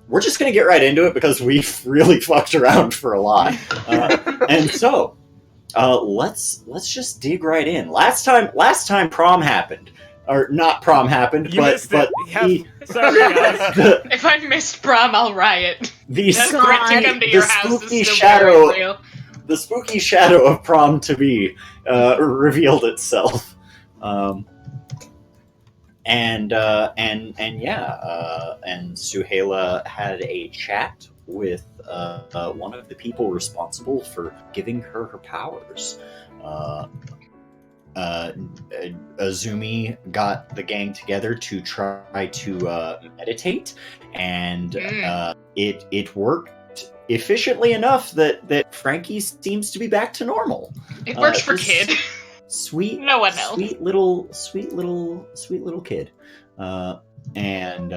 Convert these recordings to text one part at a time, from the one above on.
we're just gonna get right into it because we've really fucked around for a lot, and so let's just dig right in. Last time prom happened, or not prom happened, You but missed but it. Sorry, guys. If I missed prom, I'll riot. the That threat to come to your house spooky is still shadow, very real. the spooky shadow of prom to be revealed itself. And Suhaila had a chat with one of the people responsible for giving her her powers. Azumi got the gang together to try to meditate, and it worked efficiently enough that Frankie seems to be back to normal. It works for Kid. Sweet, No one else. sweet little kid, and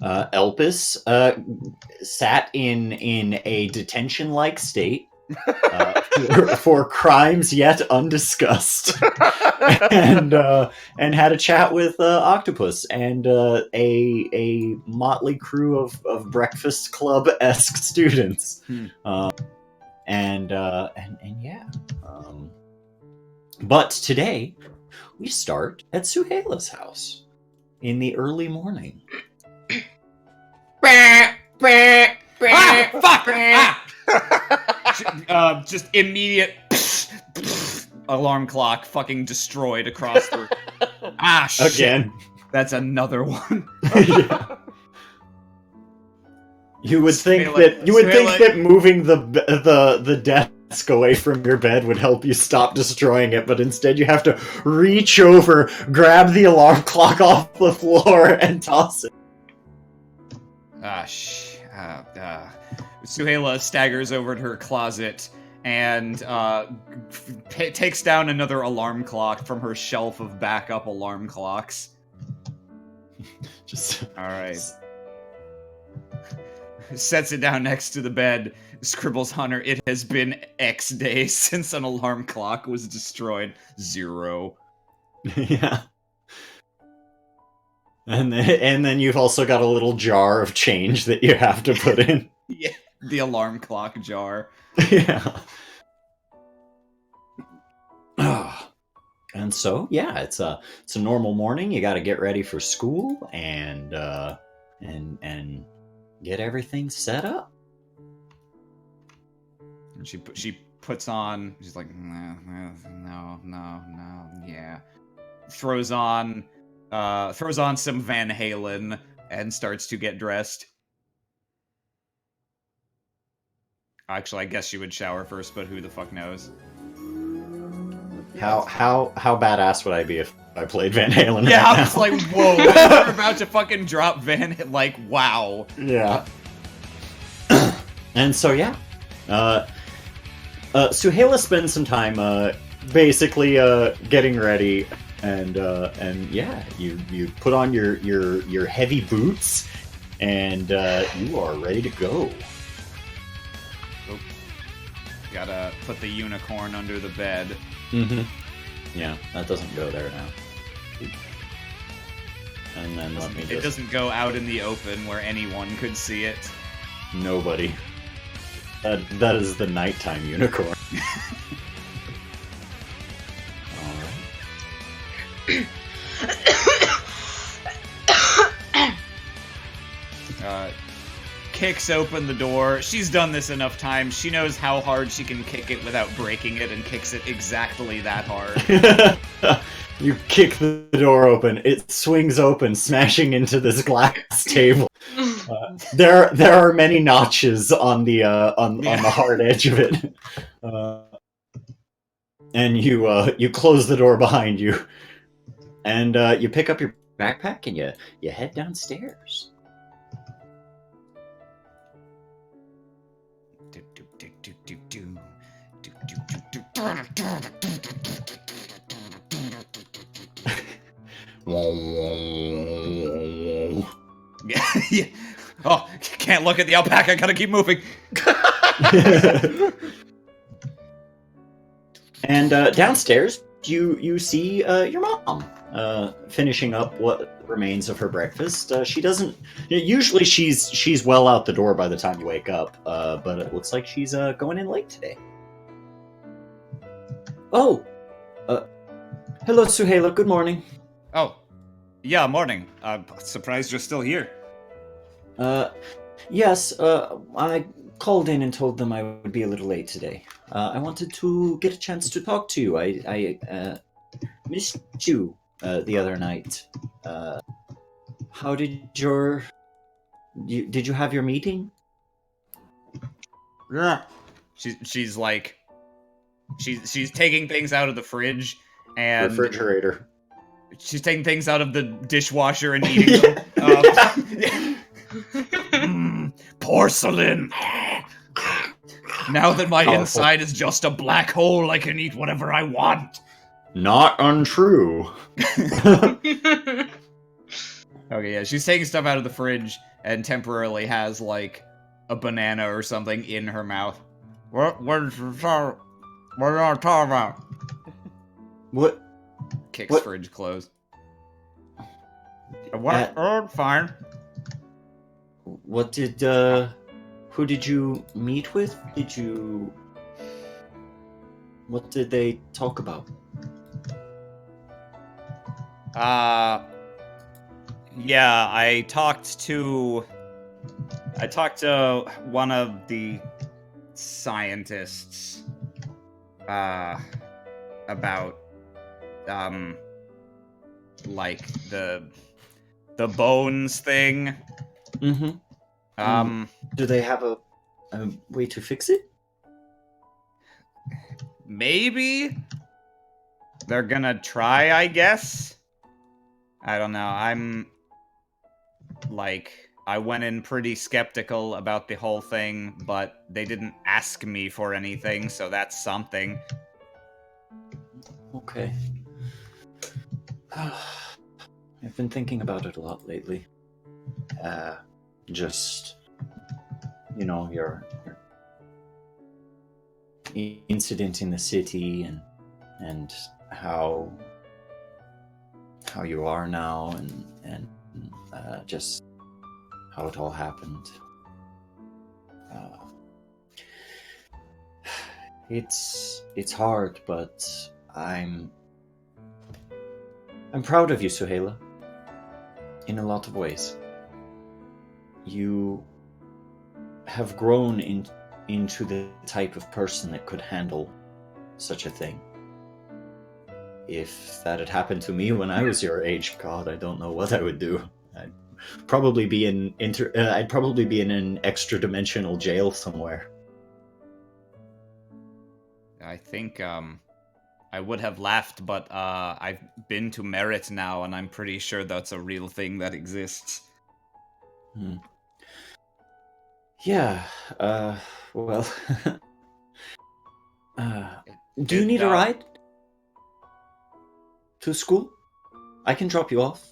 Elpis sat in a detention-like state for crimes yet undiscussed, and had a chat with Octopus and a motley crew of Breakfast Club-esque students. And yeah. But today, we start at Suhaila's house in the early morning. Fuck! Just immediate alarm clock fucking destroyed across the... shit. Again. That's another one. Yeah. You would think that moving the desk away from your bed would help you stop destroying it, but instead you have to reach over, grab the alarm clock off the floor, and toss it. Suhaila staggers over to her closet and takes down another alarm clock from her shelf of backup alarm clocks. All right. Sets it down next to the bed, scribbles on her, "It has been X days since an alarm clock was destroyed. 0. Yeah. And then you've also got a little jar of change that you have to put in. Yeah, the alarm clock jar. Yeah. And so, yeah, it's a normal morning. You got to get ready for school and get everything set up. And she puts on. She's like, no, yeah. Throws on some Van Halen and starts to get dressed. Actually, I guess she would shower first, but who the fuck knows? How badass would I be if I played Van Halen? Yeah, right I was now? like, whoa, we're about to fucking drop Van. Like, wow. Yeah. And so yeah, Suhaila spends some time basically getting ready, and yeah, you put on your heavy boots, and you are ready to go. Oh. Gotta put the unicorn under the bed. Mm-hmm. Yeah, that doesn't go there now. And then let me just... It doesn't go out in the open where anyone could see it. Nobody. That is the nighttime unicorn. Alright. Kicks open the door. She's done this enough times. She knows how hard she can kick it without breaking it, and kicks it exactly that hard. You kick the door open. It swings open, smashing into this glass table. There are many notches on the hard edge of it, and you close the door behind you, and you pick up your backpack and you head downstairs. Yeah. Oh, can't look at the alpaca. Gotta keep moving. And downstairs, you see your mom. finishing up what remains of her breakfast. She doesn't. Usually, she's well out the door by the time you wake up. But it looks like she's going in late today. Oh, hello, Suhaila. Good morning. Oh, yeah, morning. Surprised you're still here. Yes. I called in and told them I would be a little late today. I wanted to get a chance to talk to you. I missed you the other night. How did did you have your meeting? Yeah. She's like, she's taking things out of the fridge and Refrigerator. she's taking things out of the dishwasher and eating them. Porcelain. Now that my Powerful. inside is just a black hole, I can eat whatever I want. Not untrue. Okay, yeah, she's taking stuff out of the fridge and temporarily has, like, a banana or something in her mouth. What are you talking about? What? Kicks What? fridge closed. What? Oh, fine. What did who did you meet with? What did they talk about? Yeah, I talked to one of the scientists about like the bones thing. Mm-hmm. Do they have a way to fix it? Maybe they're gonna try, I guess. I don't know. I went in pretty skeptical about the whole thing, but they didn't ask me for anything, so that's something. Okay. I've been thinking about it a lot lately. Just, your incident in the city and how you are now and just how it all happened. It's hard, but I'm proud of you, Suhaila. In a lot of ways. You have grown into the type of person that could handle such a thing. If that had happened to me when I was your age, God, I don't know what I would do. I'd probably be in an extra-dimensional jail somewhere. I think I would have laughed, but I've been to Merit now, and I'm pretty sure that's a real thing that exists. Yeah, well... do you need a ride? To school? I can drop you off.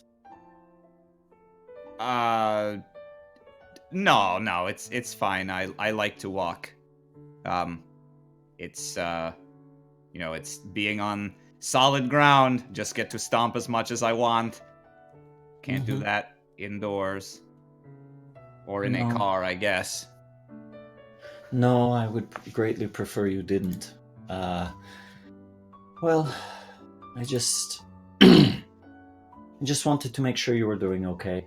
No, it's fine. I like to walk. It's it's being on solid ground. Just get to stomp as much as I want. Can't do that indoors. Or in a car, I guess. No, I would greatly prefer you didn't. Well, I just wanted to make sure you were doing okay.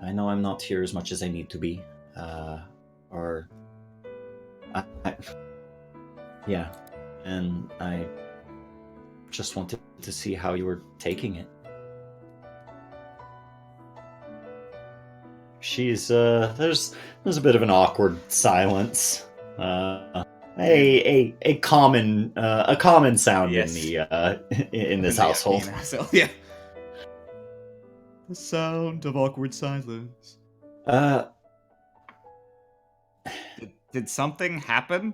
I know I'm not here as much as I need to be. Yeah, and I just wanted to see how you were taking it. She's there's a bit of an awkward silence. A common sound in the in this household. Yeah. The sound of awkward silence. Did something happen?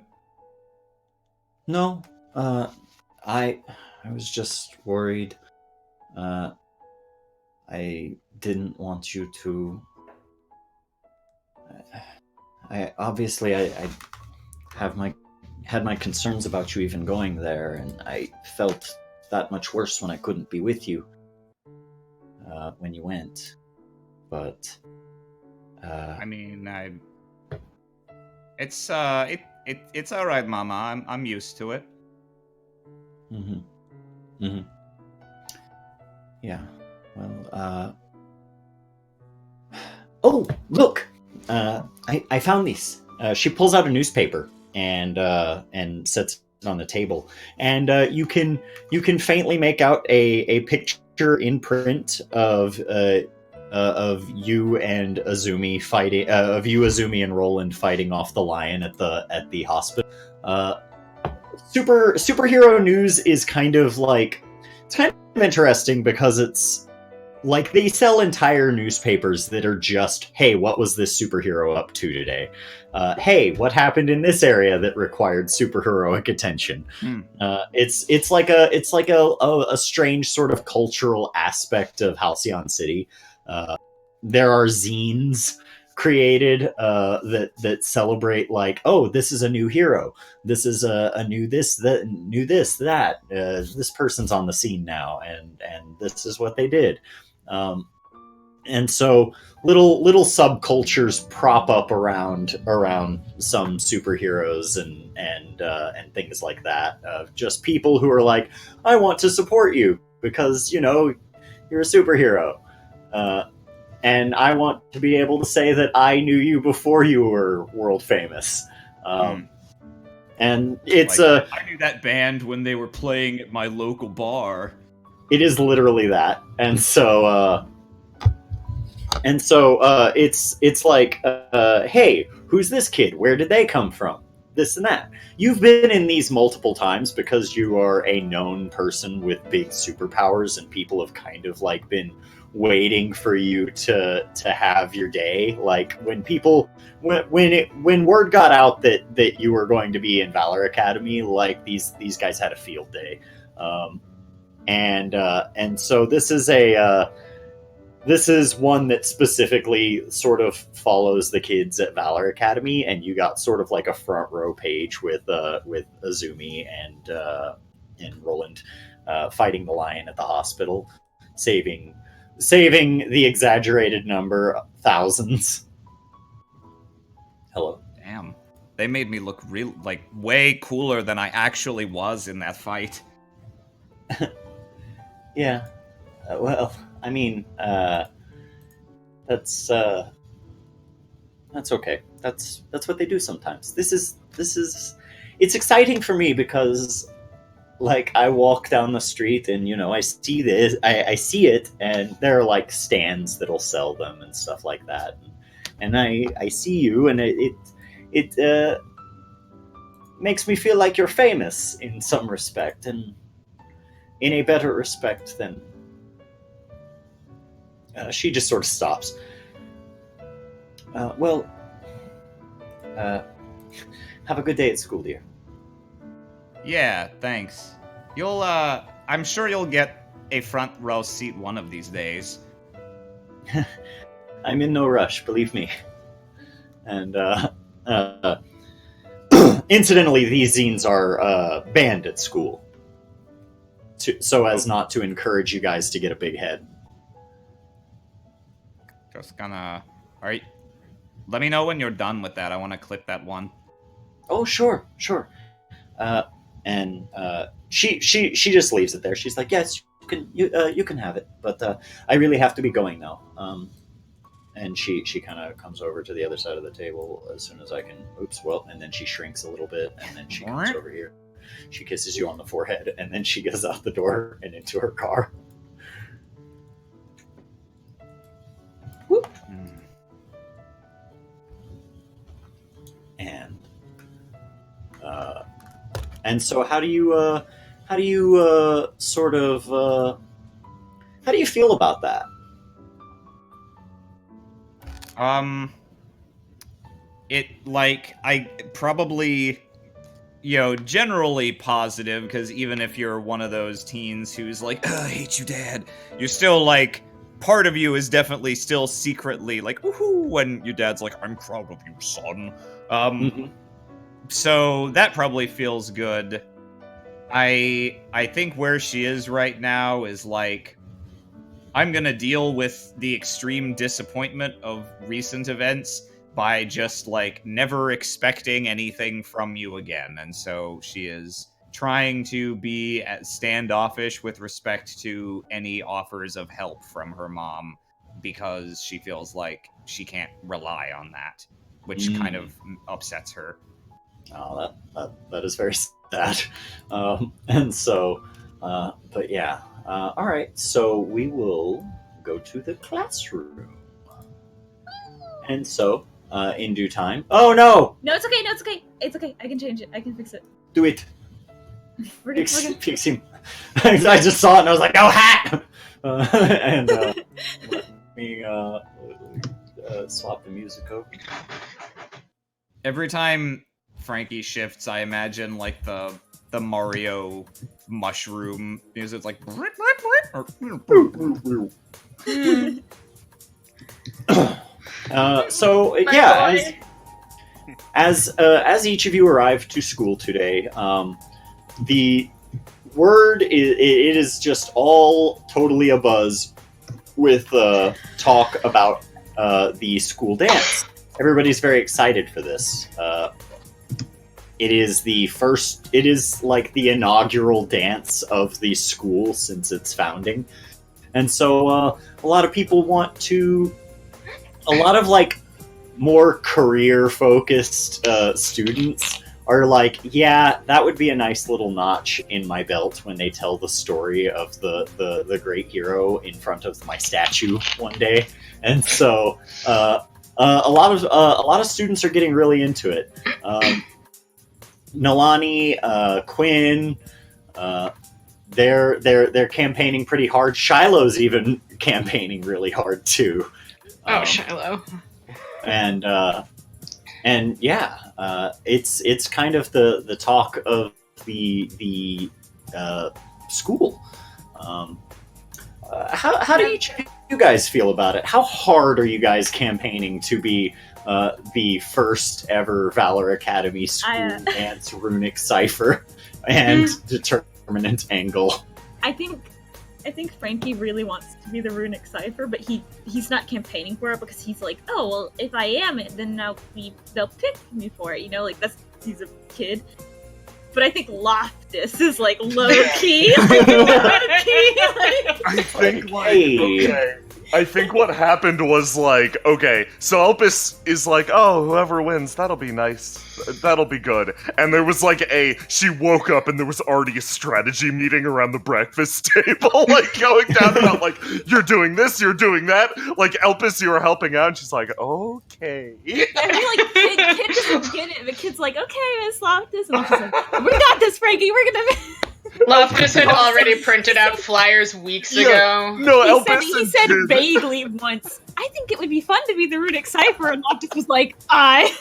No. I was just worried. I didn't want you to. I had my concerns about you even going there, and I felt that much worse when I couldn't be with you. when you went, but I mean, it's it's all right, Mama. I'm used to it. Yeah. Well, oh, look! I found these. She pulls out a newspaper and sets it on the table, and you can faintly make out a picture in print of you and Azumi fighting, of you, Azumi, and Roland fighting off the lion at the hospital. Superhero news is kind of like, it's kind of interesting because it's like they sell entire newspapers that are just, hey, what was this superhero up to today? Hey, what happened in this area that required superheroic attention? It's like a strange sort of cultural aspect of Halcyon City. There are zines created that celebrate, like, oh, this is a new hero, this is a new this that this person's on the scene now, and this is what they did. And so little subcultures prop up around some superheroes and things like that, of just people who are like, I want to support you because you're a superhero, and I want to be able to say that I knew you before you were world famous. And it's like, I knew that band when they were playing at my local bar. It is literally that, and so it's like, hey, who's this kid? Where did they come from? This and that. You've been in these multiple times because you are a known person with big superpowers, and people have kind of like been waiting for you to have your day. Like when word got out that you were going to be in Valor Academy, like these guys had a field day. And so this is one that specifically sort of follows the kids at Valor Academy, and you got sort of like a front row page with Azumi and Roland fighting the lion at the hospital, saving the exaggerated number thousands. Hello. Damn, they made me look way cooler than I actually was in that fight. Yeah. Well, I mean, that's okay. That's what they do sometimes. This is it's exciting for me because, like, I walk down the street and I see this, I see it, and there are like stands that'll sell them and stuff like that, and I see you, and it makes me feel like you're famous in some respect, and in a better respect than. She just sort of stops. Have a good day at school, dear. Yeah, thanks. I'm sure you'll get a front row seat one of these days. I'm in no rush, believe me. And, incidentally, these zines are banned at school, so as not to encourage you guys to get a big head. Just gonna... Alright. Let me know when you're done with that. I want to clip that one. Oh, sure. And she just leaves it there. She's like, yes, you can have it, but I really have to be going now. And she kind of comes over to the other side of the table as soon as I can. And then she shrinks a little bit, and then she comes over here. She kisses you on the forehead, and then she goes out the door and into her car. And so how do you feel about that? I probably, generally positive, because even if you're one of those teens who's like, I hate you, Dad, you're still like, part of you is definitely still secretly like, woohoo, when your dad's like, I'm proud of you, son. So that probably feels good. I think where she is right now is like, I'm gonna deal with the extreme disappointment of recent events by just, like, never expecting anything from you again. And so she is trying to be standoffish with respect to any offers of help from her mom, because she feels like she can't rely on that, which kind of upsets her. Oh, that is very sad. And so, but yeah. All right, so we will go to the classroom. And so, in due time. Oh no! No, it's okay. No, it's okay. It's okay. I can change it. I can fix it. Do it. We're good. Fix him. I just saw it and I was like, "No hat!" And let me swap the music over. Every time Frankie shifts, I imagine like the Mario mushroom music, like. So yeah, as each of you arrive to school today, the word it is just all totally abuzz with talk about the school dance. Everybody's very excited for this. It is like the inaugural dance of the school since its founding. And so a lot of people a lot of like more career-focused students are like, yeah, that would be a nice little notch in my belt when they tell the story of the great hero in front of my statue one day. And so a lot of students are getting really into it. Nalani, Quinn, they're campaigning pretty hard. Shiloh's even campaigning really hard too. Shiloh. And yeah, it's kind of the talk of the school. How do you guys feel about it? How hard are you guys campaigning to be the first ever Valor Academy school dance runic cipher and determinant angle? I think Frankie really wants to be the runic cipher, but he's not campaigning for it because he's like, oh well, if I am it, then they'll pick me for it. You know, like he's a kid. But I think Loftus is like low key. I think what happened was like, okay, so Elpis is like, oh, whoever wins, that'll be nice. That'll be good. And there was like she woke up and there was already a strategy meeting around the breakfast table, like going down about like, you're doing this, you're doing that. Like, Elpis, you were helping out. And she's like, okay. I mean, like, kid doesn't get it. The kid's like, okay, Miss Loftus. And she's like, we got this, Frankie, we're gonna... Loftus had already printed out flyers weeks ago. No, he said vaguely once, I think it would be fun to be the runic cipher, and Loftus was like, I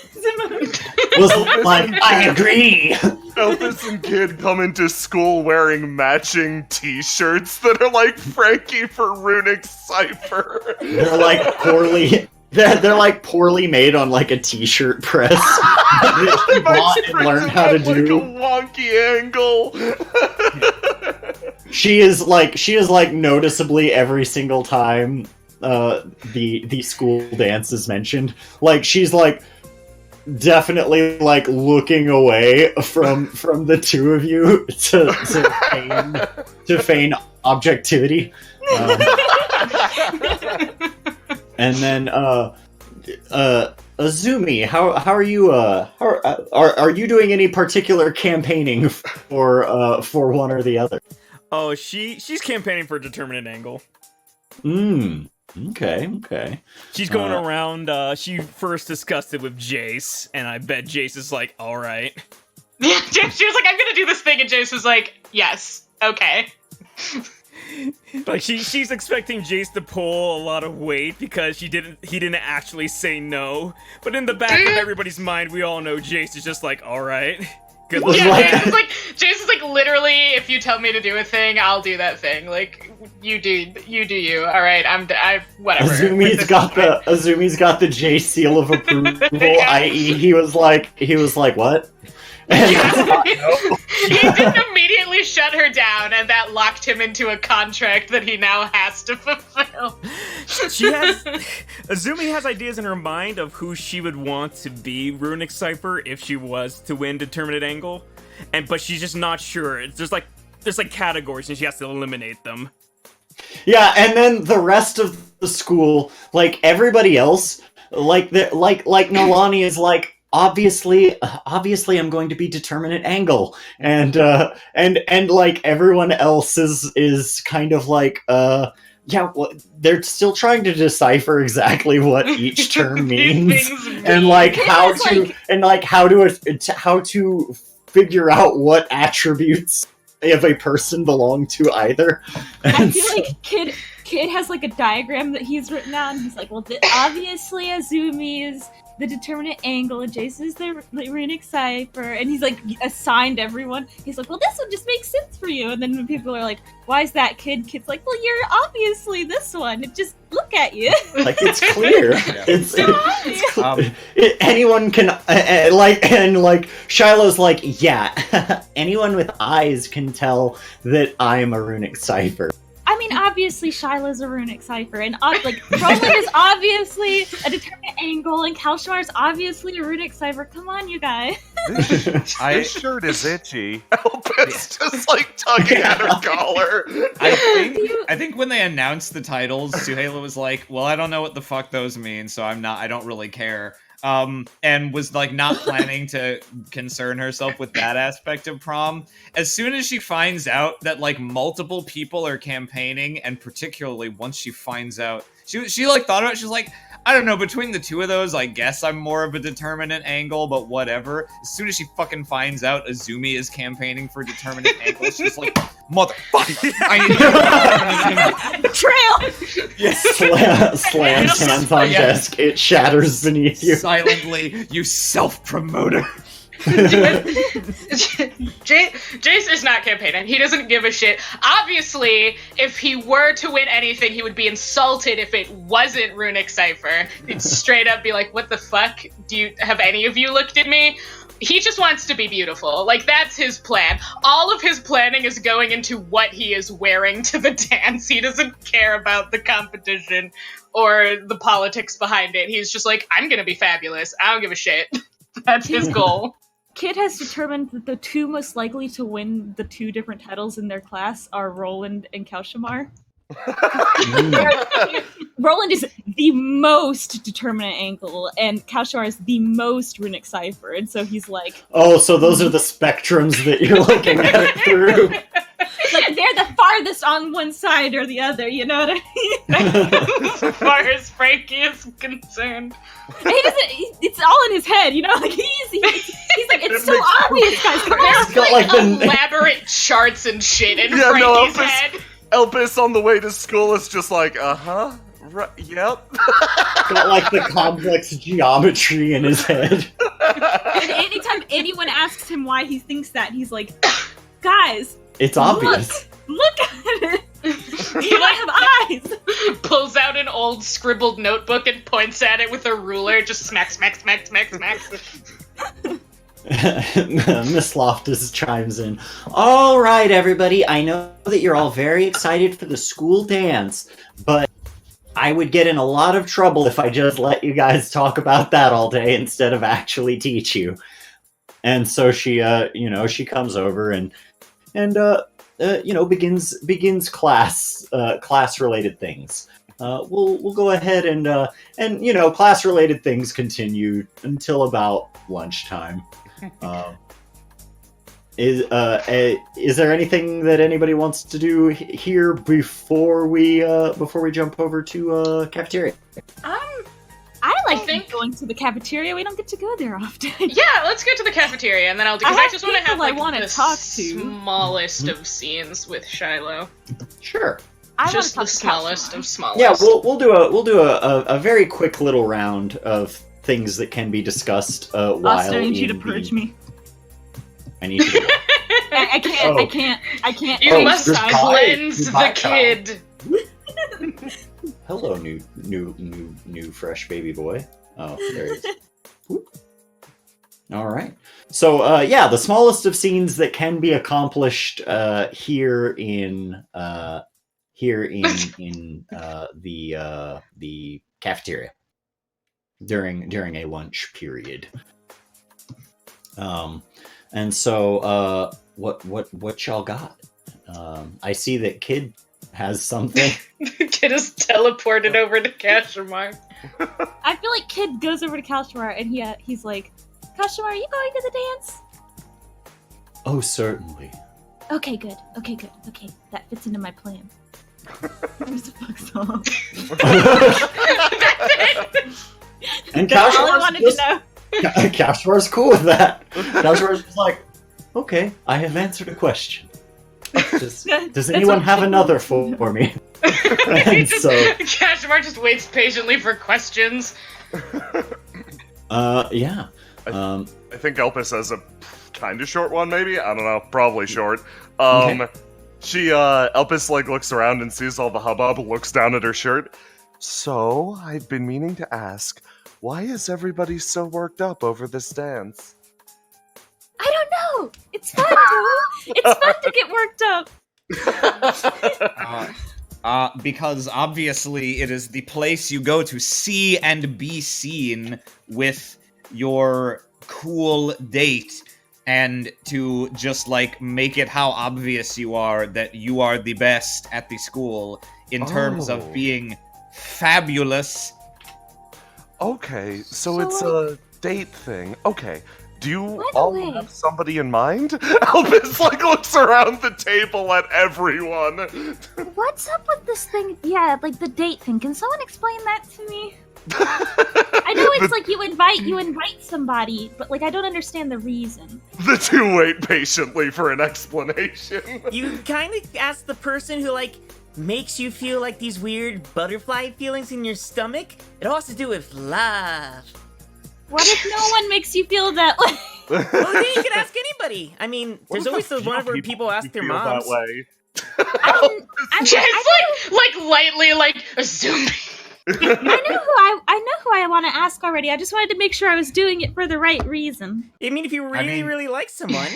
agree. Elpis and Kid come into school wearing matching t-shirts that are like Frankie for runic cipher. They're like poorly made on like a t-shirt press. They bought and learned how to do. Like a wonky angle. She is like noticeably every single time the school dance is mentioned. Like she's like definitely like looking away from the two of you to feign objectivity. And then Azumi, how are you? Are you doing any particular campaigning for one or the other? Oh, she's campaigning for a determinate angle. Okay. She's going around. She first discussed it with Jace, and I bet Jace is like, all right. Yeah, she was like, I'm gonna do this thing, and Jace was like, yes, okay. Like she's expecting Jace to pull a lot of weight because he didn't actually say no. But in the back of everybody's mind, we all know Jace is just like, all right. Yeah, Jace is like, literally, if you tell me to do a thing, I'll do that thing. Like, you do you. All right, whatever. Azumi's got the Jace seal of approval. I.e., he was like, what? He didn't immediately shut her down, and that locked him into a contract that he now has to fulfill. Azumi has ideas in her mind of who she would want to be Runic Cipher if she was to win Determinate Angle, but she's just not sure. There's like categories, and she has to eliminate them. Yeah, and then the rest of the school, like everybody else, like Nolani is like, obviously I'm going to be Determinate Angle, and like everyone else is kind of like yeah, well, they're still trying to decipher exactly what each term means, and like how to figure out what attributes of a person belong to either. I feel like Kid has like a diagram that he's written out, and he's like, well, obviously Azumi is the Determinate Angle, and Jace is the Runic Cipher, and he's like assigned everyone. He's like, well, this one just makes sense for you. And then when people are like, why is that Kid's like, well, you're obviously this one. Just look at you. Like, it's clear. Anyone can like Shiloh's like, yeah, anyone with eyes can tell that I'm a Runic Cipher. I mean, obviously Shiloh's a Runic Cipher, and like Roland is obviously a Determinate Angle, and Kalshamar's obviously a Runic Cipher. Come on, you guys. This shirt is itchy. Elpis just like tugging at her collar. I think when they announced the titles, Suhaila was like, well, I don't know what the fuck those mean, so I don't really care. And was like not planning to concern herself with that aspect of prom. As soon as she finds out that like multiple people are campaigning, and particularly once she finds out, she like thought about it, she's like, I don't know, between the two of those, I guess I'm more of a Determinate Angle, but whatever. As soon as she fucking finds out Azumi is campaigning for Determinate Angle, she's like, motherfucker, I need to Betrayal! Yes. Slams hands on desk, it shatters beneath you. Silently, you self-promoter. Jace is not campaigning. He doesn't give a shit. Obviously, if he were to win anything, he would be insulted if it wasn't Runic Cipher. He'd straight up be like, what the fuck? Have any of you looked at me? He just wants to be beautiful. Like, that's his plan. All of his planning is going into what he is wearing to the dance. He doesn't care about the competition or the politics behind it. He's just like, I'm gonna be fabulous. I don't give a shit. That's his goal. Kid has determined that the two most likely to win the two different titles in their class are Roland and Kalshamar. Roland is the most Determinate Angle, and Kalshamar is the most Runic Cipher, and so he's like... Oh, so those are the spectrums that you're looking at it through. Like, they're the farthest on one side or the other, you know what I mean? As far as Frankie is concerned. He doesn't... It's all in his head, you know? Like, he's like, it's so obvious, guys. There's like elaborate charts and shit in Frankie's head. Elpis on the way to school is just like, right, yep. Got like the complex geometry in his head. And anytime anyone asks him why he thinks that, he's like, guys, it's obvious. Look at it. You might have eyes. Pulls out an old scribbled notebook and points at it with a ruler, just smack. Miss Loftus chimes in. All right, everybody. I know that you're all very excited for the school dance, but I would get in a lot of trouble if I just let you guys talk about that all day instead of actually teach you. And so she, she comes over and begins class related things. We'll go ahead and class related things continue until about lunchtime. Is there anything that anybody wants to do here before we jump over to cafeteria? I like going to the cafeteria. We don't get to go there often. Yeah, let's go to the cafeteria, and then I'll do. Because I just want to have the smallest of scenes with Shiloh. Sure. Just the smallest of smallest. Yeah, we'll do a very quick little round of things that can be discussed while Austin, I need you to purge me. I need you to... I can't. You must cleanse the kid. Hello, new fresh baby boy. Oh, there he is. All right. So, the smallest of scenes that can be accomplished here in the cafeteria during a lunch period. And so, what y'all got? I see that Kid has something. Kid is teleported over to Kashmar. I feel like Kid goes over to Kashmar and he's like, Kashmar, are you going to the dance? Oh, certainly. Okay, good. Okay, that fits into my plan. Where's the fuck song? And That's all I wanted to know. Kashmar's cool with that. Kashmar's just like, okay, I have answered a question. Does anyone have another for me? And so Kashmar just waits patiently for questions. yeah. I think Elpis has a kind of short one, maybe? I don't know. Probably short. Okay. Elpis, looks around and sees all the hubbub, looks down at her shirt. So, I've been meaning to ask, why is everybody so worked up over this dance? I don't know. It's fun, dude. It's fun to get worked up. Because obviously it is the place you go to see and be seen with your cool date, and to just make it how obvious you are that you are the best at the school in terms of being fabulous. Okay, so it's a date thing. Okay. Do you By the all way- have somebody in mind? Elvis looks around the table at everyone. What's up with this thing? Yeah, the date thing. Can someone explain that to me? I know it's you invite somebody, but I don't understand the reason. The two wait patiently for an explanation. You kind of ask the person who, makes you feel these weird butterfly feelings in your stomach. It all has to do with love. What if no one makes you feel that way? Well, then you can ask anybody. I mean, What there's if always a the few one where people ask their feel moms. that way? Just lightly assuming. I know who I want to ask already. I just wanted to make sure I was doing it for the right reason. I mean, if you really like someone,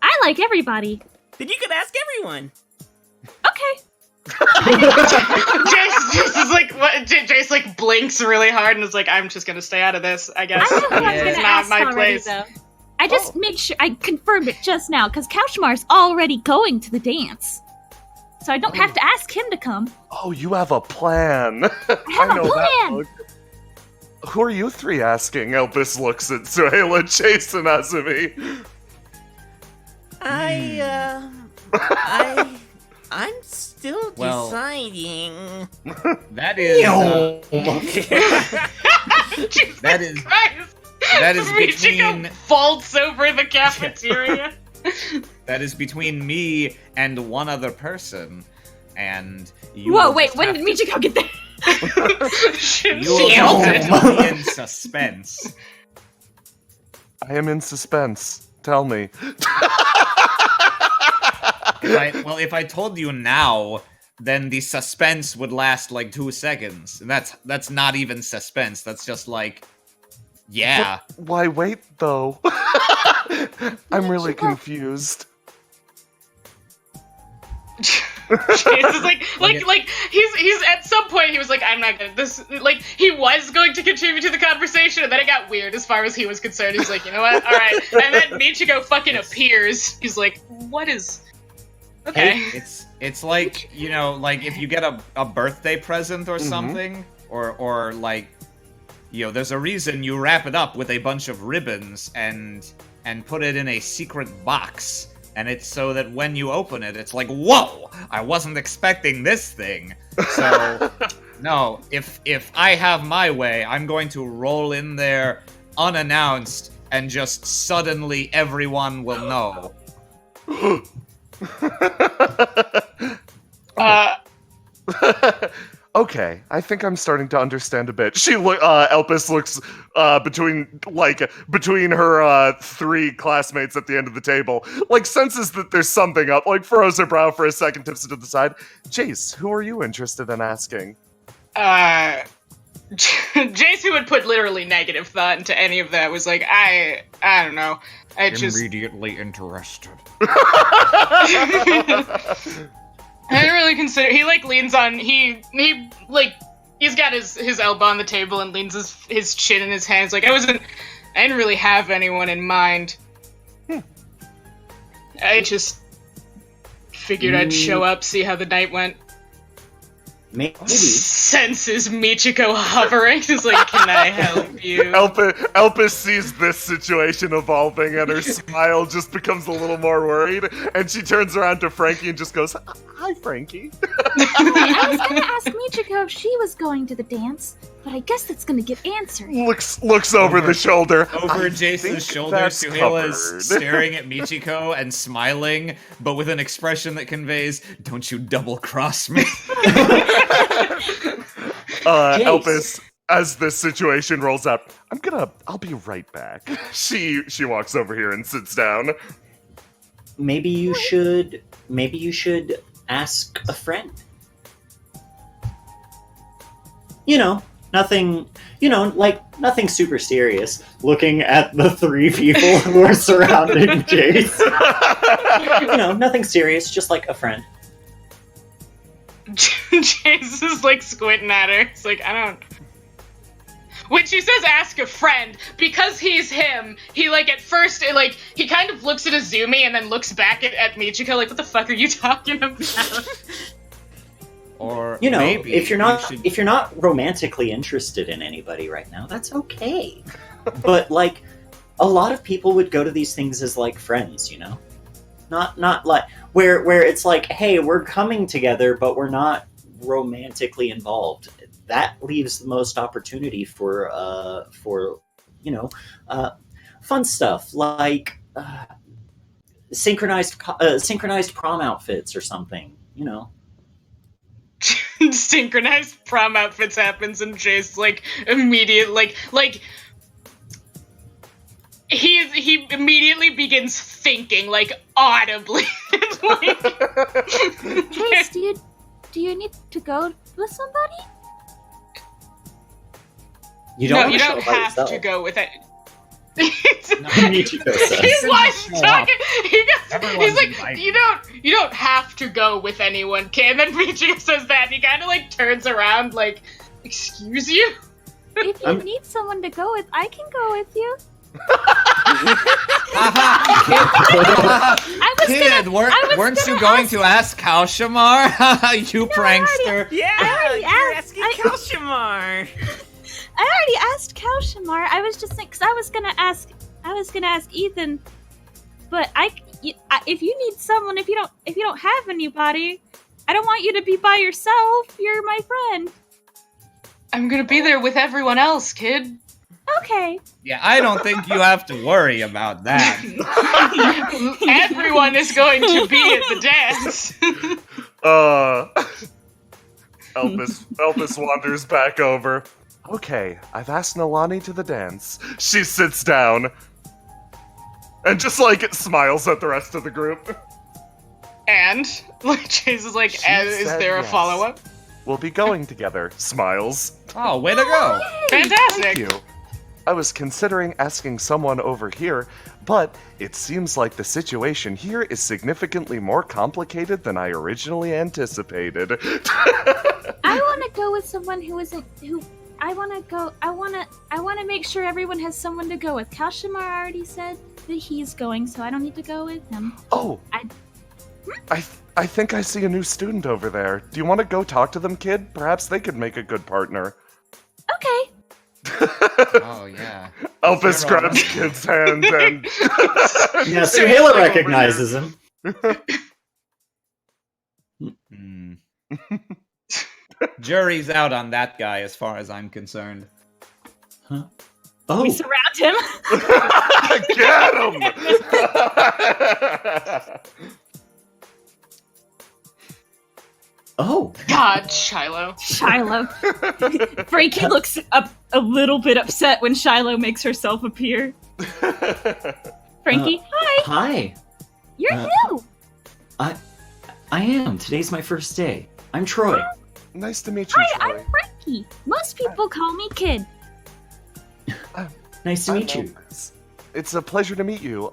I like everybody. then you could ask everyone. Okay. Jace is what? Jace blinks really hard and is like, I'm just gonna stay out of this, I guess. I know who I was Yeah. going It's to not ask my already, place. though. I just made sure I confirmed it just now because Kashmar's already going to the dance, so I don't have to ask him to come. Oh, you have a plan. I have a plan. look. Who are you three asking? Elvis looks at Suhaila, Chase, and Azumi. I'm still Well- deciding. That is that is Christ. that is Michiko between vaults over the cafeteria. that is between me and one other person, and you. Whoa, will wait, just when have did Michiko get there? You will just have to be in suspense. I am in suspense. Tell me. If I told you now, then the suspense would last 2 seconds. And that's not even suspense. That's just yeah. Why wait, though? I'm really confused. Jace is he's at some point he was like, I'm not gonna he was going to contribute to the conversation, and then it got weird as far as he was concerned. He's like, you know what, alright. And then Michiko fucking appears. He's like, what is okay. It's like, if you get a birthday present or something, or there's a reason you wrap it up with a bunch of ribbons and put it in a secret box. And it's so that when you open it, it's like, whoa, I wasn't expecting this thing. So, no, if I have my way, I'm going to roll in there unannounced, and just suddenly everyone will know. Okay, I think I'm starting to understand a bit. Elpis looks between her three classmates at the end of the table, senses that there's something up, furrows her brow for a second, tips it to the side. Jace, who are you interested in asking? Jace, who would put literally negative thought into any of that, was like, I don't know. I just Immediately interested. I didn't really consider. He like leans on. He like he's got his elbow on the table and leans his chin in his hands. Like I didn't really have anyone in mind. I just figured I'd show up, see how the night went. Maybe. Senses Michiko hovering. He's like, "Can I help you?" Elpis sees this situation evolving, and her smile just becomes a little more worried. And she turns around to Frankie and just goes, "Hi, Frankie." I was gonna ask Michiko if she was going to the dance, but I guess that's gonna get answered. Looks over the shoulder. Over I Jason's think shoulder, that's Suheila's covered. staring at Michiko and smiling, but with an expression that conveys, "Don't you double-cross me." Elpis, as this situation rolls out, I'll be right back. She walks over here and sits down. Maybe you should ask a friend. Nothing super serious. Looking at the three people who are surrounding Jace. Nothing serious, just like a friend. Jace is like squinting at her. It's like, I don't. When she says ask a friend, because he's him, he like at first he kind of looks at Azumi and then looks back at Michiko like, what the fuck are you talking about? Or maybe if you're not should... if you're not romantically interested in anybody right now, that's okay. But like a lot of people would go to these things as like friends, not like where it's like, hey, we're coming together, but we're not romantically involved. That leaves the most opportunity for fun stuff like synchronized prom outfits or something. Synchronized prom outfits happens and Jace like immediate like he immediately begins thinking like audibly. Jace, do you need to go with somebody? You no, don't you don't have yourself. to go with it. Michiko says. He's like talking. He's like, invited. you don't have to go with anyone, okay? And then Michiko says that, and he kind of like turns around, like, excuse you? If you need someone to go with, I can go with you. Weren't you going to ask Kalshamar? You prankster. You're asking Kalshamar. I already asked Kalshamar. I was just saying, because I was gonna ask Ethan, but if you need someone, if you don't have anybody, I don't want you to be by yourself. You're my friend. I'm gonna be there with everyone else, kid. Okay. Yeah, I don't think you have to worry about that. Everyone is going to be at the dance. Elpis wanders back over. Okay, I've asked Nalani to the dance. She sits down and just like smiles at the rest of the group. And like Chase is like, is there a yes. follow-up? We'll be going together. Smiles. Oh, way to go. Fantastic. Thank you. I was considering asking someone over here, but it seems like the situation here is significantly more complicated than I originally anticipated. I want to go with someone I want to make sure everyone has someone to go with. Kalshamar already said that he's going, so I don't need to go with him. Oh, I think I see a new student over there. Do you want to go talk to them, kid? Perhaps they could make a good partner. Okay. Oh, yeah. Elpis grabs kid's hand and... Yeah, Suhaila recognizes him. Jury's out on that guy as far as I'm concerned. Huh? Oh. We surround him. Get him! Oh. God, Shiloh. Shiloh. Frankie looks up a little bit upset when Shiloh makes herself appear. Frankie, hi. Hi. You're new. I am. Today's my first day. I'm Troy. Nice to meet you, Hi, Troy. I'm Frankie. Frankie. Most people call me Kid. Nice to meet you. It's a pleasure to meet you.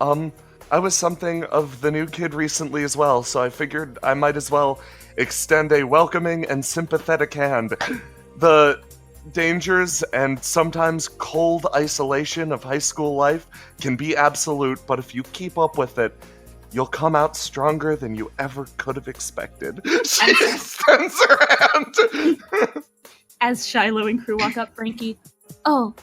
I was something of the new kid recently as well, so I figured I might as well extend a welcoming and sympathetic hand. The dangers and sometimes cold isolation of high school life can be absolute, but if you keep up with it, you'll come out stronger than you ever could have expected. She extends her hand. As Shiloh and crew walk up, Frankie, Oh,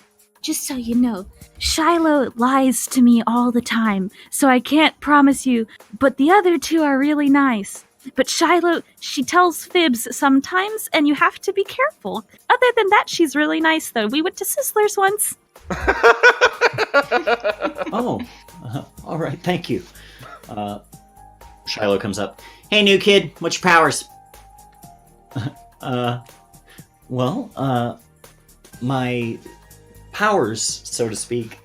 just so you know, Shiloh lies to me all the time, so I can't promise you, but the other two are really nice. But Shiloh, she tells fibs sometimes, and you have to be careful. Other than that, she's really nice, though. We went to Sizzlers once. Oh, all right, thank you. Shiloh comes up. Hey, new kid, what's your powers? My powers, so to speak,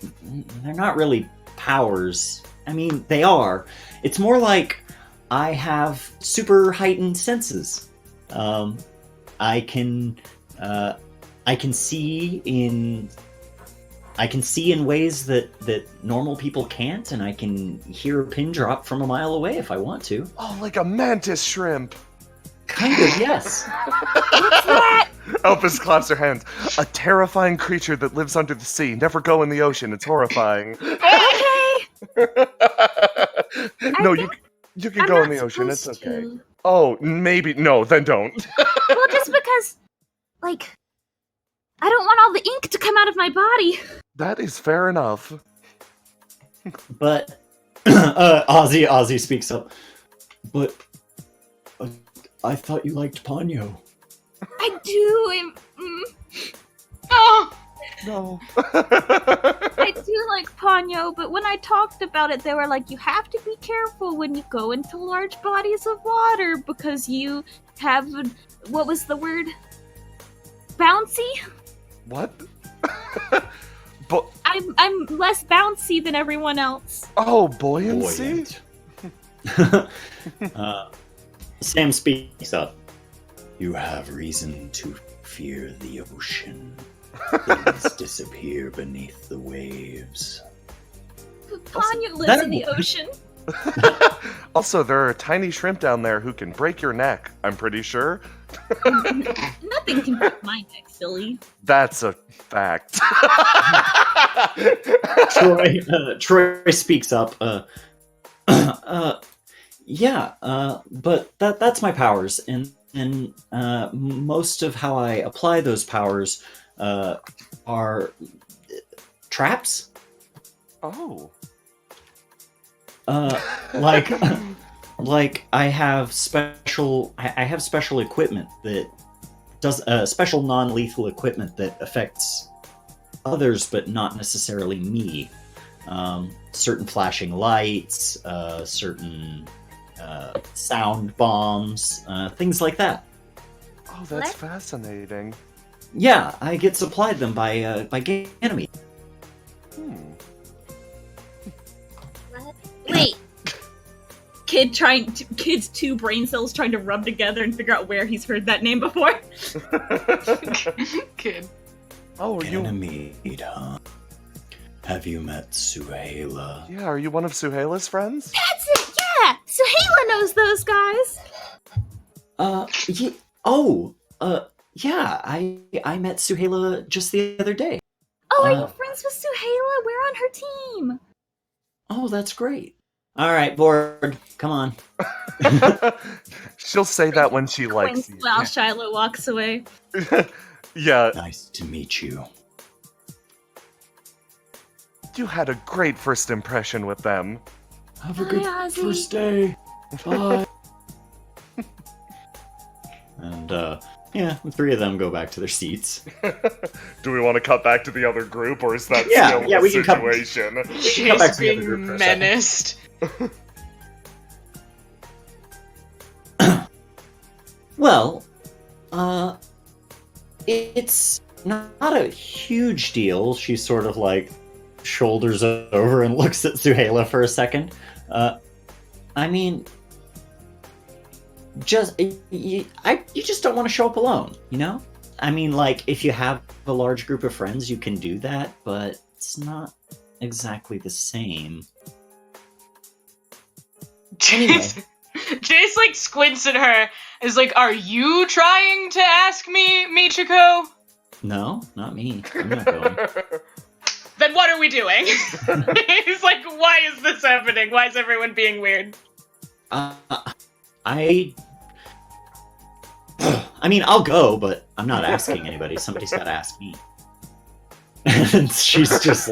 they're not really powers. I mean, they are. It's more like I have super heightened senses. I can see in ways that normal people can't, and I can hear a pin drop from a mile away if I want to. Oh, like a mantis shrimp. Kind of, yes. What's that? Elvis claps her hands. A terrifying creature that lives under the sea. Never go in the ocean. It's horrifying. Okay. No, you can I'm go in not the ocean. It's supposed okay. to. Oh, maybe. No, then don't. Well, just because, like, I don't want all the ink to come out of my body. That is fair enough. But Ozzy speaks up. But I thought you liked Ponyo. I do. Oh, No. I do like Ponyo, but when I talked about it, they were like, you have to be careful when you go into large bodies of water because you have, what was the word? Bouncy? What? But I'm less bouncy than everyone else. oh, buoyancy. Buoyant. Sam speaks up. You have reason to fear the ocean. Things disappear beneath the waves. But Ponyo lives in the ocean. Also, there are tiny shrimp down there who can break your neck. I'm pretty sure. nothing can break my neck, silly. That's a fact. Troy speaks up. Yeah, but that's my powers, and most of how I apply those powers are traps. Oh. Like I have special equipment that does special non-lethal equipment that affects others, but not necessarily me. Certain flashing lights, certain sound bombs, things like that. Oh, that's fascinating. Yeah, I get supplied them by Ganymede. Wait, Kid's two brain cells trying to rub together and figure out where he's heard that name before. kid. Oh, are you? Ganymede, huh? Have you met Suhaila? Yeah, are you one of Suheila's friends? that's it, yeah! Suhaila knows those guys! Yeah, I met Suhaila just the other day. Oh, are you friends with Suhaila? We're on her team! Oh, that's great. All right, bored. Come on. She'll say that when she likes you. While Shiloh walks away. Yeah, Nice to meet you. you had a great first impression with them. Have a Bye, good Ozzy. first day. Bye. And yeah, the three of them go back to their seats. Do we want to cut back to the other group, or is that Yeah, still yeah, the we can cut- situation? Come back She's to the other group being for a second. menaced. Well, it's not a huge deal. She sort of like shoulders over and looks at Suhaila for a second. I mean, you just don't want to show up alone, you know? I mean, like, if you have a large group of friends, you can do that, but it's not exactly the same. Anyway. Jace like squints at her, is like, "Are you trying to ask me, Michiko?" No, not me. I'm not going. Then what are we doing? He's like, "Why is this happening? Why is everyone being weird?" I mean, I'll go, but I'm not asking anybody. Somebody's got to ask me. And she's just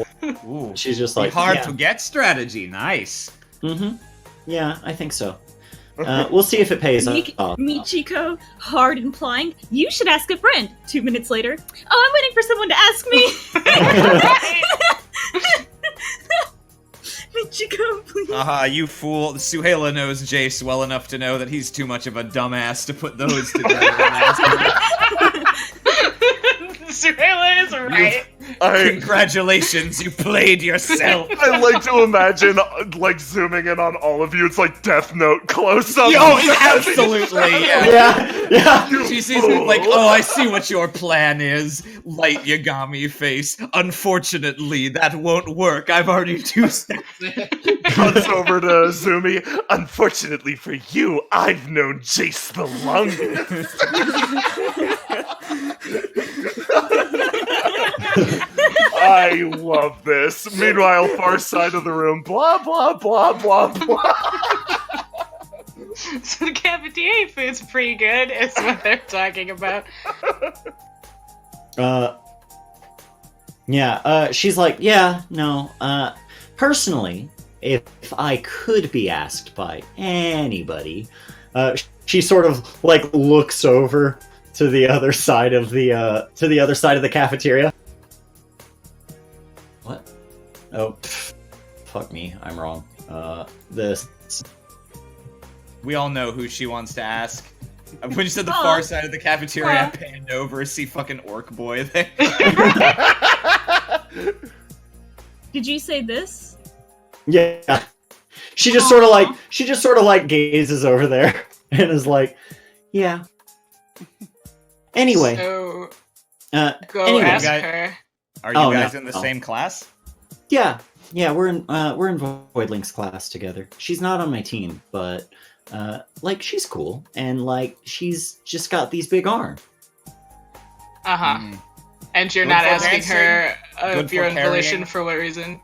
like, hard yeah. to get strategy. Nice. Mm-hmm. Yeah, I think so. We'll see if it pays off. Michiko, hard implying, you should ask a friend. 2 minutes later, oh, I'm waiting for someone to ask me. Michiko, please. You fool. Suhaila knows Jace well enough to know that he's too much of a dumbass to put those together. Suhaila is right. Congratulations, you played yourself. I like to imagine, like, zooming in on all of you. It's like Death Note close-up. Absolutely. Yeah. She sees me like, oh, I see what your plan is. Light Yagami face. Unfortunately, that won't work. I've already 2 steps ahead. Cuts over to Zumi. Unfortunately for you, I've known Jace the longest. I love this. Meanwhile, far side of the room, blah, blah, blah, blah, blah. So the cafeteria food's pretty good, is what they're talking about. She's like, yeah, no, personally, if I could be asked by anybody, she sort of, like, looks over to the other side of the cafeteria. What? Oh, fuck me, I'm wrong. This. We all know who she wants to ask. When you said the far side of the cafeteria, I panned over, see fucking Orc Boy there. Did you say this? Yeah. She just sort of like gazes over there and is like, yeah. Anyway. So, go anyway. ask her. Are you guys in the same class? Yeah, we're in Voidlink's class together. She's not on my team, but like, she's cool, and like, she's just got these big arms. And you're not asking her of your own volition for what reason?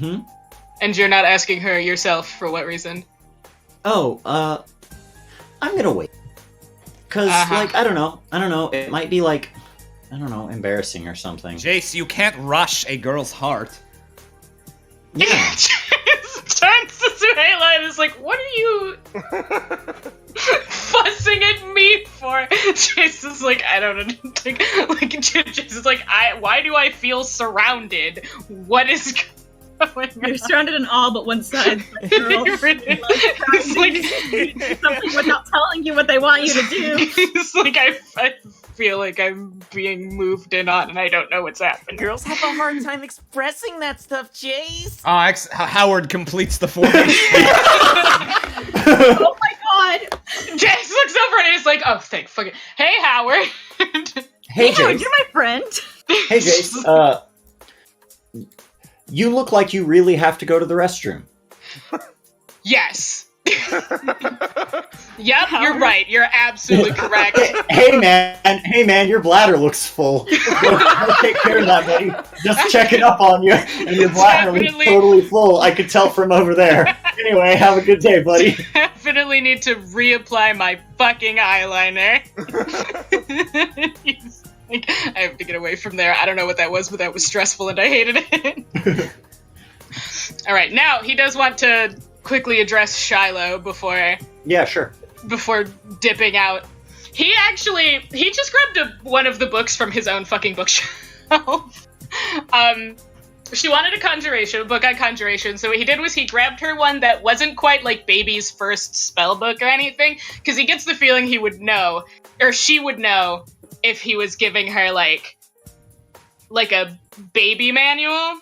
And you're not asking her yourself for what reason? Oh, I'm gonna wait. Cause like, I don't know, it might be like, I don't know, embarrassing or something. Jace, you can't rush a girl's heart. Yeah. Turns to Suhaila and is like, what are you fussing at me for? Jace is like, I don't know. Like, Jace is like, why do I feel surrounded? What is going on? You're surrounded on all but one side. Girls, He's like, something without telling you what they want you to do. He's like, I feel like I'm being moved in on and I don't know what's happening. Girls have a hard time expressing that stuff, Jace. Howard completes the formation. Oh my god! Jace looks over and he's like, oh, thank fucking. Hey, Howard. Hey, Howard, Jace. you're my friend. Hey, Jace. You look like you really have to go to the restroom. Yes. Yep, you're right. You're absolutely correct. Hey man, your bladder looks full. I'll take care of that, buddy. Just checking up on you, and your bladder looks totally full. I could tell from over there. Anyway, have a good day, buddy. Definitely need to reapply my fucking eyeliner. Like, I have to get away from there. I don't know what that was, but that was stressful and I hated it. Alright, now he does want to quickly address Shiloh before... Yeah, sure. Before dipping out. He just grabbed one of the books from his own fucking bookshelf. She wanted a book on conjuration, so what he did was he grabbed her one that wasn't quite like Baby's first spell book or anything, because he gets the feeling he would know, or she would know, if he was giving her like a baby manual.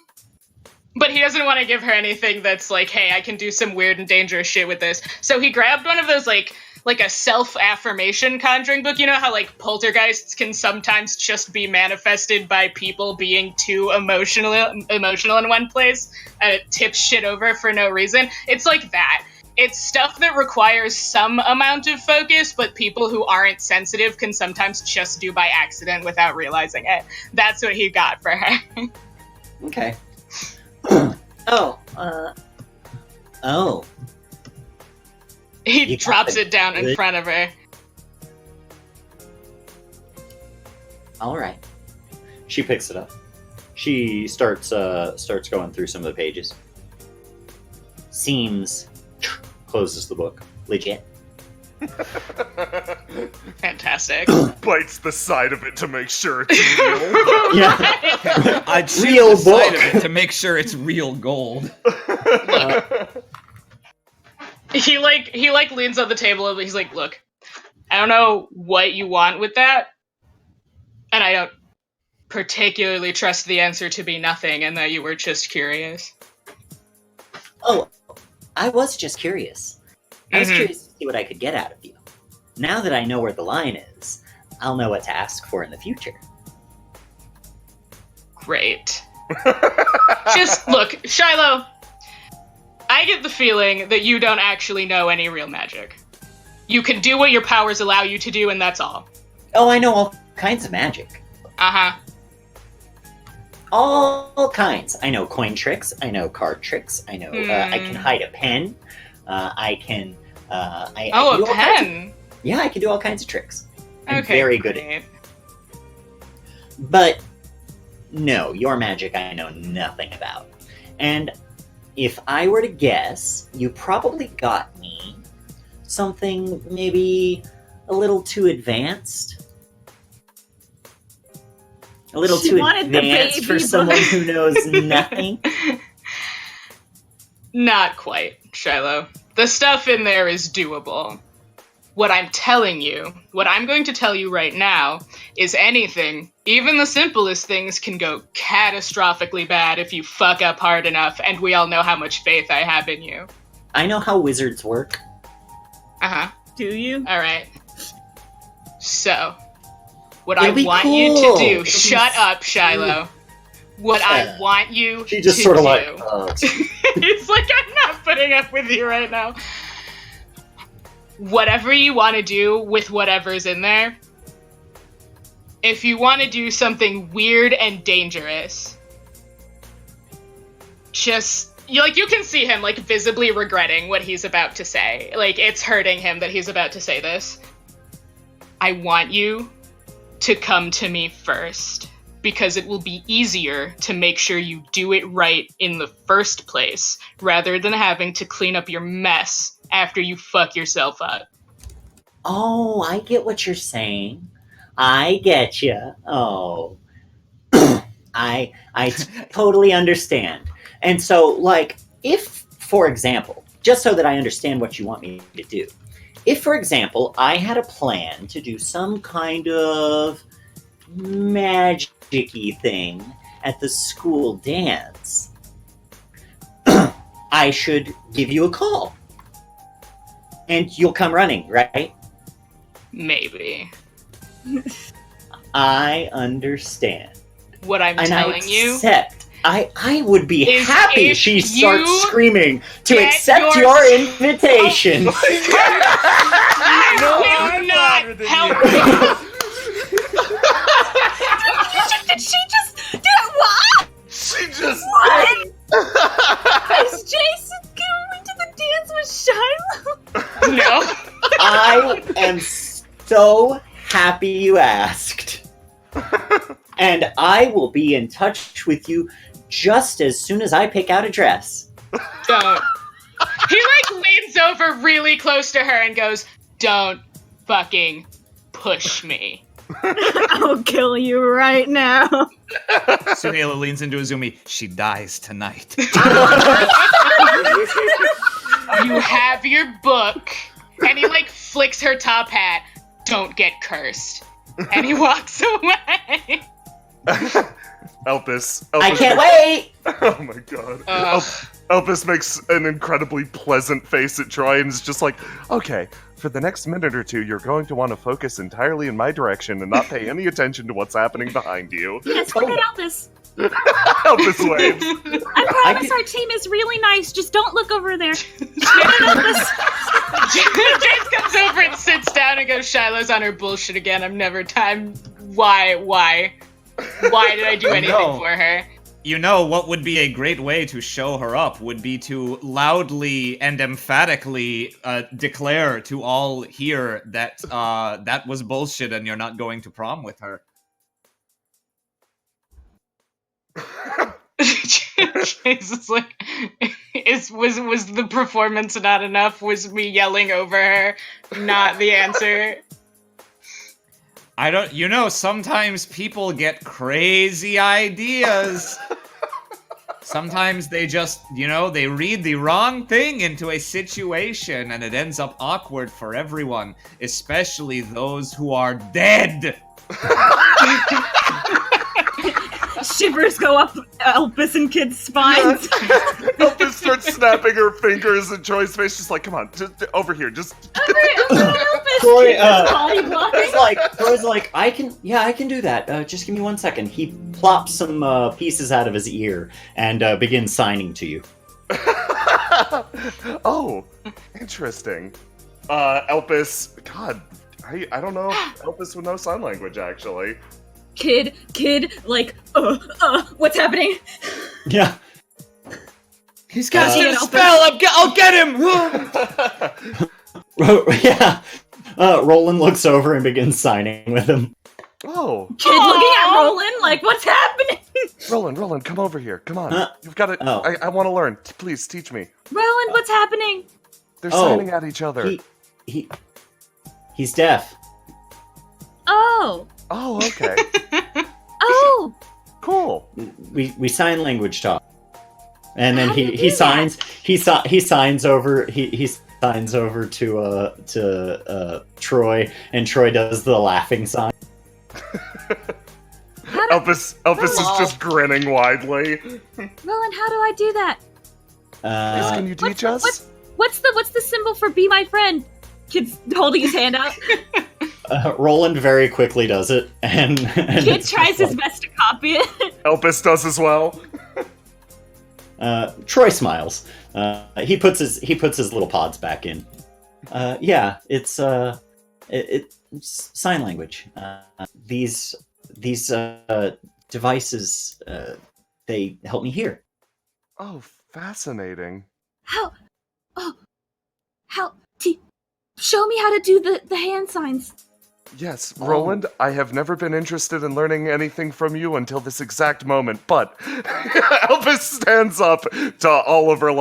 But he doesn't want to give her anything that's like, hey, I can do some weird and dangerous shit with this. So he grabbed one of those like like a self-affirmation conjuring book. You know how like poltergeists can sometimes just be manifested by people being too emotional in one place and it tips shit over for no reason? It's like that. It's stuff that requires some amount of focus, but people who aren't sensitive can sometimes just do by accident without realizing it. That's what he got for her. Okay. Oh, He You drops got it. it down in front of her. All right. She picks it up. She starts going through some of the pages. Seems closes the book. Legit. Fantastic. Bites the side of it to make sure it's real. Yeah. I'd chew Real the side book. of it to make sure it's real gold. He leans on the table and he's like, look, I don't know what you want with that, and I don't particularly trust the answer to be nothing and that you were just curious. oh, I was just curious. I was Mhm. curious to see what I could get out of you. Now that I know where the line is, I'll know what to ask for in the future. Great. Just look, Shiloh, I get the feeling that you don't actually know any real magic. You can do what your powers allow you to do, and that's all. Oh, I know all kinds of magic. Uh-huh. All kinds. I know coin tricks. I know card tricks. I know I can Hmm. hide a pen. I can. I Oh, can do a all kinds of- pen. yeah, I can do all kinds of tricks. I'm Okay, very good at it. great. But no, your magic I know nothing about. And if I were to guess, you probably got me something maybe a little too advanced. A little She too wanted the advanced for baby someone book. who knows nothing. Not quite, Shiloh. The stuff in there is doable. What I'm telling you, what I'm going to tell you right now, is anything, even the simplest things, can go catastrophically bad if you fuck up hard enough, and we all know how much faith I have in you. I know how wizards work. Uh-huh. Do you? Alright. So, what It'll I be want you cool. to do, It'll be shut up, Shiloh. What I Yeah. want you She just to sort of do. like. He's like, I'm not putting up with you right now. Whatever you want to do with whatever's in there, if you want to do something weird and dangerous, just you can see him like visibly regretting what he's about to say. Like, it's hurting him that he's about to say this. I want you to come to me first, because it will be easier to make sure you do it right in the first place, rather than having to clean up your mess after you fuck yourself up. Oh, I get what you're saying. I get you. Oh, I totally understand. And so, like, if, for example, just so that I understand what you want me to do, if, for example, I had a plan to do some kind of magic-y thing at the school dance, I should give you a call. And you'll come running, right? Maybe. I understand. What I'm And telling I you accept. I would be is happy if she starts you screaming to get accept your- your invitation. No, will I'm not louder than help you. Did she just do it? What? She just. What? Is Jason going to the dance with Shiloh? No. I am so happy you asked. And I will be in touch with you just as soon as I pick out a dress. Don't. He leans over really close to her and goes, "Don't fucking push me." I'll kill you right now. Sunela leans into Azumi. She dies tonight. You have your book. And he flicks her top hat. Don't get cursed. And he walks away. Elpis. I can't wait! Oh my god. Elvis makes an incredibly pleasant face at Troy and is just like, okay, for the next minute or two, you're going to want to focus entirely in my direction and not pay any attention to what's happening behind you. Yes, forget Elvis. Elvis waves. I promise our team is really nice. Just don't look over there. James comes over and sits down and goes, Shiloh's on her bullshit again. I'm never time. Why? Why did I do anything for her? You know, what would be a great way to show her up would be to loudly and emphatically declare to all here that that was bullshit and you're not going to prom with her. Jesus, like, was the performance not enough? Was me yelling over her not the answer? Sometimes people get crazy ideas. Sometimes they just, they read the wrong thing into a situation and it ends up awkward for everyone, especially those who are dead. Shivers go up Elvis and Kid's spines. Elvis starts snapping her fingers and Troy's face just like, come on, just over here, just... Elvis! Troy's like, I can do that. Just give me 1 second. He plops some pieces out of his ear and begins signing to you. Oh, interesting. Elvis, God, I don't know if Elvis would know sign language, actually. Kid, like, what's happening? Yeah. He's casting a spell! I'll get him! Yeah. Roland looks over and begins signing with him. Oh. Kid looking at Roland, like, what's happening? Roland, come over here. Come on. You've got to... Oh. I want to learn. Please, teach me. Roland, what's happening? They're signing at each other. He's deaf. Oh. Oh, okay. Oh. Cool. We sign language talk. And then he signs over to Troy, and Troy does the laughing sign. Elvis is just grinning widely. Roland, how do I do that? Can you teach us? What's the symbol for be my friend? Kid's holding his hand out. Roland very quickly does it, and Kid tries his best to copy it. Elvis does as well. Troy smiles. He puts his little pods back in. Yeah, it's sign language. These devices they help me hear. Oh, fascinating. Show me how to do the hand signs. Yes, Roland, I have never been interested in learning anything from you until this exact moment, but Elvis stands up to Oliver,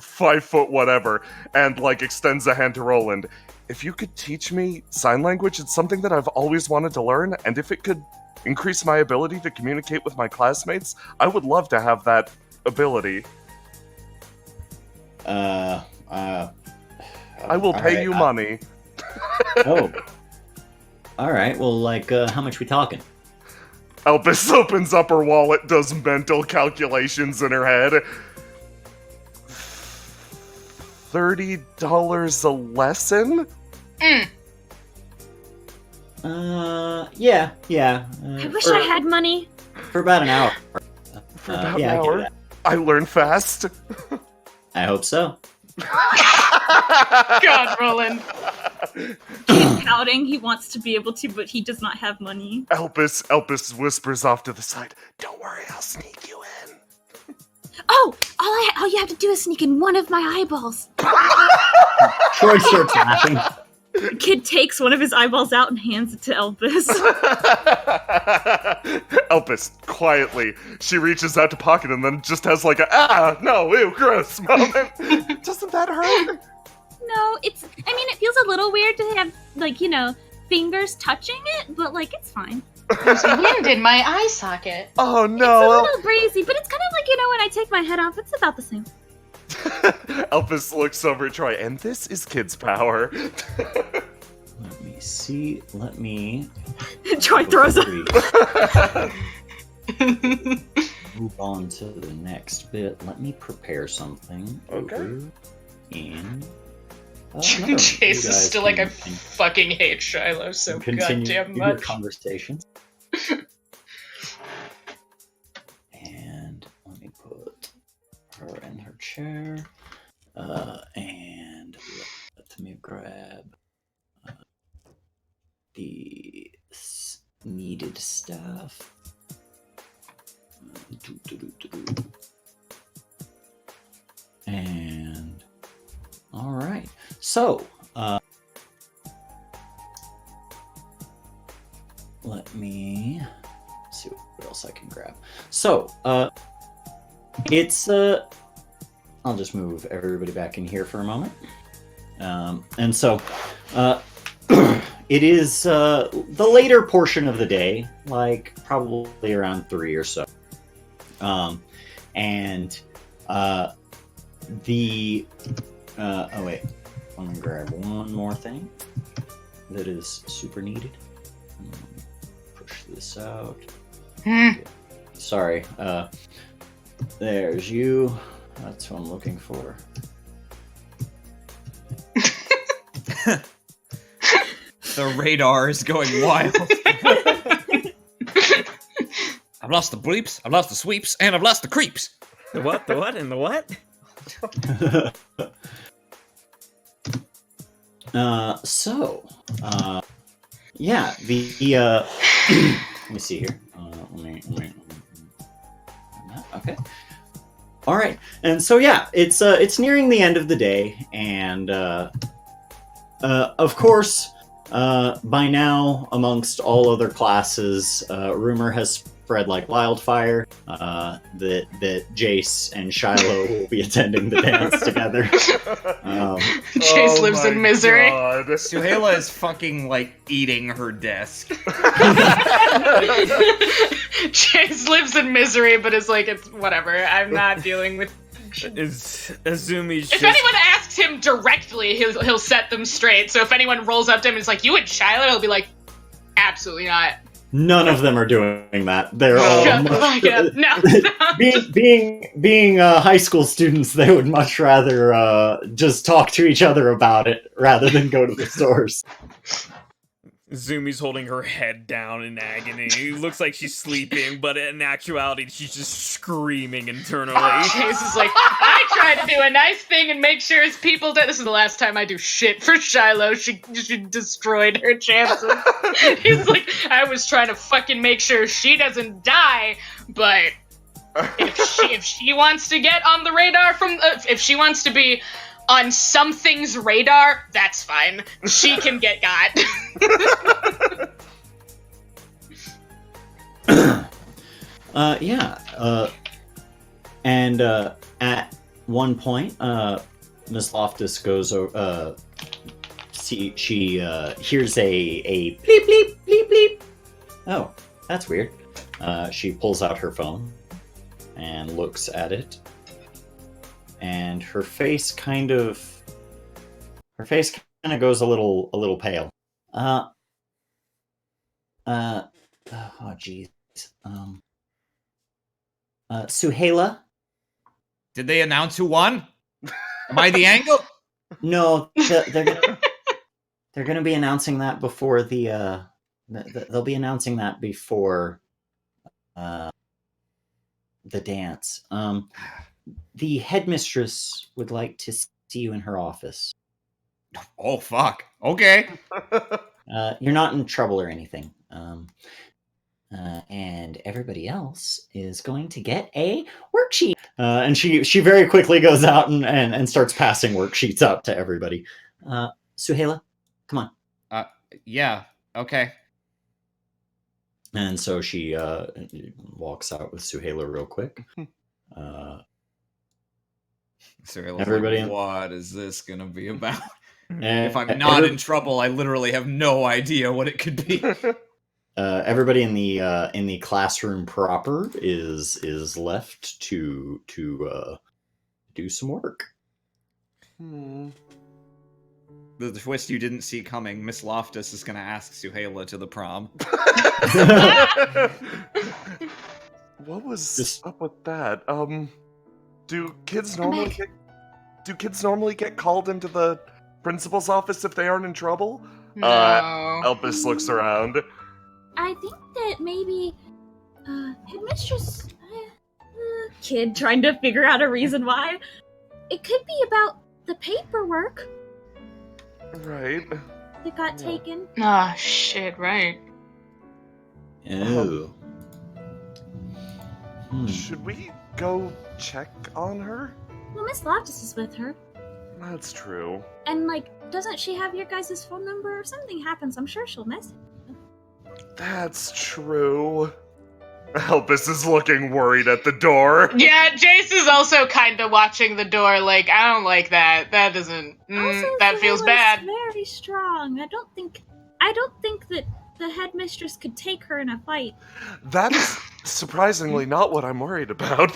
5 foot whatever, and, extends a hand to Roland. If you could teach me sign language, it's something that I've always wanted to learn, and if it could increase my ability to communicate with my classmates, I would love to have that ability. I will pay you money. Oh. All right. Well, how much we talking? Elvis opens up her wallet, does mental calculations in her head. $30 a lesson? Yeah. I wish I had money. For about an hour. For about an hour? I learn fast. I hope so. God, Roland. He's pouting. He wants to be able to, but he does not have money. Elvis whispers off to the side. Don't worry, I'll sneak you in. Oh, all you have to do is sneak in one of my eyeballs. Troy starts laughing. The kid takes one of his eyeballs out and hands it to Elvis. Elvis, quietly, she reaches out to pocket and then just has no, ew, gross moment. Doesn't that hurt? No, it feels a little weird to have, fingers touching it, but, it's fine. There's wind in my eye socket. Oh, It's a no. little breezy, but it's kind of when I take my head off, it's about the same. Elvis looks over at Troy, and this is Kid's power. Let me see. Let me... Troy throws up. move on to the next bit, let me prepare something Okay. over in. Chase is still like, I fucking hate Shiloh so continue goddamn your much. conversations. And let me put her in her chair. And let me grab the needed stuff. And all right, so let me see what else I can grab. So it's I'll just move everybody back in here for a moment. And so it is the later portion of the day, like probably around 3 or so. And the oh wait, I'm gonna grab one more thing that is super needed. Push this out. Sorry, there's you. That's what I'm looking for. The radar is going wild. I've lost the bleeps, I've lost the sweeps, and I've lost the creeps. The what? The what? And the what? Yeah, the let me see here. Okay. All right, and so yeah, it's nearing the end of the day, and of course, by now, amongst all other classes, rumor has spread like wildfire that Jace and Shiloh will be attending the dance together. Jace lives in misery. Suhaila is fucking like eating her desk. Jace lives in misery, but is like, it's whatever. I'm not dealing with. Is Azumi's If anyone asks him directly, he'll set them straight. So if anyone rolls up to him and is like, "You and Shiloh," he'll be like, "Absolutely not." None of them are doing that. They're all Shut the fuck up. No. being high school students. They would much rather just talk to each other about it rather than go to the stores. Zumi's holding her head down in agony. It looks like she's sleeping, but in actuality, she's just screaming internally. Jace is like, I tried to do a nice thing and make sure his people do. This is the last time I do shit for Shiloh. She destroyed her chances. He's like, I was trying to fucking make sure she doesn't die, but if she wants to get on the radar if she wants to be on something's radar, that's fine. She can get got. And at one point, Miss Loftus goes over. She hears a bleep bleep bleep bleep. Oh, that's weird. She pulls out her phone and looks at it, and her face kind of goes a little pale. Oh jeez. Suhaila? Did they announce who won? Am I the angle? No, they're gonna be announcing that before they'll be announcing that before the dance. The headmistress would like to see you in her office. Oh fuck. Okay. You're not in trouble or anything. And everybody else is going to get a worksheet. And she very quickly goes out and starts passing worksheets out to everybody. Suhaila, come on. Yeah. Okay. And so she walks out with Suhaila real quick. Everybody, like, what is this gonna be about? If I'm not in trouble, I literally have no idea what it could be. Everybody in the classroom proper is left to do some work. The twist you didn't see coming, Miss Loftus is going to ask Suhaila to the prom. What was Just- up with that? Do kids I'm normally back. get called into the principal's office if they aren't in trouble? No. Elpis looks around. I think that maybe headmistress Kid trying to figure out a reason why. it could be about the paperwork Right. that got taken. Ah, shit, right. Ew. Should we go check on her? Well, Miss Loftus is with her. That's true. And, like, doesn't she have your guys' phone number? If something happens, I'm sure she'll message. That's true. Elpis is looking worried at the door. Yeah, Jace is also kind of watching the door like, I don't like that. That doesn't... Also, that the feels will is bad. very strong. I don't think that the headmistress could take her in a fight. That is surprisingly not what I'm worried about.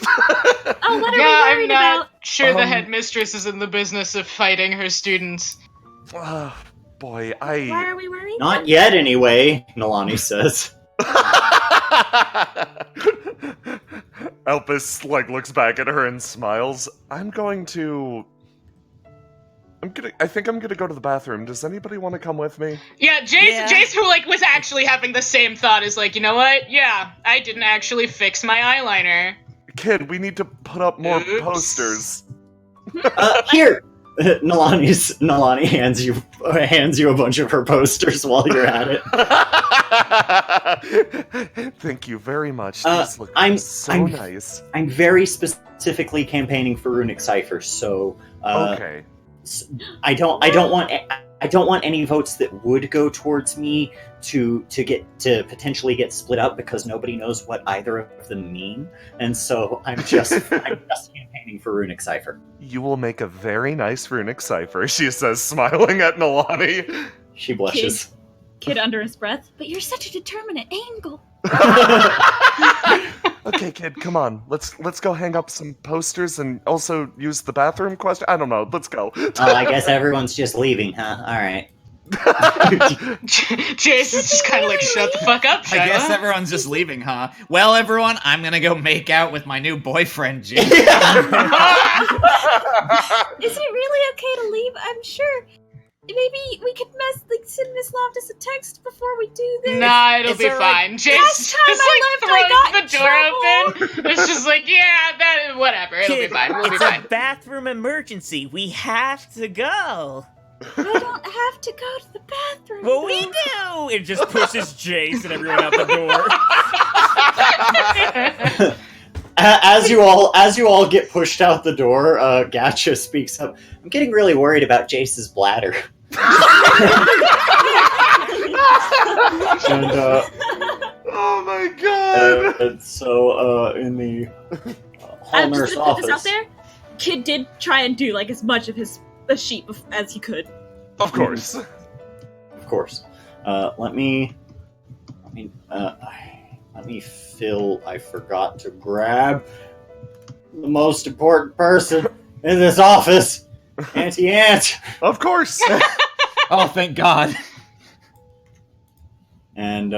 Oh, what are Yeah, we I'm worried not about? sure the Um, headmistress is in the business of fighting her students. Boy, Why are we worried? Not yet, anyway, Nalani says. Elpis looks back at her and smiles. I think I'm gonna go to the bathroom. Does anybody want to come with me? Yeah, Jace, Yeah. Jace, who was actually having the same thought, is like, you know what? Yeah, I didn't actually fix my eyeliner. Kid, we need to put up more Oops. posters. Here! Nalani hands you a bunch of her posters while you're at it. Thank you very much. Uh, These look I'm- so I'm- nice. I'm very specifically campaigning for runic cipher, so Okay. I don't want any votes that would go towards me to potentially get split up because nobody knows what either of them mean, and so I'm just campaigning for runic cipher. You will make a very nice runic cipher, she says, smiling at Nalani. She blushes. Kid under his breath. But you're such a determinate angle. Okay, kid, come on. Let's go hang up some posters and also use the bathroom question. I don't know. Let's go. Oh, I guess everyone's just leaving, huh? All right. Jace is just kind of like, shut the fuck up, I guess Shiloh. everyone's just leaving, huh? Well, everyone, I'm gonna go make out with my new boyfriend, Jim. Is it really okay to leave? I'm sure. Maybe we could send Miss Loftus a text before we do this. Nah, it'll Is be there, like- fine. Jace Last just time I left, I got throws in the door open. It's just like, yeah, whatever. It'll be Kid, fine. We'll be it's fine. a bathroom emergency. We have to go. I don't have to go to the bathroom. Well, we though. do. It just pushes Jace and everyone out the door. As you all get pushed out the door, Gacha speaks up. I'm getting really worried about Jace's bladder. And Oh my god! and so in the hall I'm just nurse gonna put this out office. there. Kid did try and do like as much of his a sheet as he could. Of course. Of course. Let me fill. I forgot to grab the most important person in this office, Auntie Aunt. Of course. Oh, thank God. And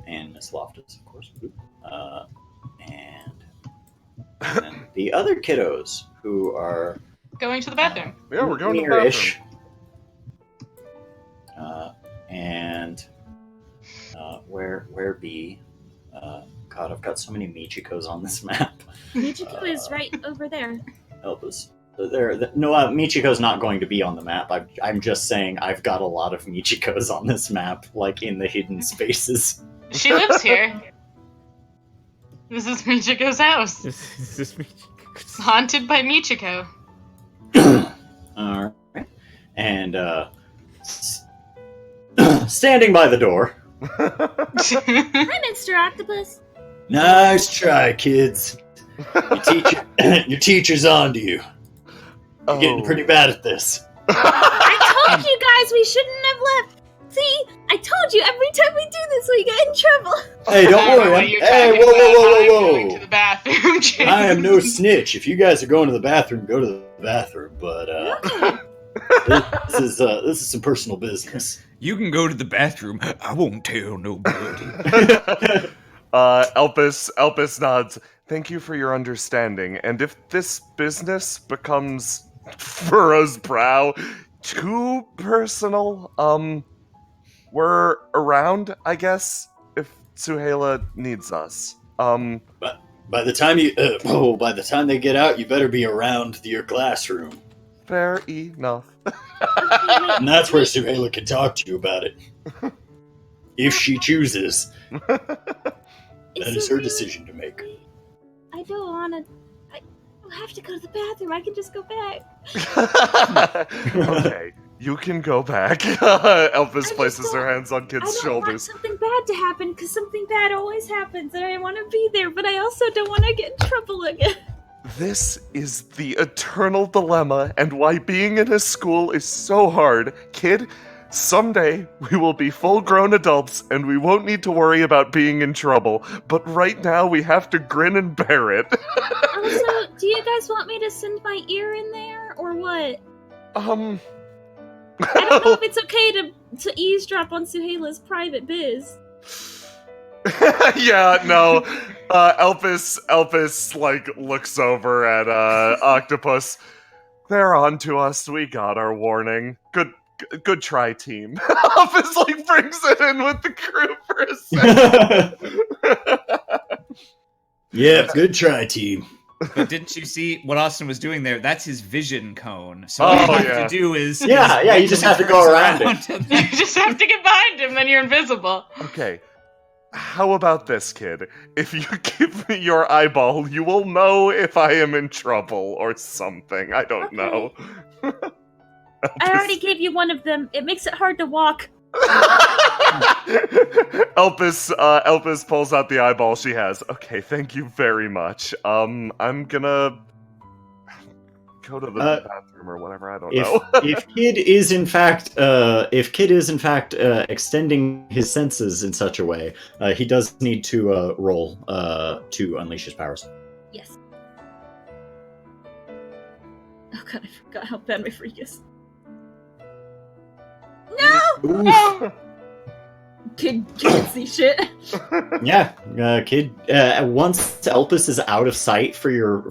and Miss Loftus, of course. And then the other kiddos who are Going to the bathroom. Yeah, we're going to the near-ish. bathroom. Where be? God, I've got so many Michikos on this map. Michiko is right over there. Help us. Michiko's not going to be on the map. I'm just saying I've got a lot of Michikos on this map, like in the hidden spaces. She lives here. This is Michiko's house. This is me. It's haunted by Michiko. All right, and standing by the door. Hi, Mr. Octopus. Nice try, kids. Your teacher's onto you. You're getting pretty bad at this. I told you guys we shouldn't have left. See, I told you every time we do this, we get in trouble. Hey, don't I know what worry. you're Hey, talking about. I'm going whoa, to the bathroom, Jace. I am no snitch. If you guys are going to the bathroom, go to the bathroom. But this is some personal business. You can go to the bathroom. I won't tell nobody. Elpis nods. Thank you for your understanding. And if this business becomes furrows brow too personal, we're around, I guess, if Suhaila needs us. By the time they get out, you better be around your classroom. Fair enough. And that's where Suhaila can talk to you about it. If she chooses. That is her decision to make. I don't want to. I don't have to go to the bathroom. I can just go back. Okay, you can go back. Elvis places her hands on I Kid's don't want shoulders. something bad to happen because something bad always happens, and I want to be there, but I also don't want to get in trouble again. This is the eternal dilemma, and why being in a school is so hard. Kid, someday we will be full-grown adults, and we won't need to worry about being in trouble. But right now, we have to grin and bear it. Also, do you guys want me to send my ear in there, or what? I don't know if it's okay to eavesdrop on Suhaila's private biz. Yeah, no. Elpis, like, looks over at, Octopus. They're on to us. We got our warning. Good try, team. Elpis, like, brings it in with the crew for a second. Yeah, good try, team. But didn't you see what Austin was doing there? That's his vision cone. So Oh, all you have yeah. to do is... Yeah, you just have to go around it. You just have to get behind him, then you're invisible. Okay. How about this, kid? If you give me your eyeball, you will know if I am in trouble or something. I don't know. I already gave you one of them. It makes it hard to walk. Elpis pulls out the eyeball she has. Okay, thank you very much. I'm gonna go to the bathroom or whatever. I don't know. If Kid is in fact extending his senses in such a way, he does need to roll to unleash his powers. Yes. Oh god, I forgot how bad my freak is. No! Kid can't see shit. Yeah, Kid. Once Elpis is out of sight for your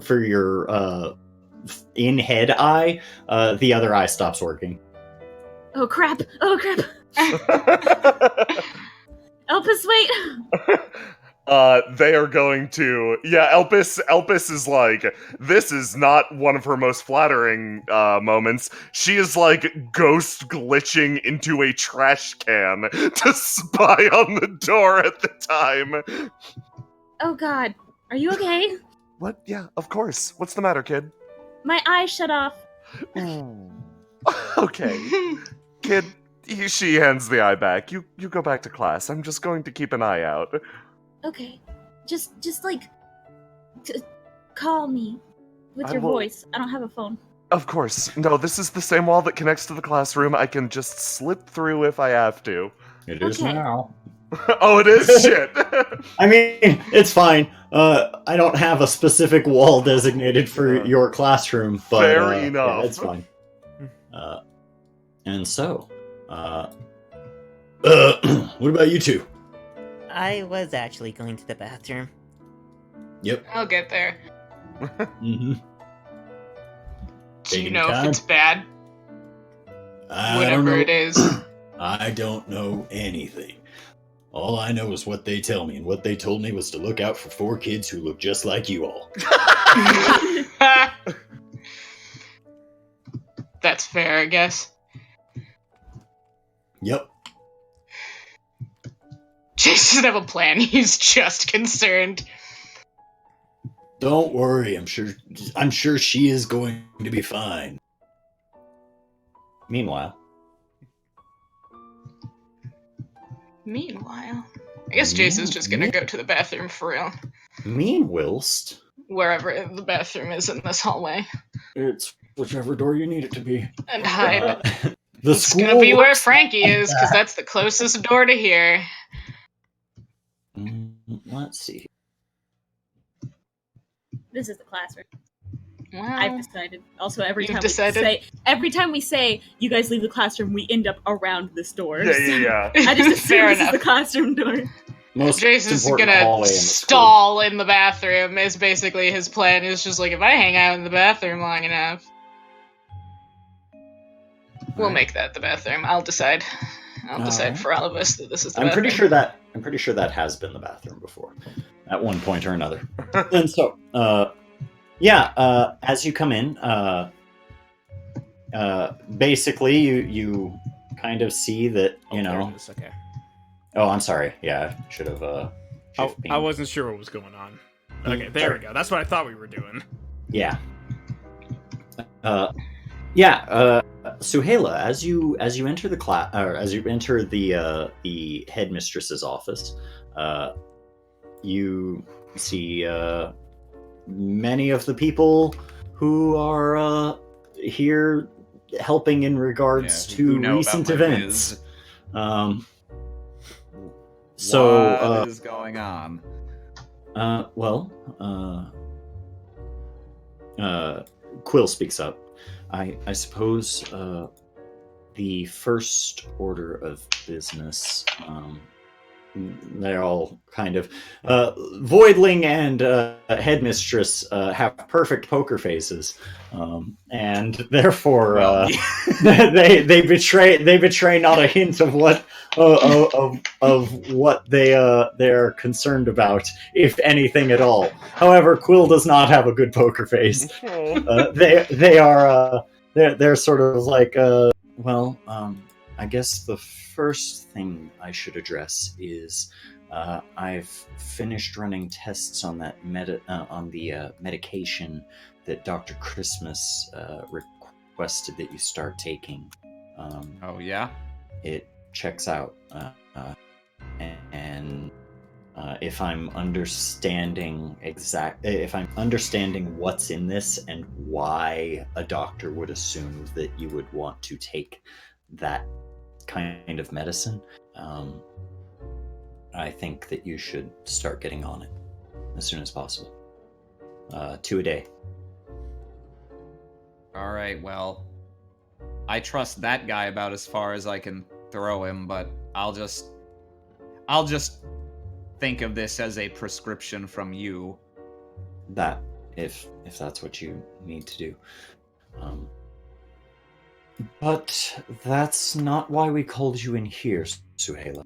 in-head eye, the other eye stops working. Oh crap! Oh crap! Elpis, wait! They are going to... Yeah, Elpis is like, this is not one of her most flattering moments. She is like ghost glitching into a trash can to spy on the door at the time. Oh god, are you okay? What? Yeah, of course. What's the matter, kid? My eye shut off. Okay. Kid, she hands the eye back. You go back to class. I'm just going to keep an eye out. Okay, just like, call me with your will. voice. I don't have a phone. Of course. No, this is the same wall that connects to the classroom. I can just slip through if I have to. It is Okay. now. Oh, it is? Shit. I mean, it's fine. I don't have a specific wall designated for your classroom, but Fair enough. Yeah, it's fine. And so, what about you two? I was actually going to the bathroom. Yep. I'll get there. Mm-hmm. Do Taking you know time? if it's bad? I don't Whatever know. it is. I don't know anything. All I know is what they tell me, and what they told me was to look out for 4 kids who look just like you all. That's fair, I guess. Yep. Chase doesn't have a plan. He's just concerned. Don't worry. I'm sure she is going to be fine. Meanwhile, I guess Jace is just gonna go to the bathroom for real. whilst Wherever the bathroom is in this hallway. it's whichever door you need it to be. And hide. The It's school gonna be where looks Frankie like is, because that. that's the closest door to here. Let's see. This is the classroom. I've decided. Also, every You've time decided? every time we say you guys leave the classroom, we end up around this door. Yeah. I just assume Fair this is enough. the classroom door. Most Jace is important gonna hallway in the school. stall in the bathroom is basically his plan. Is just like, if I hang out in the bathroom long enough, we'll Alright. make that the bathroom. I'll decide. I'll decide Alright. for all of us that this is the I'm bathroom. pretty sure that has been the bathroom before, at one point or another. And so, as you come in, basically you kind of see that Oh, there it is, okay. Oh, I'm sorry. Yeah, I should have. I wasn't sure what was going on. Okay, there we go. That's what I thought we were doing. Yeah. Suhaila, as you enter the class, or as you enter the headmistress's office, you see many of the people who are here helping in regards who to know recent about my events. biz. So what is going on? Quill speaks up. I suppose the first order of business, they're all kind of Voidling and Headmistress have perfect poker faces, and therefore they betray not a hint of what of what they're concerned about, if anything at all. However, Quill does not have a good poker face. They're sort of like I guess the first thing I should address is I've finished running tests on that medication that Dr. Christmas requested that you start taking. Oh yeah, it checks out, and if I'm understanding what's in this and why a doctor would assume that you would want to take that kind of medicine, I think that you should start getting on it as soon as possible. 2 a day. All right, well, I trust that guy about as far as I can throw him, but I'll just think of this as a prescription from you. That, if that's what you need to do. But that's not why we called you in here, Suhaila.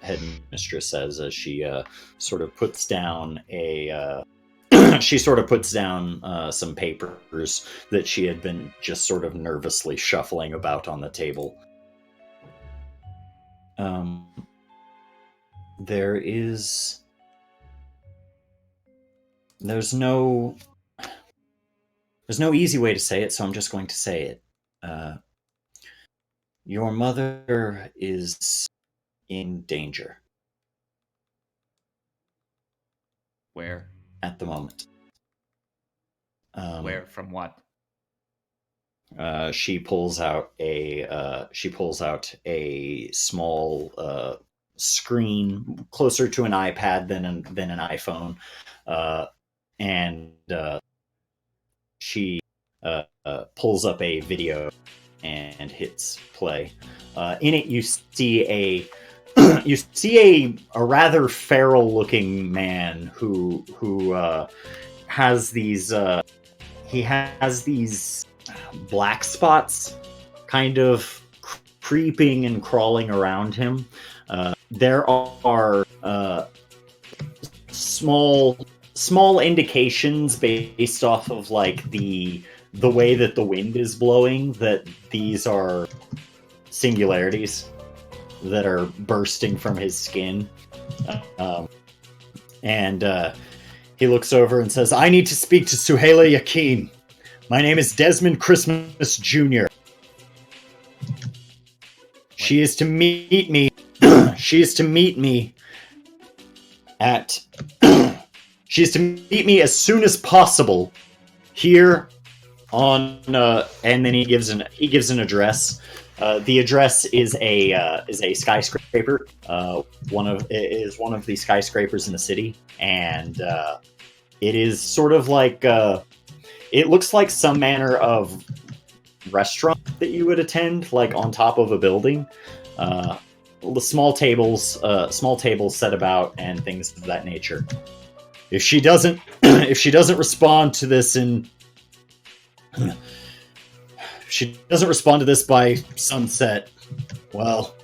Headmistress says as she sort of puts down some papers that she had been just sort of nervously shuffling about on the table. There's no easy way to say it, so I'm just going to say it. Your mother is in danger. Where? At the moment. Where? From what? She pulls out a small screen closer to an iPad than an iPhone, and she pulls up a video and hits play. In it, you see a rather feral-looking man who has these black spots kind of creeping and crawling around him. There are small indications based off of like the way that the wind is blowing that these are singularities that are bursting from his skin. And he looks over and says, "I need to speak to Suhaila Yakin. My name is Desmond Christmas Jr. She is to meet me. She is to meet me at. She is to meet me as soon as possible here on." And then he gives an address. The address is a skyscraper. One of the skyscrapers in the city, and it is sort of like it looks like some manner of restaurant that you would attend, like on top of a building. The small tables set about and things of that nature. If she doesn't, if she doesn't respond to this by sunset, well,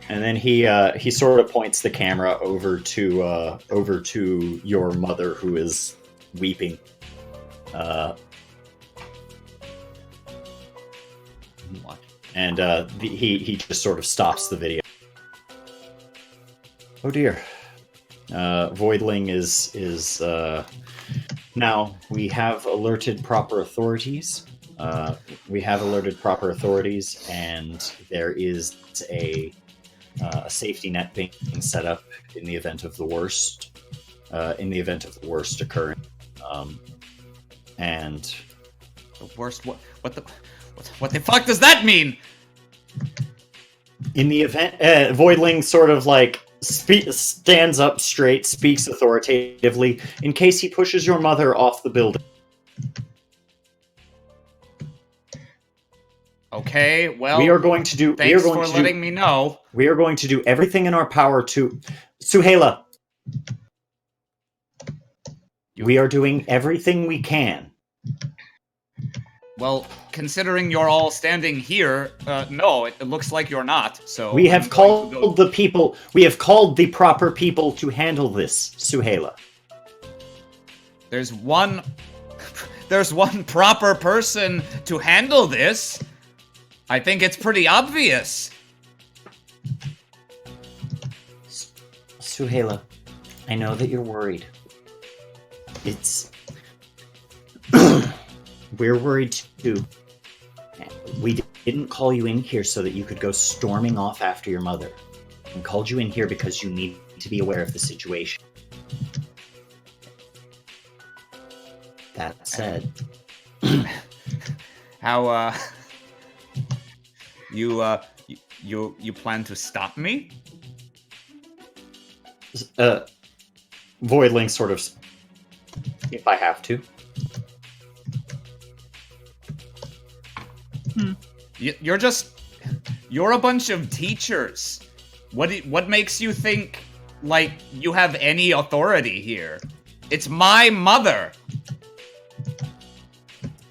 and then he sort of points the camera over to your mother, who is weeping. And he just sort of stops the video. Oh dear. Voidling is now we have alerted proper authorities. And there is a safety net being set up in the event of the worst. Occurring. And the worst. What the fuck does that mean? In the event, Voidling sort of like stands up straight, speaks authoritatively, in case he pushes your mother off the building. Okay, well, we are going to do. Thanks for letting me know. We are going to do everything in our power to, Suhaila. We are doing everything we can. Well, considering you're all standing here, no, it looks like you're not. So we have called the people. We have called the proper people to handle this, Suhaila. There's one proper person to handle this. I think it's pretty obvious. Suhaila, I know that you're worried. We're worried too. We didn't call you in here so that you could go storming off after your mother. We called you in here because you need to be aware of the situation. That said, how you plan to stop me? Voidling sort of, if I have to. You're a bunch of teachers. What makes you think like you have any authority here? It's my mother.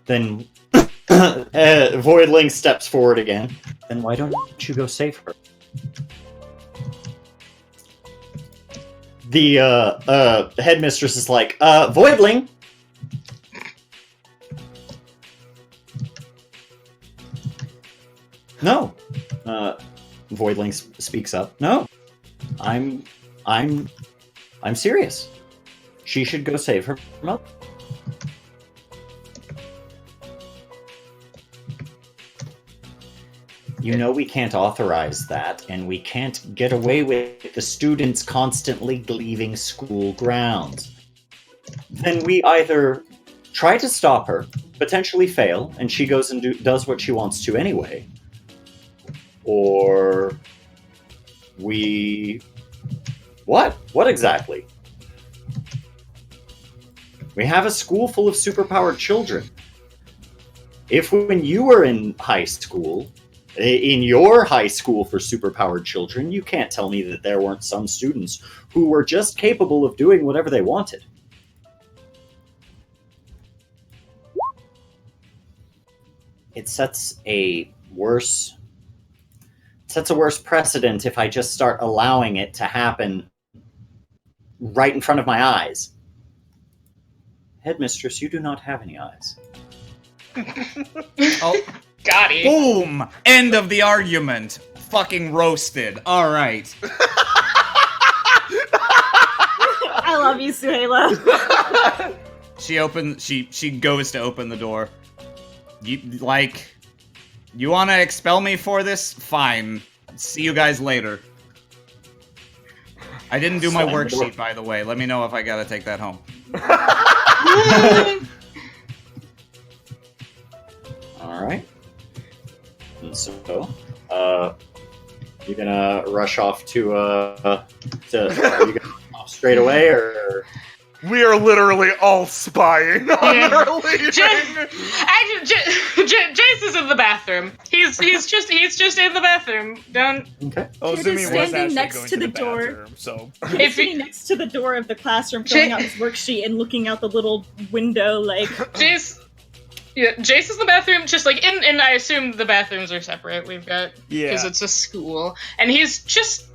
Then Voidling steps forward again. Then why don't you go save her? The headmistress is like, Voidling. No. Voidling speaks up. No. I'm serious. She should go save her mother. You know we can't authorize that, and we can't get away with the students constantly leaving school grounds. Then we either try to stop her, potentially fail, and she goes and does what she wants to anyway, or we... What? What exactly? We have a school full of superpowered children. If when you were in high school... In your high school for superpowered children, you can't tell me that there weren't some students who were just capable of doing whatever they wanted. It sets a worse precedent if I just start allowing it to happen right in front of my eyes. Headmistress, you do not have any eyes. Oh. Got it. Boom! End of the argument. Fucking roasted. All right. I love you, Suhaila. She goes to open the door. You want to expel me for this? Fine. See you guys later. I didn't do my worksheet, by the way. Let me know if I gotta take that home. All right. And so, you gonna rush off to are you gonna off straight away, or? We are literally all spying on Yeah. her leaving. Jace is in the bathroom. He's just in the bathroom. Don't. Okay. Oh, Kid Zumi is was standing actually next going to to the the door. bathroom, so He's If sitting next to the door of the classroom, filling out his worksheet and looking out the little window, like. Jace. Yeah, Jace is in the bathroom, just like in. I assume the bathrooms are separate. We've got because yeah. it's a school, and he's just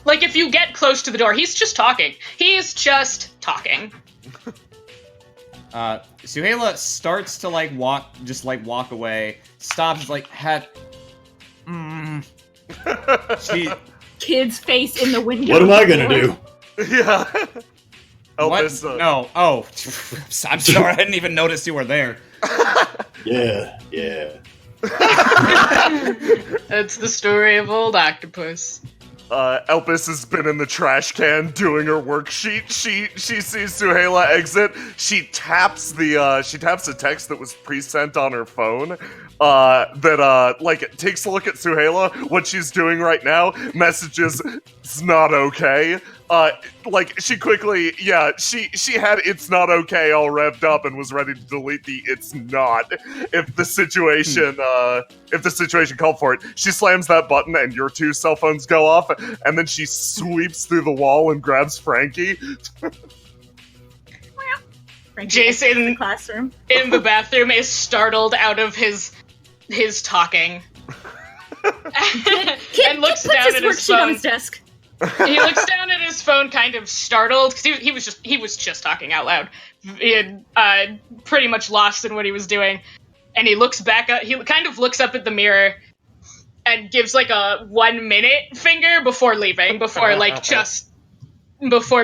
like if you get close to the door, he's just talking. He's just talking. Suhaila starts to walk away, stops like she Kid's face in the window. What am I gonna do? Yeah. what? Elpis, No. Oh, I'm sorry. I didn't even notice you were there. Yeah. That's the story of old octopus. Elpis has been in the trash can doing her worksheet. She sees Suhaila exit. She taps the text that was pre-sent on her phone. Takes a look at Suhaila. What she's doing right now. Messages, "It's not okay." She quickly, she had "it's not okay" all revved up and was ready to delete the "it's not" if the situation called for it. She slams that button and your two cell phones go off, and then she sweeps through the wall and grabs Frankie. Jason in the classroom. in the bathroom is startled out of his talking and looks Puts down his at his worksheet on phone. his desk. He looks down at his phone, kind of startled, because he was just talking out loud. He had pretty much lost in what he was doing, and he looks back up. He kind of looks up at the mirror and gives like a 1 minute finger before leaving, before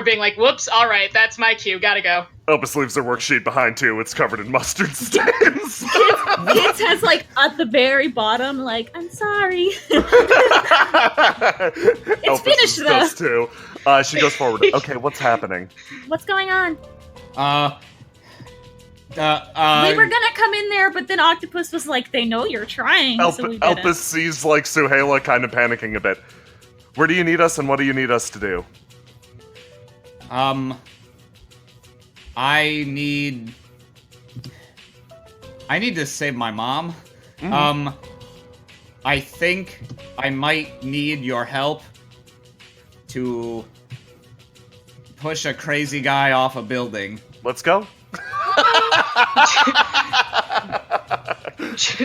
being like, "Whoops, all right, that's my cue, gotta go." Elpis leaves her worksheet behind too. It's covered in mustard stains. Kids has like at the very bottom, like, "I'm sorry." Elpis finished, does too. She goes forward. Okay, what's happening? What's going on? We We were gonna come in there, but then Octopus was like, "They know you're trying," so we didn't. Elpis sees like Suhaila kind of panicking a bit. Where do you need us, and what do you need us to do? I need to save my mom. Mm-hmm. I think I might need your help to push a crazy guy off a building. Let's go.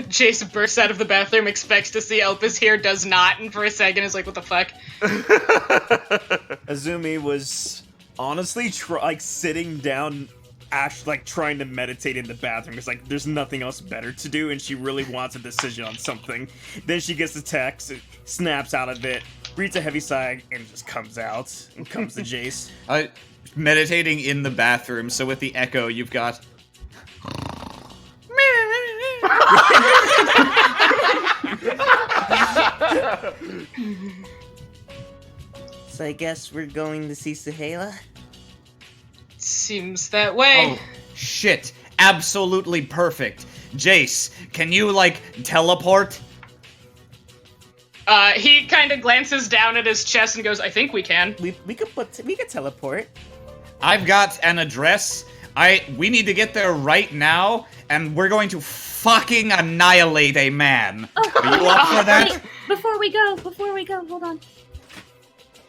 Jason bursts out of the bathroom, expects to see Elpis here, does not, and for a second is like, "What the fuck?" Azumi was honestly sitting down, trying to meditate in the bathroom. It's like there's nothing else better to do, and she really wants a decision on something. Then she gets the text, snaps out of it, breathes a heavy sigh, and just comes out and comes to Jace. Meditating in the bathroom, so with the echo, you've got. So I guess we're going to see Suhaila? Seems that way. Oh, shit. Absolutely perfect. Jace, can you, teleport? He kind of glances down at his chest and goes, "I think we can." We could teleport. I've got an address. We need to get there right now, and we're going to fucking annihilate a man. Are you up for that? Wait, before we go, hold on.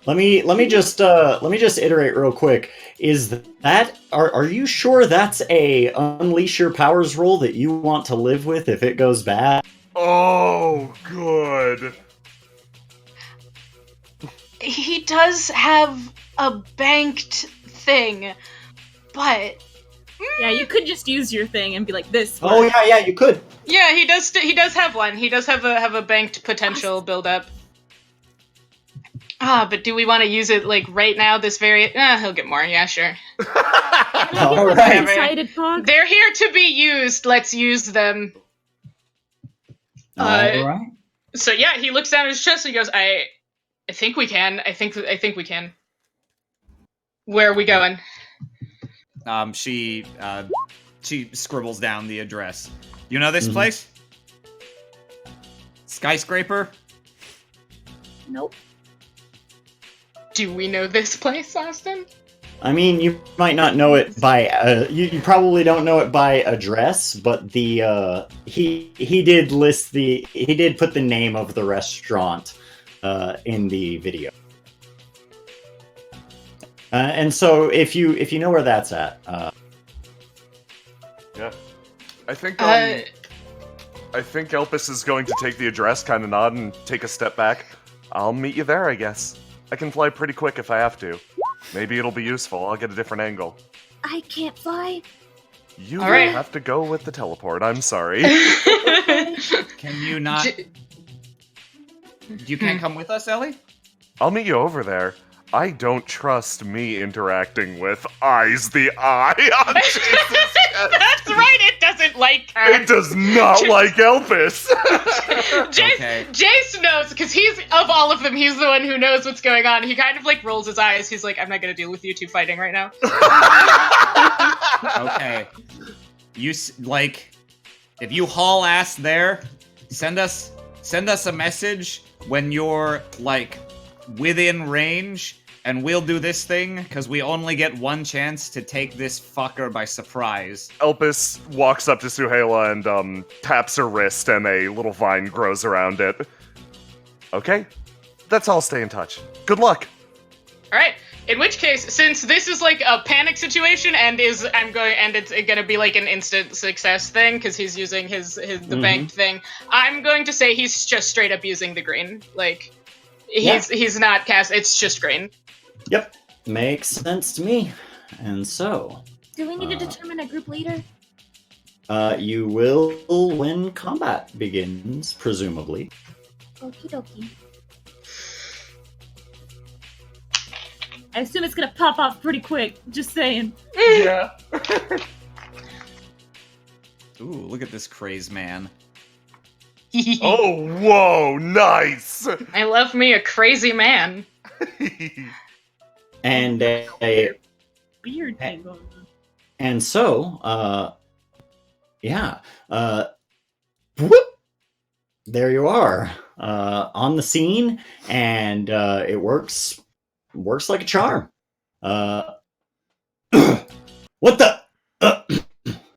Let me just iterate real quick. Is that are you sure that's a unleash your powers rule that you want to live with if it goes bad? Oh, good. He does have a banked thing, but Yeah, you could just use your thing and be like this. Oh yeah, you could. yeah, he does have one. He does have a banked potential build up. But do we want to use it right now? This very he'll get more. Yeah, sure. All right. Excited, Pog. They're here to be used. Let's use them. All right. So yeah, he looks down at his chest and he goes, I think we can. I think we can. Where are we going? She scribbles down the address. You know this place? Skyscraper? Nope. Do we know this place, Austin? I mean, you might not know it by you probably don't know it by address, but the he did put the name of the restaurant in the video. And so if you know where that's at, Yeah. I think Elpis is going to take the address, kind of nod, and take a step back. I'll meet you there, I guess. I can fly pretty quick if I have to. Maybe it'll be useful. I'll get a different angle. I can't fly. You All will right. have to go with the teleport. I'm sorry. Can you not? You can't come with us, Ellie? I'll meet you over there. I don't trust me interacting with Eyes the Eye on Jason's chest. That's right, it doesn't like her. It does not like Elpis. Okay. Jace knows, because he's, of all of them, he's the one who knows what's going on. He kind of, like, rolls his eyes. He's like, I'm not gonna deal with you two fighting right now. Okay. If you haul ass there, send us a message when you're, like, within range, and we'll do this thing, because we only get one chance to take this fucker by surprise. Elpis walks up to Suhaila and taps her wrist, and a little vine grows around it. Okay, that's all. Stay in touch. Good luck. All right. In which case, since this is like a panic situation and it's gonna be like an instant success thing because he's using the banked thing, I'm going to say he's just straight up using the green. Like he's not cast. It's just green. yep, makes sense to me. And so, Do we need to determine a group leader? you will when combat begins, presumably. Okie dokie. I assume it's gonna pop off pretty quick. Just saying. Yeah. Ooh, look at this crazed man. Oh, whoa, nice. I love me a crazy man. And Weird thing going on. and so, whoop, there you are, on the scene, and it works like a charm. What the?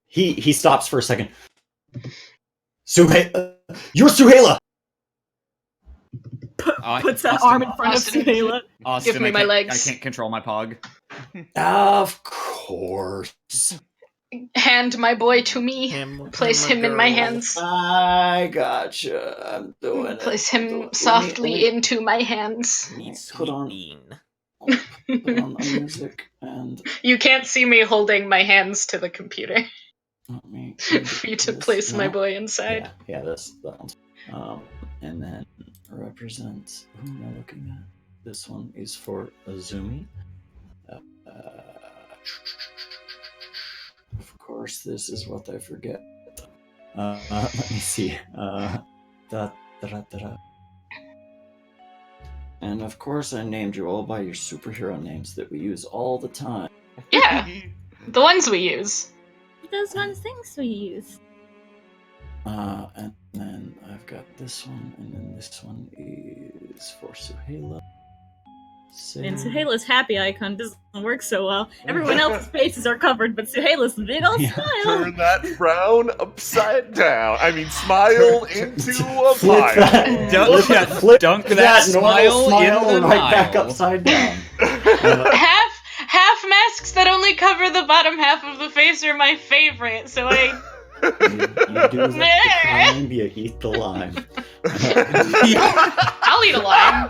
He stops for a second. You're Suhaila. Puts that arm in front of Suhaila. Austin, Give me my legs. I can't control my pog. Of course. Hand my boy to me. Place him in my hands. I gotcha. I'm doing it. Place him softly into my hands. Put on the music and You can't see me holding my hands to the computer let me for you to place my boy inside. Yeah, that one's. And then represent. Who am I looking at? This one is for Azumi. Of course, this is what I forget. Let me see. And of course, I named you all by your superhero names that we use all the time. Yeah, the ones we use. Those ones things we use. And then I've got this one, and then this one is for Suhaila. And Suhaila's happy icon doesn't work so well. Everyone else's faces are covered, but Suhaila's big old smile. Turn that frown upside down. I mean, smile into a Flip smile. flip Dunk that that normal smile in the right back Nile. upside down. Half masks that only cover the bottom half of the face are my favorite, so I You do the climb, you eat the lime. I'll eat a lime.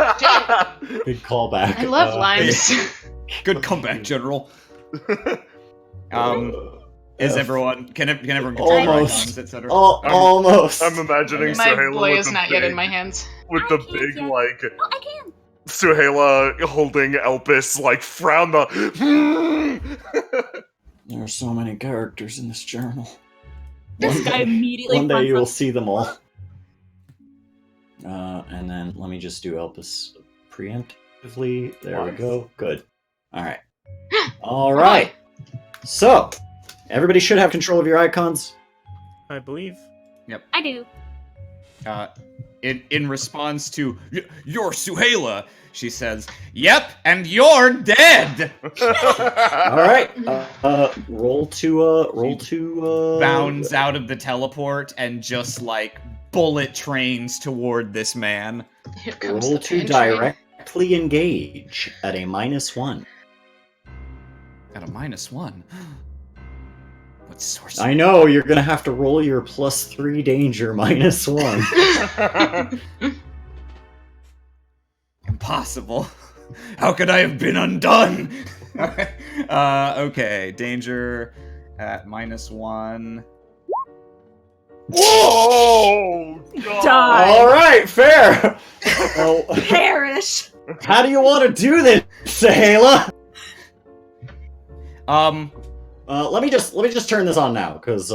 Good callback. I love limes. Good comeback, General. Is everyone? Can everyone control their Almost. icons, etc.? Almost. I'm imagining My Suhaila boy with is the not yet big- in my hands. with I the can't big, yet. like, Oh, I can. Suhaila holding Elpis, like, frown the... There are so many characters in this journal. This guy immediately One day fronts you will up. see them all. And then let me just do Elpis preemptively. There we Nice. go. Good. All right. All right. So, everybody should have control of your icons. I believe. I do. in response to "You're Suhaila," she says, "Yep, and you're dead." All right. Roll to Bounds out of the teleport and just like bullet trains toward this man. Here comes roll the to pantry. directly engage at a -1. At a -1. What source? I know you're gonna have to roll your +3 danger -1. Impossible. How could I have been undone? Okay, danger at -1. Whoa! God. Die. All right, fair. Well, Perish. how do you want to do this, Sahela? Let me just turn this on now, because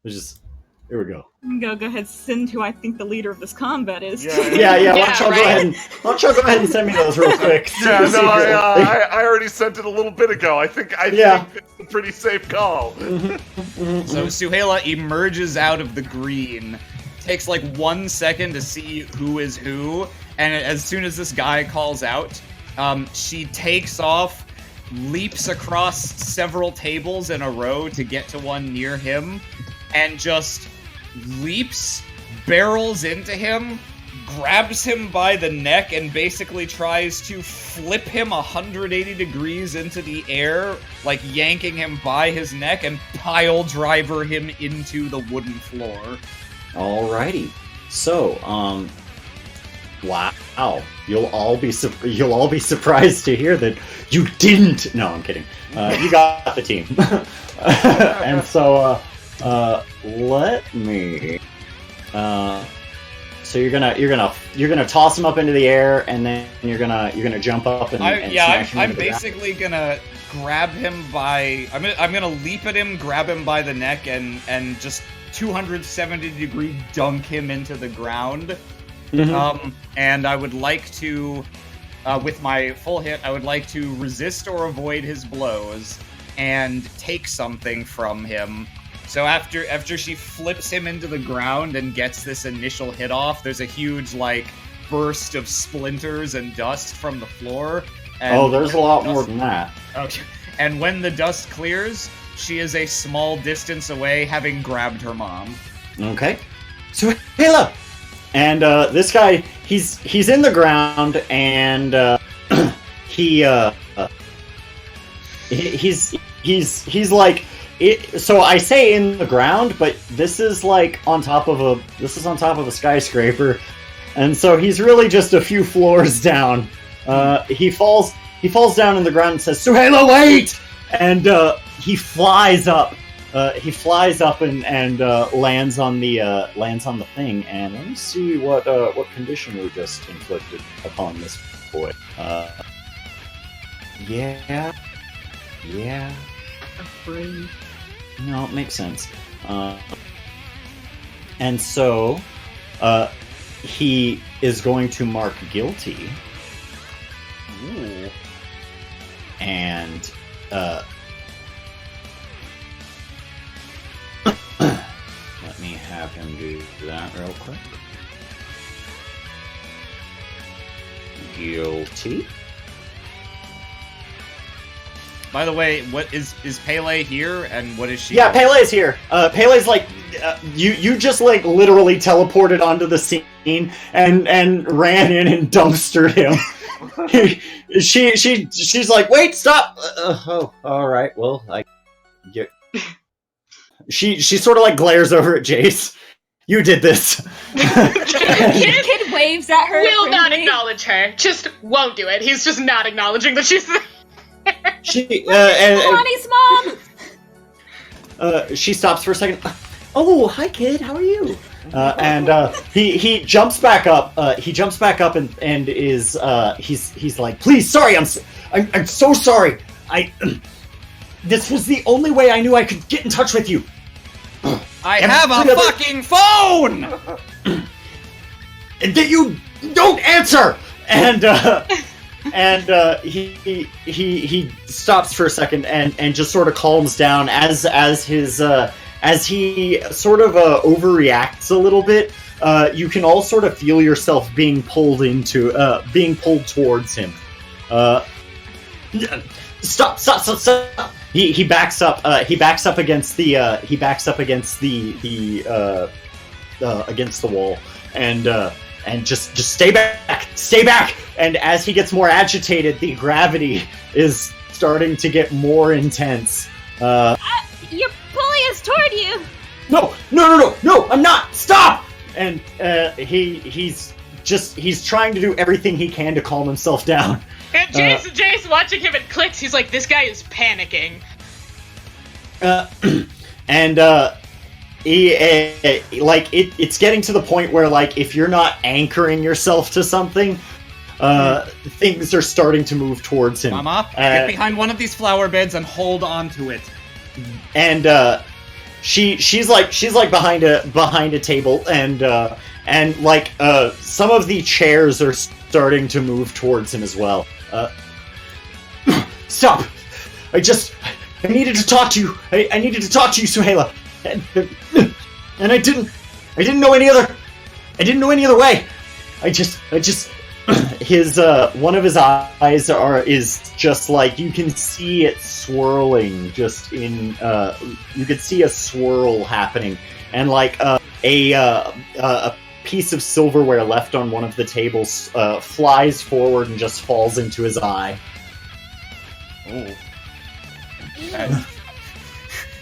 just here we go. Go ahead, send who I think the leader of this combat is. Yeah. Yeah. Why Yeah, don't y'all right. go ahead and send me those real quick. Yeah, no, Secretly. I already sent it a little bit ago. I think Yeah. it's a pretty safe call. So Suhaila emerges out of the green, takes like 1 second to see who is who, and as soon as this guy calls out, she takes off, leaps across several tables in a row to get to one near him, and just leaps, barrels into him, grabs him by the neck, and basically tries to flip him 180 degrees into the air, like yanking him by his neck, and pile driver him into the wooden floor. Alrighty. So, wow. You'll all be surprised to hear that you didn't. No, I'm kidding. You got the team. And so, let me. So you're gonna toss him up into the air, and then you're gonna jump up and smash him I'm into the ground? basically gonna grab him by. I'm gonna leap at him, grab him by the neck, and just 270 degree dunk him into the ground. Mhm. And I would like to, with my full hit, I would like to resist or avoid his blows and take something from him. So after she flips him into the ground and gets this initial hit off, there's a huge like burst of splinters and dust from the floor. And Oh, there's a lot dust- more than that. Okay. And when the dust clears, she is a small distance away, having grabbed her mom. Okay. So Hela, and this guy, he's in the ground, and he's like. So I say in the ground, but this is like on top of a skyscraper, and so he's really just a few floors down. He falls down in the ground and says, "Suhaila, wait!" And he flies up. And lands on the thing. And let me see what condition we just inflicted upon this boy. Yeah. Afraid. No, it makes sense. And so, he is going to mark guilty. Ooh. And, let me have him do that real quick. Guilty. By the way, what is Pele here, and what is she? Yeah, Pele's here. Pele's like, you just like literally teleported onto the scene and ran in and dumpstered him. She's like, wait, stop. Oh, all right. Well, she sort of like glares over at Jace. You did this. Kid waves at her. Will not friendly. acknowledge her. Just won't do it. He's just not acknowledging that she's there. Lonnie's mom. She stops for a second. Oh, hi, kid. How are you? And he jumps back up. And is he's like, please, sorry, I'm so sorry. This was the only way I knew I could get in touch with you. I have a fucking phone. And that you don't answer. And he stops for a second and just sort of calms down as his as he sort of overreacts a little bit, you can all sort of feel yourself being pulled towards him. Stop! He backs up. He backs up against the against the wall, and just stay back. And as he gets more agitated, the gravity is starting to get more intense. You're pulling us toward you. No! I'm not. Stop! And he's trying to do everything he can to calm himself down. And Jace watching him, it clicks. He's like, this guy is panicking. It's getting to the point where, like, if you're not anchoring yourself to something, things are starting to move towards him. Mama, get behind one of these flower beds and hold on to it. And she's behind a table, and some of the chairs are starting to move towards him as well. Stop! I needed to talk to you. I needed to talk to you, Suhaila. And I didn't know any other way. His one of his eyes is just like, you can see it swirling, just in you could see a swirl happening, and like a piece of silverware left on one of the tables flies forward and just falls into his eye. Oh.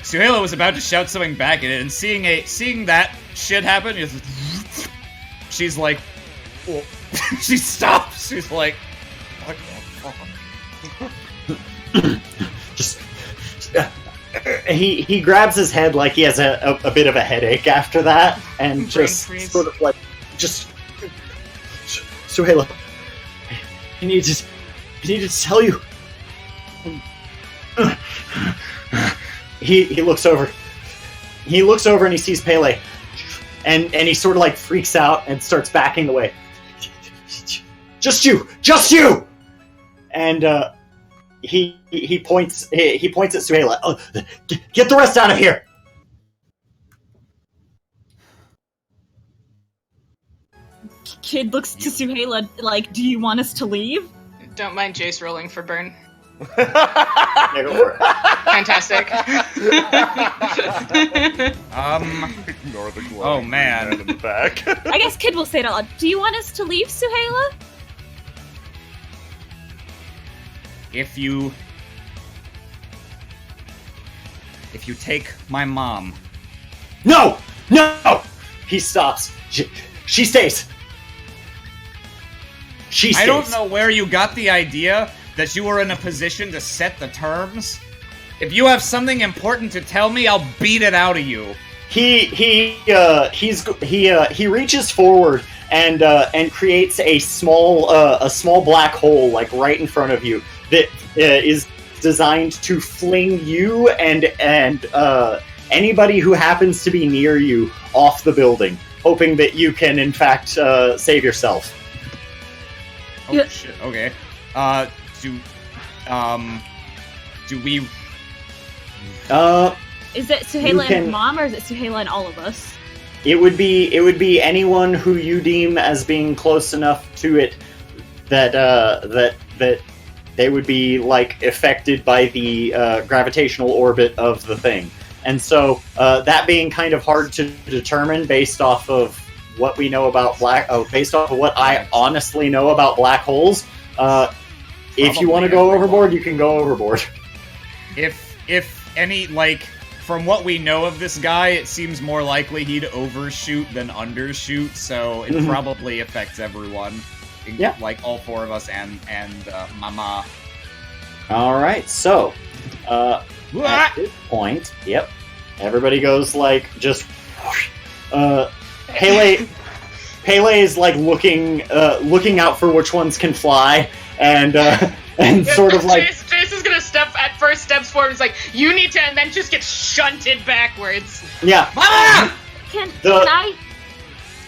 Suhaila was about to shout something back at it, and seeing that shit happen, she's like, oh. She stops. She's like, what the fuck? He grabs his head like he has a bit of a headache after that, and sort of like, Suhaila, I need to tell you. He looks over. He looks over and he sees Pele, and he sort of like freaks out and starts backing away. Just you! And he points at Suhaila. Oh, get the rest out of here. Kid looks to Suhaila like, do you want us to leave? Don't mind Jace rolling for burn. Yeah, go for it. Fantastic. Ignore the glow. Oh man. In the back. I guess Kid will say it out loud. Do you want us to leave, Suhaila? If you take my mom. No! He stops. She stays. She stays. I don't know where you got the idea that you were in a position to set the terms. If you have something important to tell me, I'll beat it out of you. He reaches forward and creates a small black hole, like right in front of you, that is designed to fling you and anybody who happens to be near you off the building, hoping that you can in fact save yourself. Oh yeah. Shit. Okay. Do we? Is it Suhaila and her mom, or is it Suhaila and all of us? It would be anyone who you deem as being close enough to it that they would be like affected by the gravitational orbit of the thing. And so that being kind of hard to determine based off of what we know about based off of what I honestly know about black holes. If you want to go overboard, you can go overboard. If any, like, from what we know of this guy, it seems more likely he'd overshoot than undershoot, so it probably affects everyone. Yeah. Like, all four of us and Mama. Alright, so, at this point, yep, everybody goes, like, just, Pele is, like, looking out for which ones can fly, and sort of, like... Jace is gonna steps forward, it's like, you need to, and then just get shunted backwards. Yeah. Mama! Can I...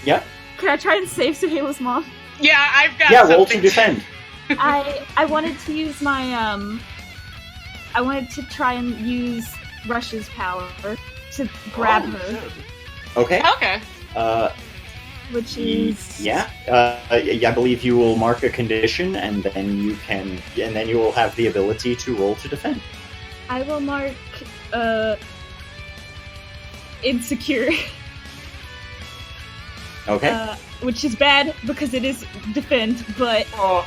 Yeah? Can I try and save Suhaila's mom? Yeah, I've got something. Roll to defend. I wanted to use my, I wanted to try and use Rush's power. to grab her, Okay. Okay. which is Yeah. I believe you will mark a condition, and then you will have the ability to roll to defend. I will mark insecure, Okay. which is bad because it is defend, but Oh.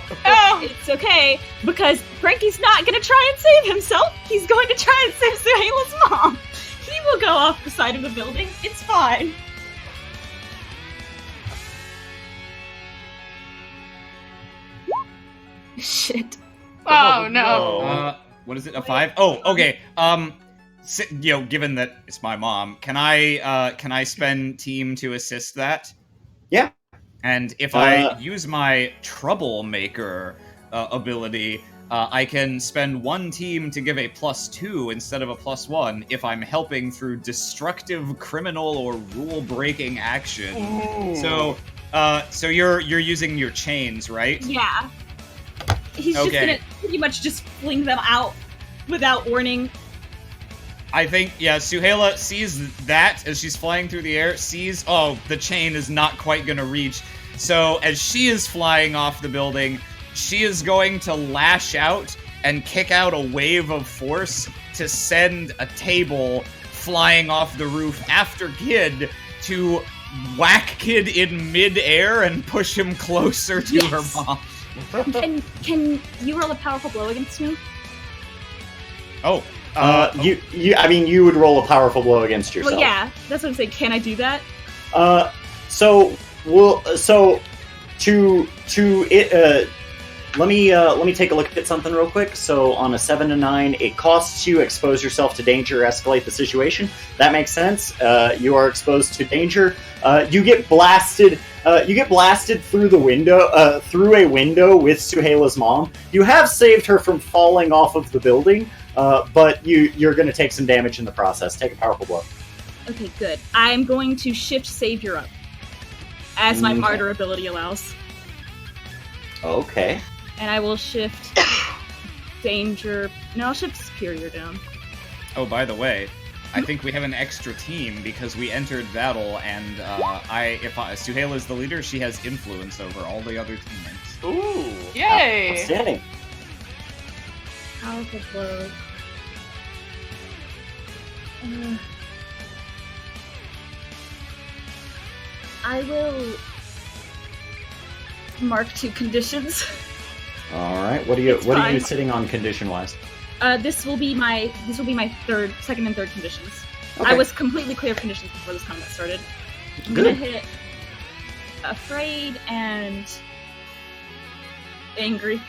it's okay because Frankie's not gonna try and save himself. He's going to try and save Suheila's mom. He will go off the side of the building. It's fine. Shit. Oh no. What is it? A 5? Oh, okay. Given that it's my mom, can I spend team to assist that? Yeah. And if I use my troublemaker ability, I can spend one team to give a +2 instead of a +1 if I'm helping through destructive, criminal, or rule-breaking action. Ooh. So you're using your chains, right? Yeah. He's just gonna pretty much just fling them out without warning. I think, Suhaila sees that as she's flying through the air, sees, the chain is not quite gonna reach. So as she is flying off the building, she is going to lash out and kick out a wave of force to send a table flying off the roof after Kid to whack Kid in mid-air and push him closer to her mom. Can you roll a powerful blow against me? You would roll a powerful blow against yourself. Well, yeah, that's what I'm saying. Can I do that? Let me take a look at something real quick. So on a 7 to 9, it costs you expose yourself to danger, escalate the situation. That makes sense. You are exposed to danger. You get blasted. You get blasted through the window, through a window with Suheila's mom. You have saved her from falling off of the building, but you're going to take some damage in the process. Take a powerful blow. Okay, good. I'm going to shift Savior up, as my martyr ability allows. Okay. And I will shift danger. No, I'll shift superior down. Oh, by the way, I think we have an extra team because we entered battle, and if Suhaila is the leader, she has influence over all the other teammates. Ooh. Yay. Outstanding. Powerful blow. I will mark 2 conditions. All right. What are you sitting on condition wise? This will be my second and third conditions. Okay. I was completely clear of conditions before this combat started. I'm Good. gonna hit afraid and angry.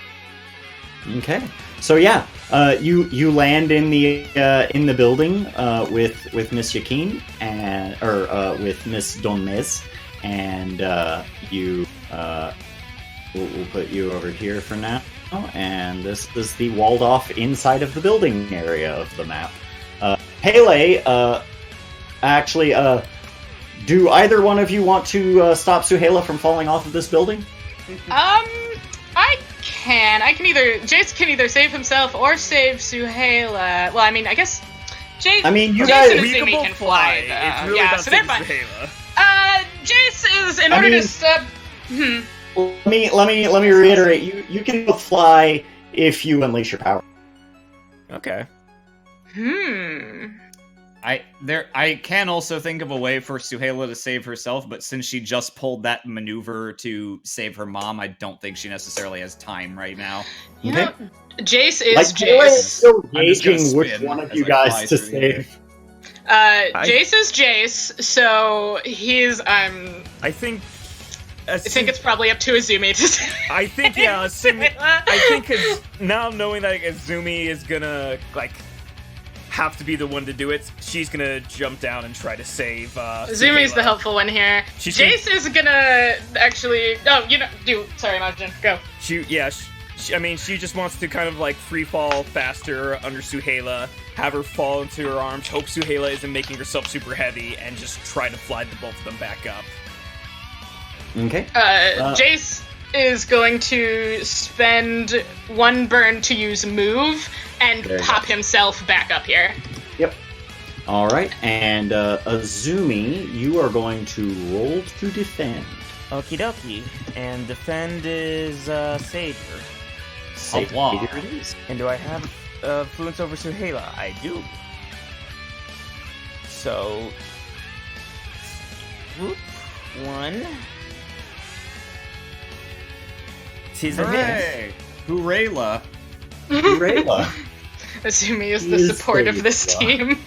Okay. So you land in the building with Miss Yakin with Miss Donmez, and we'll put you over here for now. And this is the walled off inside of the building area of the map. Pele, do either one of you want to stop Suhaila from falling off of this building? I can. Jace can either save himself or save Suhaila. Well, I mean, I guess Jace. I mean, you Jace guys. and Azumi can fly. It's really about so they're fine. Jace is in order to step. Let me reiterate. You can both fly if you unleash your power. Okay. I can also think of a way for Suhaila to save herself, but since she just pulled that maneuver to save her mom, I don't think she necessarily has time right now. You know, Jace is Like, Jace. still I'm just gonna gauging which spin one of as you I guys fly to through the air. save. Jace is Jace, so he's I think it's probably up to Azumi to say. I think Azumi, I think cause now knowing that Azumi is gonna have to be the one to do it, she's gonna jump down and try to save Azumi's Suhaila. the helpful one here. Jace is gonna actually sorry, Majin, go. She just wants to kind of free fall faster under Suhaila, have her fall into her arms, hope Suhaila isn't making herself super heavy, and just try to fly the both of them back up. Okay. Jace is going to spend 1 burn to use move and pop himself back up here. Yep. All right, and Azumi, you are going to roll to defend. Okie dokie. And defend is Savior. Savior it is. And do I have influence over Suhaila? I do. So, whoop, 1. Tis a hit. Hooray! Hoorayla. Rayla. Azumi is He the is support of this Savior. team.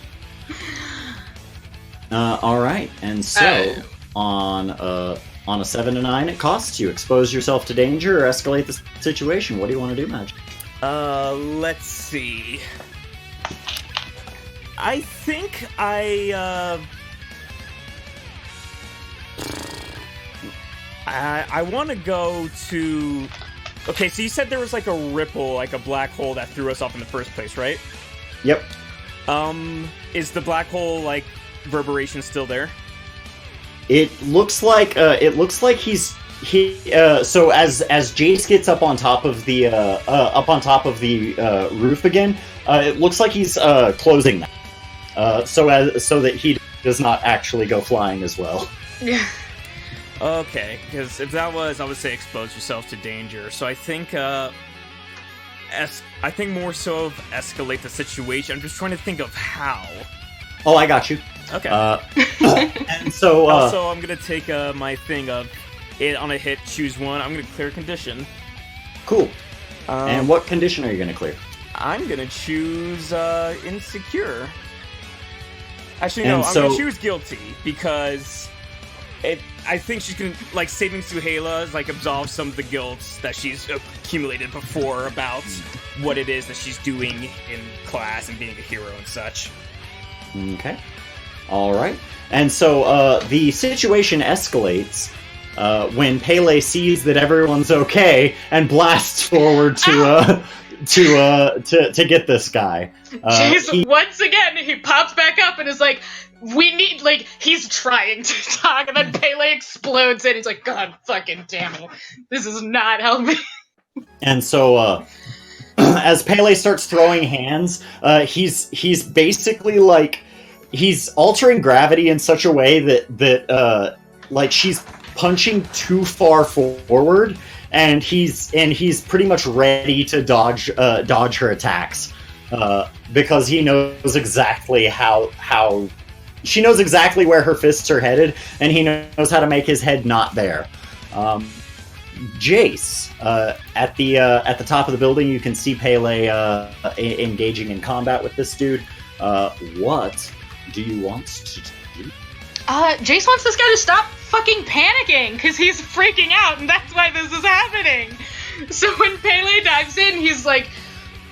All right, and so on a 7 to 9, it costs you. Expose yourself to danger or escalate the situation. What do you want to do, Magic? Let's see. I think I want to go to... Okay, so you said there was like a ripple, like a black hole that threw us off in the first place, right? Yep. Is the black hole, like, reverberation still there? It looks like he's so as Jace gets up on top of the roof again, it looks like he's closing that, so that he does not actually go flying as well. Yeah. Okay, because if that was, I would say expose yourself to danger. So I think, I think more so of escalate the situation. I'm just trying to think of how. Oh, I got you. Okay. And so also, I'm gonna take my thing of it on a hit. Choose one. I'm gonna clear condition. cool. And what condition are you going to clear? I'm gonna choose insecure. Actually, no. And I'm so- gonna choose guilty because I think she's gonna like saving Suhaila like absolve some of the guilt that she's accumulated before about what it is that she's doing in class and being a hero and such. Okay. All right. And so the situation escalates when Pele sees that everyone's okay and blasts forward to get this guy. Jason, once again, he pops back up and is like, we need, like, he's trying to talk, and then Pele explodes and he's like, God fucking damn it. This is not helping. And so, as Pele starts throwing hands, he's basically like, he's altering gravity in such a way that like she's punching too far forward, and he's pretty much ready to dodge her attacks, because he knows exactly how she knows exactly where her fists are headed, and he knows how to make his head not there. Jace, at the top of the building, you can see Pele engaging in combat with this dude. What do you want to do? Jace wants this guy to stop fucking panicking, because he's freaking out, and that's why this is happening. So when Pele dives in, he's like,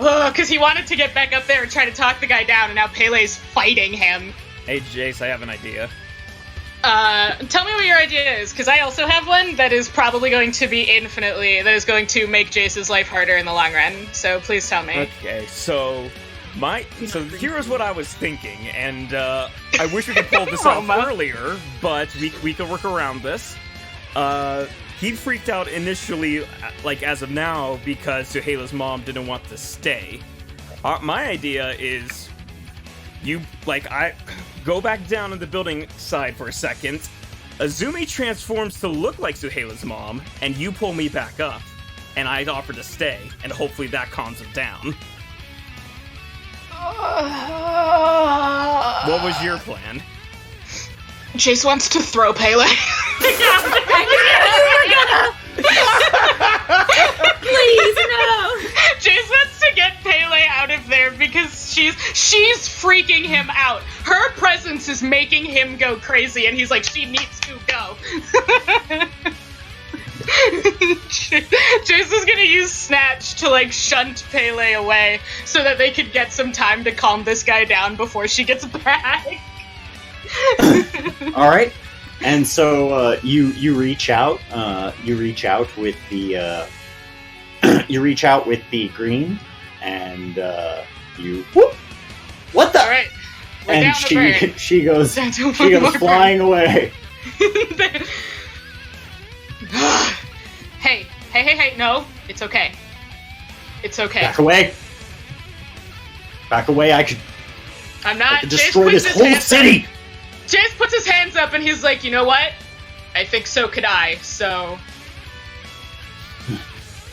ugh, because he wanted to get back up there and try to talk the guy down, and now Pele's fighting him. Hey, Jace, I have an idea. Tell me what your idea is, because I also have one that is probably going to be that is going to make Jace's life harder in the long run, so please tell me. Okay, so here's what I was thinking, and I wish we could pull this off earlier, but we could work around this. He freaked out initially, like as of now, because Suhaila's mom didn't want to stay. My idea is I go back down in the building side for a second. Azumi transforms to look like Suhaila's mom, and you pull me back up, and I offer to stay, and hopefully that calms him down. What was your plan? Jace wants to throw Pele. Please, no! Jace wants to get Pele out of there because she's freaking him out. Her presence is making him go crazy, and he's like, she needs to go. Jace is gonna use Snatch to like shunt Pele away so that they could get some time to calm this guy down before she gets back. All right, and so you reach out with the green, and you whoop. What the? All right, we're and down a bird. she goes Down to one more bird. flying away. Hey, no, it's okay. It's okay. Back away. I I'm not. I could Jace destroy puts this his whole hands city! Up. Jace puts his hands up and he's like, you know what? I think so could I, so...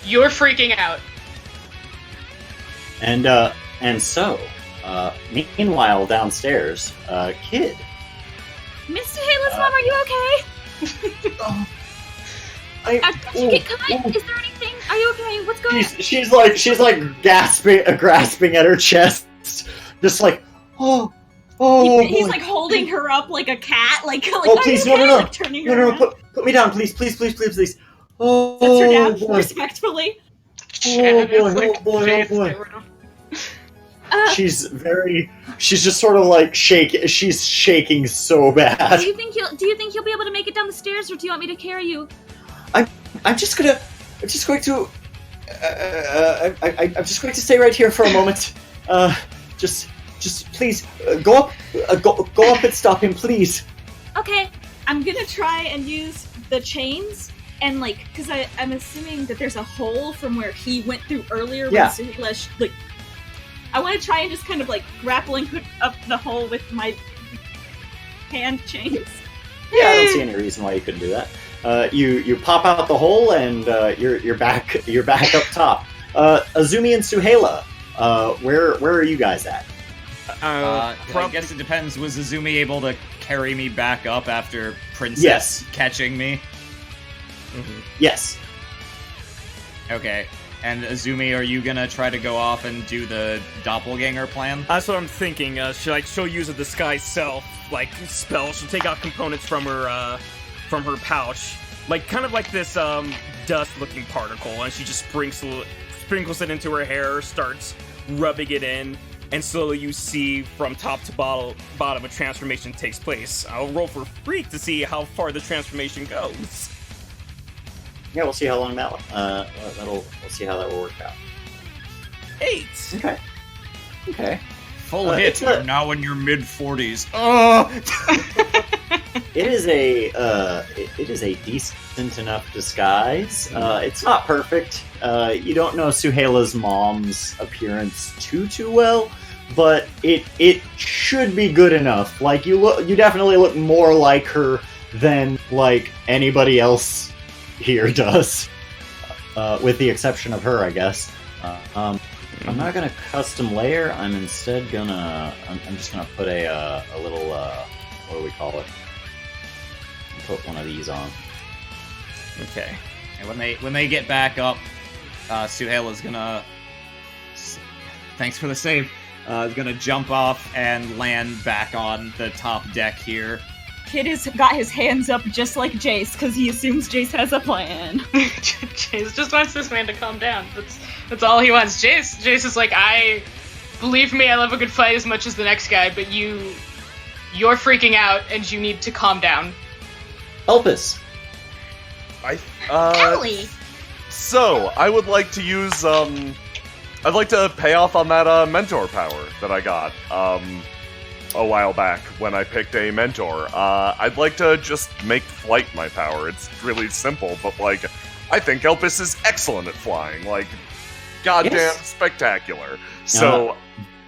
You're freaking out. And so, meanwhile, downstairs, Kid. Mr. Hala's mom, are you okay? Did you get cut? Is there anything? Are you okay? What's going on? She's like grasping at her chest, just like, He's like holding her up like a cat, like oh please, okay? no, like turning her around. put me down, please. Sets her Oh down boy. respectfully. Oh boy. She's just sort of like she's shaking so bad. Do you think he'll be able to make it down the stairs, or do you want me to carry you? I'm just going to stay right here for a moment. Just please go up and stop him, please. Okay. I'm gonna try and use the chains and because I'm assuming that there's a hole from where he went through earlier. Yeah. When Suhela, I want to try and just kind of grappling hook up the hole with my hand chains. Yeah, I don't see any reason why you couldn't do that. You pop out the hole and you're back up top. Azumi and Suhela, where are you guys at? I guess it depends. Was Azumi able to carry me back up after Princess catching me? Mm-hmm. Yes. Okay. And Azumi, are you gonna try to go off and do the doppelganger plan? That's what I'm thinking. She'll use a disguise self spell. She'll take out components from her pouch, kind of like this dust-looking particle, and she just sprinkles it into her hair, starts rubbing it in, and slowly you see from top to bottom a transformation takes place. I'll roll for Freak to see how far the transformation goes. Yeah, we'll see how long we'll see how that will work out. 8. Okay. Full hit. You're now in your mid-40s. Oh! It is a decent enough disguise. It's not perfect. You don't know Suhela's mom's appearance too well, but it should be good enough. You definitely look more like her than anybody else here does, with the exception of her, I guess. I'm not gonna custom layer. I'm instead gonna. I'm just gonna put a little. What do we call it? Put one of these on. Okay. And when they get back up, Suhela's gonna. Thanks for the save. Is gonna jump off and land back on the top deck here. Kid has got his hands up just like Jace because he assumes Jace has a plan. Jace just wants this man to calm down. That's all he wants. Jace is like, believe me, I love a good fight as much as the next guy, but you're freaking out and you need to calm down. Elpis. Ellie! So, I would like to use, I'd like to pay off on that, mentor power that I got, a while back when I picked a mentor. I'd like to just make flight my power. It's really simple, but, I think Elpis is excellent at flying. Goddamn spectacular. So...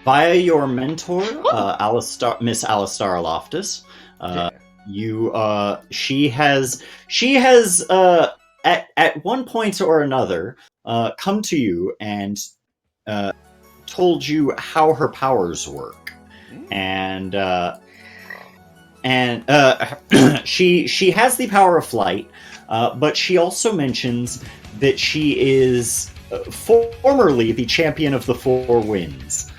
via your mentor, Miss Alistar Loftus, she has at one point or another come to you and told you how her powers work, and she has the power of flight, but she also mentions that she is formerly the champion of the Four Winds.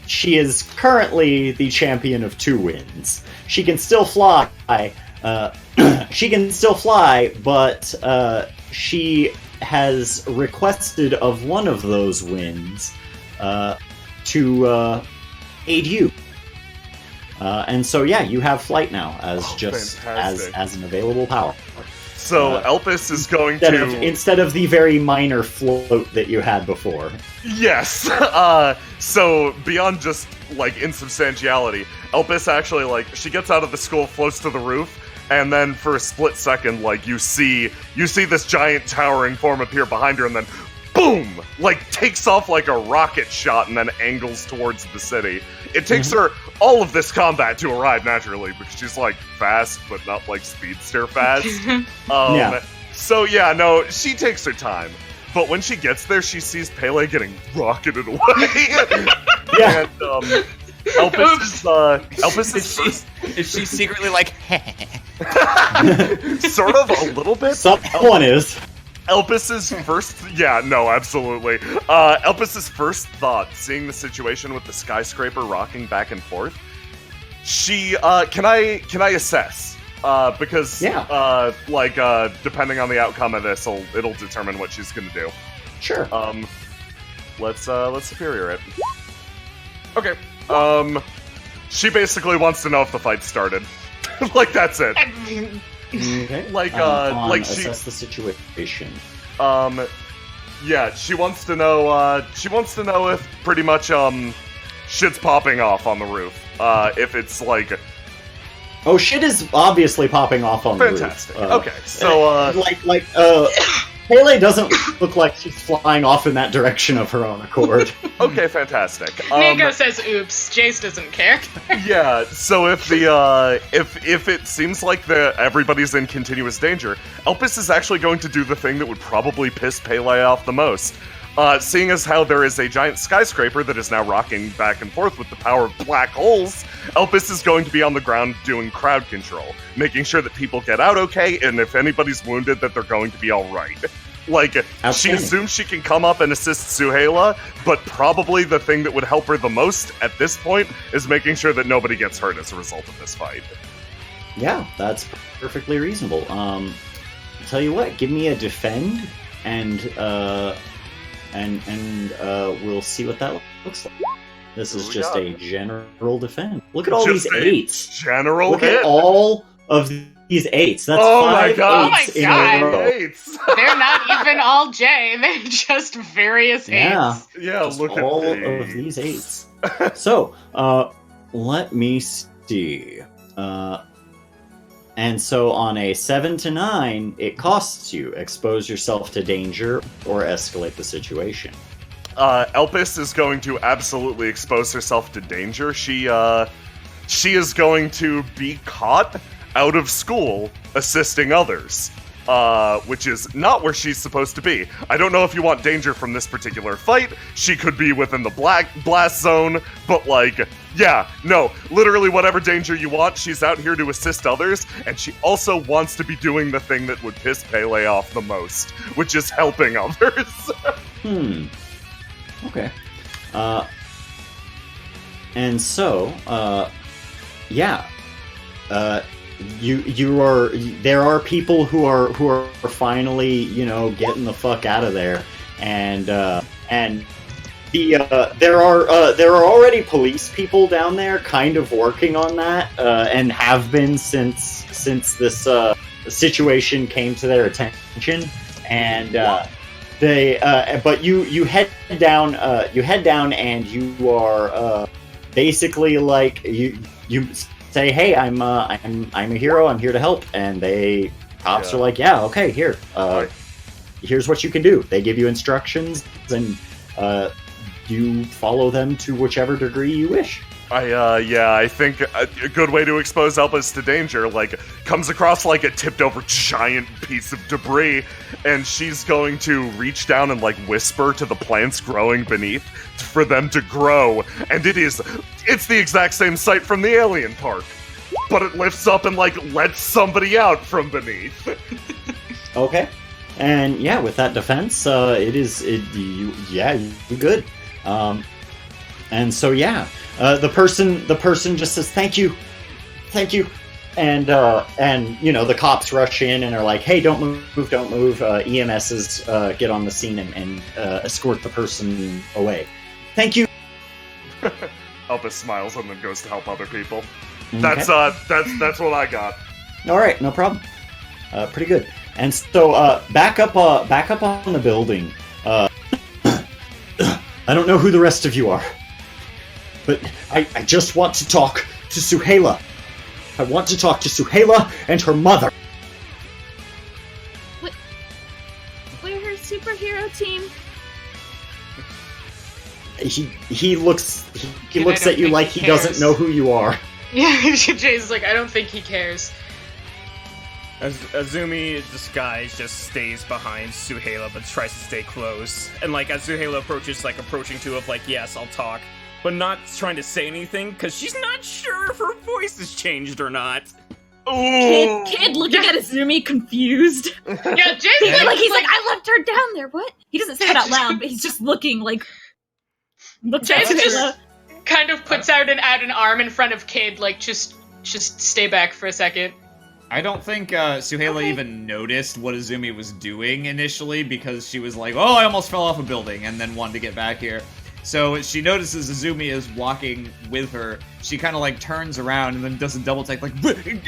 She is currently the champion of 2 winds. She can still fly. But she has requested of one of those winds to aid you. And so, you have flight now as an available power. So Elpis is going instead of the very minor float that you had before. Yes. So beyond just insubstantiality, Elpis actually she gets out of the school, floats to the roof, and then for a split second, you see this giant towering form appear behind her, and then boom, like takes off like a rocket shot and then angles towards the city. It takes her all of this combat to arrive naturally because she's like fast, but not like speedster fast. Yeah. So yeah, no, she takes her time. But when she gets there, she sees Pele getting rocketed away. Yeah. And Elpis is first. Is she secretly like, Sort of, a little bit. Someone is. Elpis's first, yeah, no, absolutely. Elpis's first thought, seeing the situation with the skyscraper rocking back and forth, she, can I assess? Because, Yeah. depending on the outcome of this, it'll determine what she's gonna do. Sure. Let's superior it. Okay. She basically wants to know if the fight started. Like, that's it. Okay. Like, assess the situation. Yeah, she wants to know if pretty much, shit's popping off on the roof. If it's like... Oh, shit is obviously popping off on Fantastic. the roof. Okay, so, Pele doesn't look like she's flying off in that direction of her own accord. Okay, fantastic. Nico says, "Oops." Jace doesn't care. Yeah. So if the if it seems like everybody's in continuous danger, Elpis is actually going to do the thing that would probably piss Pele off the most. Seeing as how there is a giant skyscraper that is now rocking back and forth with the power of black holes, Elpis is going to be on the ground doing crowd control, making sure that people get out okay, and if anybody's wounded, that they're going to be alright. Like, she assumes she can come up and assist Suhaila, but probably the thing that would help her the most at this point is making sure that nobody gets hurt as a result of this fight. Yeah, that's perfectly reasonable. Tell you what, give me a defend, and we'll see what that looks like. This is just a general defend. Look at all Just these a eights. General Look hit. at all of these eights. That's Oh my 5 God. eights Oh in my a row. Eights. They're not even all J. They're just various Yeah. eights. Yeah, Just look all at of these eights. So, let me see. And so on a 7 to 9, it costs you expose yourself to danger or escalate the situation. Elpis is going to absolutely expose herself to danger. She is going to be caught out of school assisting others, which is not where she's supposed to be. I don't know if you want danger from this particular fight. She could be within the blast zone, but like, yeah, no, literally whatever danger you want, she's out here to assist others, and she also wants to be doing the thing that would piss Pele off the most, which is helping others. Okay. And so, yeah. There are people who are finally, you know, getting the fuck out of there, and there are already police people down there kind of working on that, and have been since this situation came to their attention, and but you head down and you are basically like you say, hey, I'm a hero, I'm here to help, and cops are like, yeah, okay, here's what you can do. They give you instructions, and you follow them to whichever degree you wish. I think a good way to expose Elpis to danger, like, comes across like a tipped over giant piece of debris, and she's going to reach down and like whisper to the plants growing beneath for them to grow, and it's the exact same sight from the alien park, but it lifts up and like lets somebody out from beneath. Okay. And yeah, with that defense, you're good. And so yeah, the person just says thank you, and you know the cops rush in and are like, hey, don't move. EMSs get on the scene and escort the person away. Thank you. Elpis smiles and then goes to help other people. Okay. That's what I got. All right, no problem. Pretty good. And so back up on the building. I don't know who the rest of you are, but I just want to talk to Suhaila. I want to talk to Suhaila and her mother. We're her superhero team. he looks he And looks I don't at you think like he he doesn't cares. know who you are. Yeah, Jay's like, I don't think he cares. Azumi disguise just stays behind Suhela but tries to stay close. And like as Suhela approaches, like approaching to of like, yes, I'll talk, but not trying to say anything because she's not sure if her voice has changed or not. Kid looking at Azumi confused. Yeah, Jay's Like he's like, I left her down there. What? He doesn't say it out loud, but he's just looking like. Looks at Jay's Suhela. just kind of puts out an arm in front of Kid, like just stay back for a second. I don't think Suhela even noticed what Azumi was doing initially because she was like, oh, I almost fell off a building, and then wanted to get back here. So she notices Azumi is walking with her. She kind of like turns around and then does a double take, like, Azumi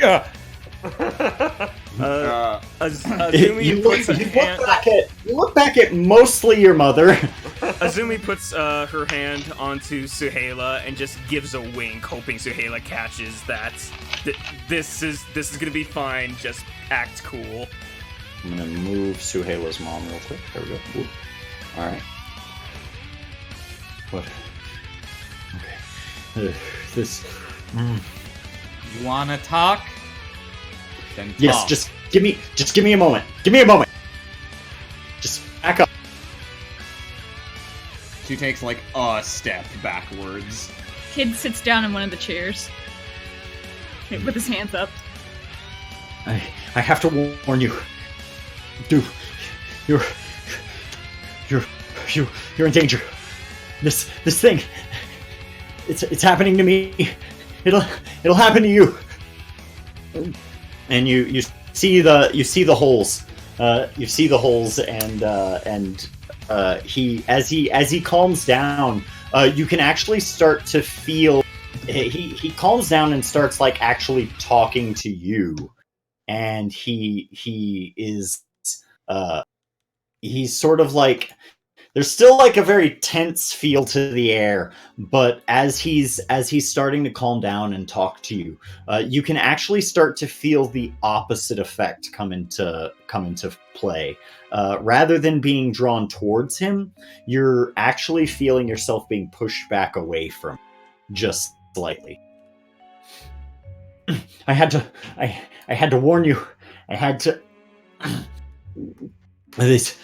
You look back at mostly your mother. Azumi puts her hand onto Suhela and just gives a wink, hoping Suhela catches that. This is gonna be fine. Just act cool. I'm gonna move Suhela's mom real quick. There we go. Ooh. All right. What? Okay. This. you wanna talk? Then talk. Yes. Just give me a moment. Give me a moment. Just back up. She takes like a step backwards. Kid sits down in one of the chairs with his hands up. I have to warn you. Dude, you're in danger. This thing. It's happening to me. It'll happen to you. And you see the holes. You see the holes, and as he calms down, you can actually start to feel. He calms down and starts like actually talking to you, and he is he's sort of like. There's still like a very tense feel to the air, but as he's starting to calm down and talk to you, you can actually start to feel the opposite effect come into play. Rather than being drawn towards him, you're actually feeling yourself being pushed back away from him, just slightly. I had to warn you. I had to. These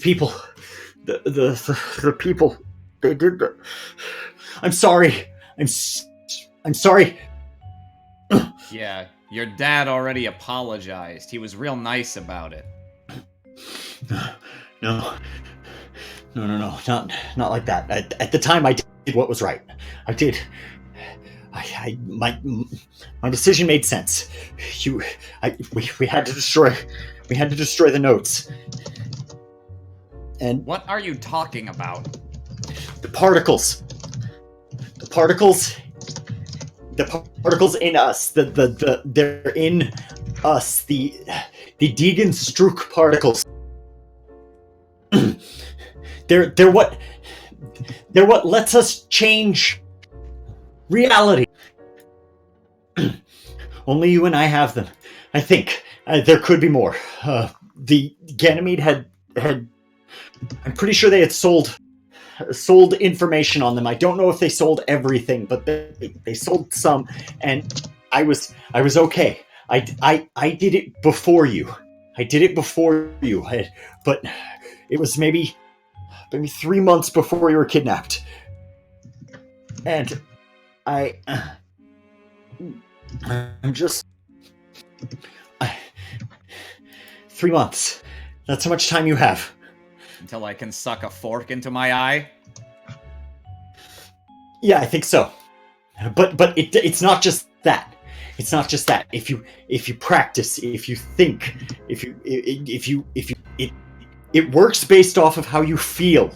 people. The people, they did that. I'm sorry. I'm sorry. Yeah, your dad already apologized. He was real nice about it. No, not like that. At the time, I did what was right. I did. My decision made sense. We had to destroy the notes. And what are you talking about? The particles in us. They're in us. The Deegan Strook particles. They're what lets us change reality. Only you and I have them. I think there could be more. The Ganymede had. I'm pretty sure they had sold information on them. I don't know if they sold everything, but they sold some, and I was okay. I did it before you. But it was maybe 3 months before you were kidnapped, and I'm just 3 months. That's how much time you have. Until I can suck a fork into my eye? Yeah, I think so. But it's not just that. It's not just that. If you practice, if you think, it works based off of how you feel.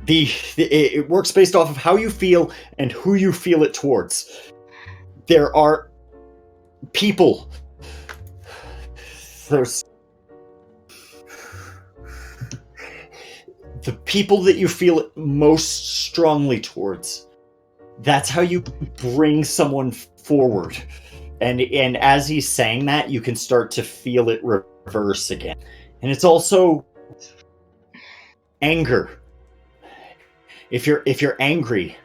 It works based off of how you feel and who you feel it towards. There are people. There's the people that you feel it most strongly towards. That's how you bring someone forward. And as he's saying that, you can start to feel it reverse again. And it's also anger. If you're angry,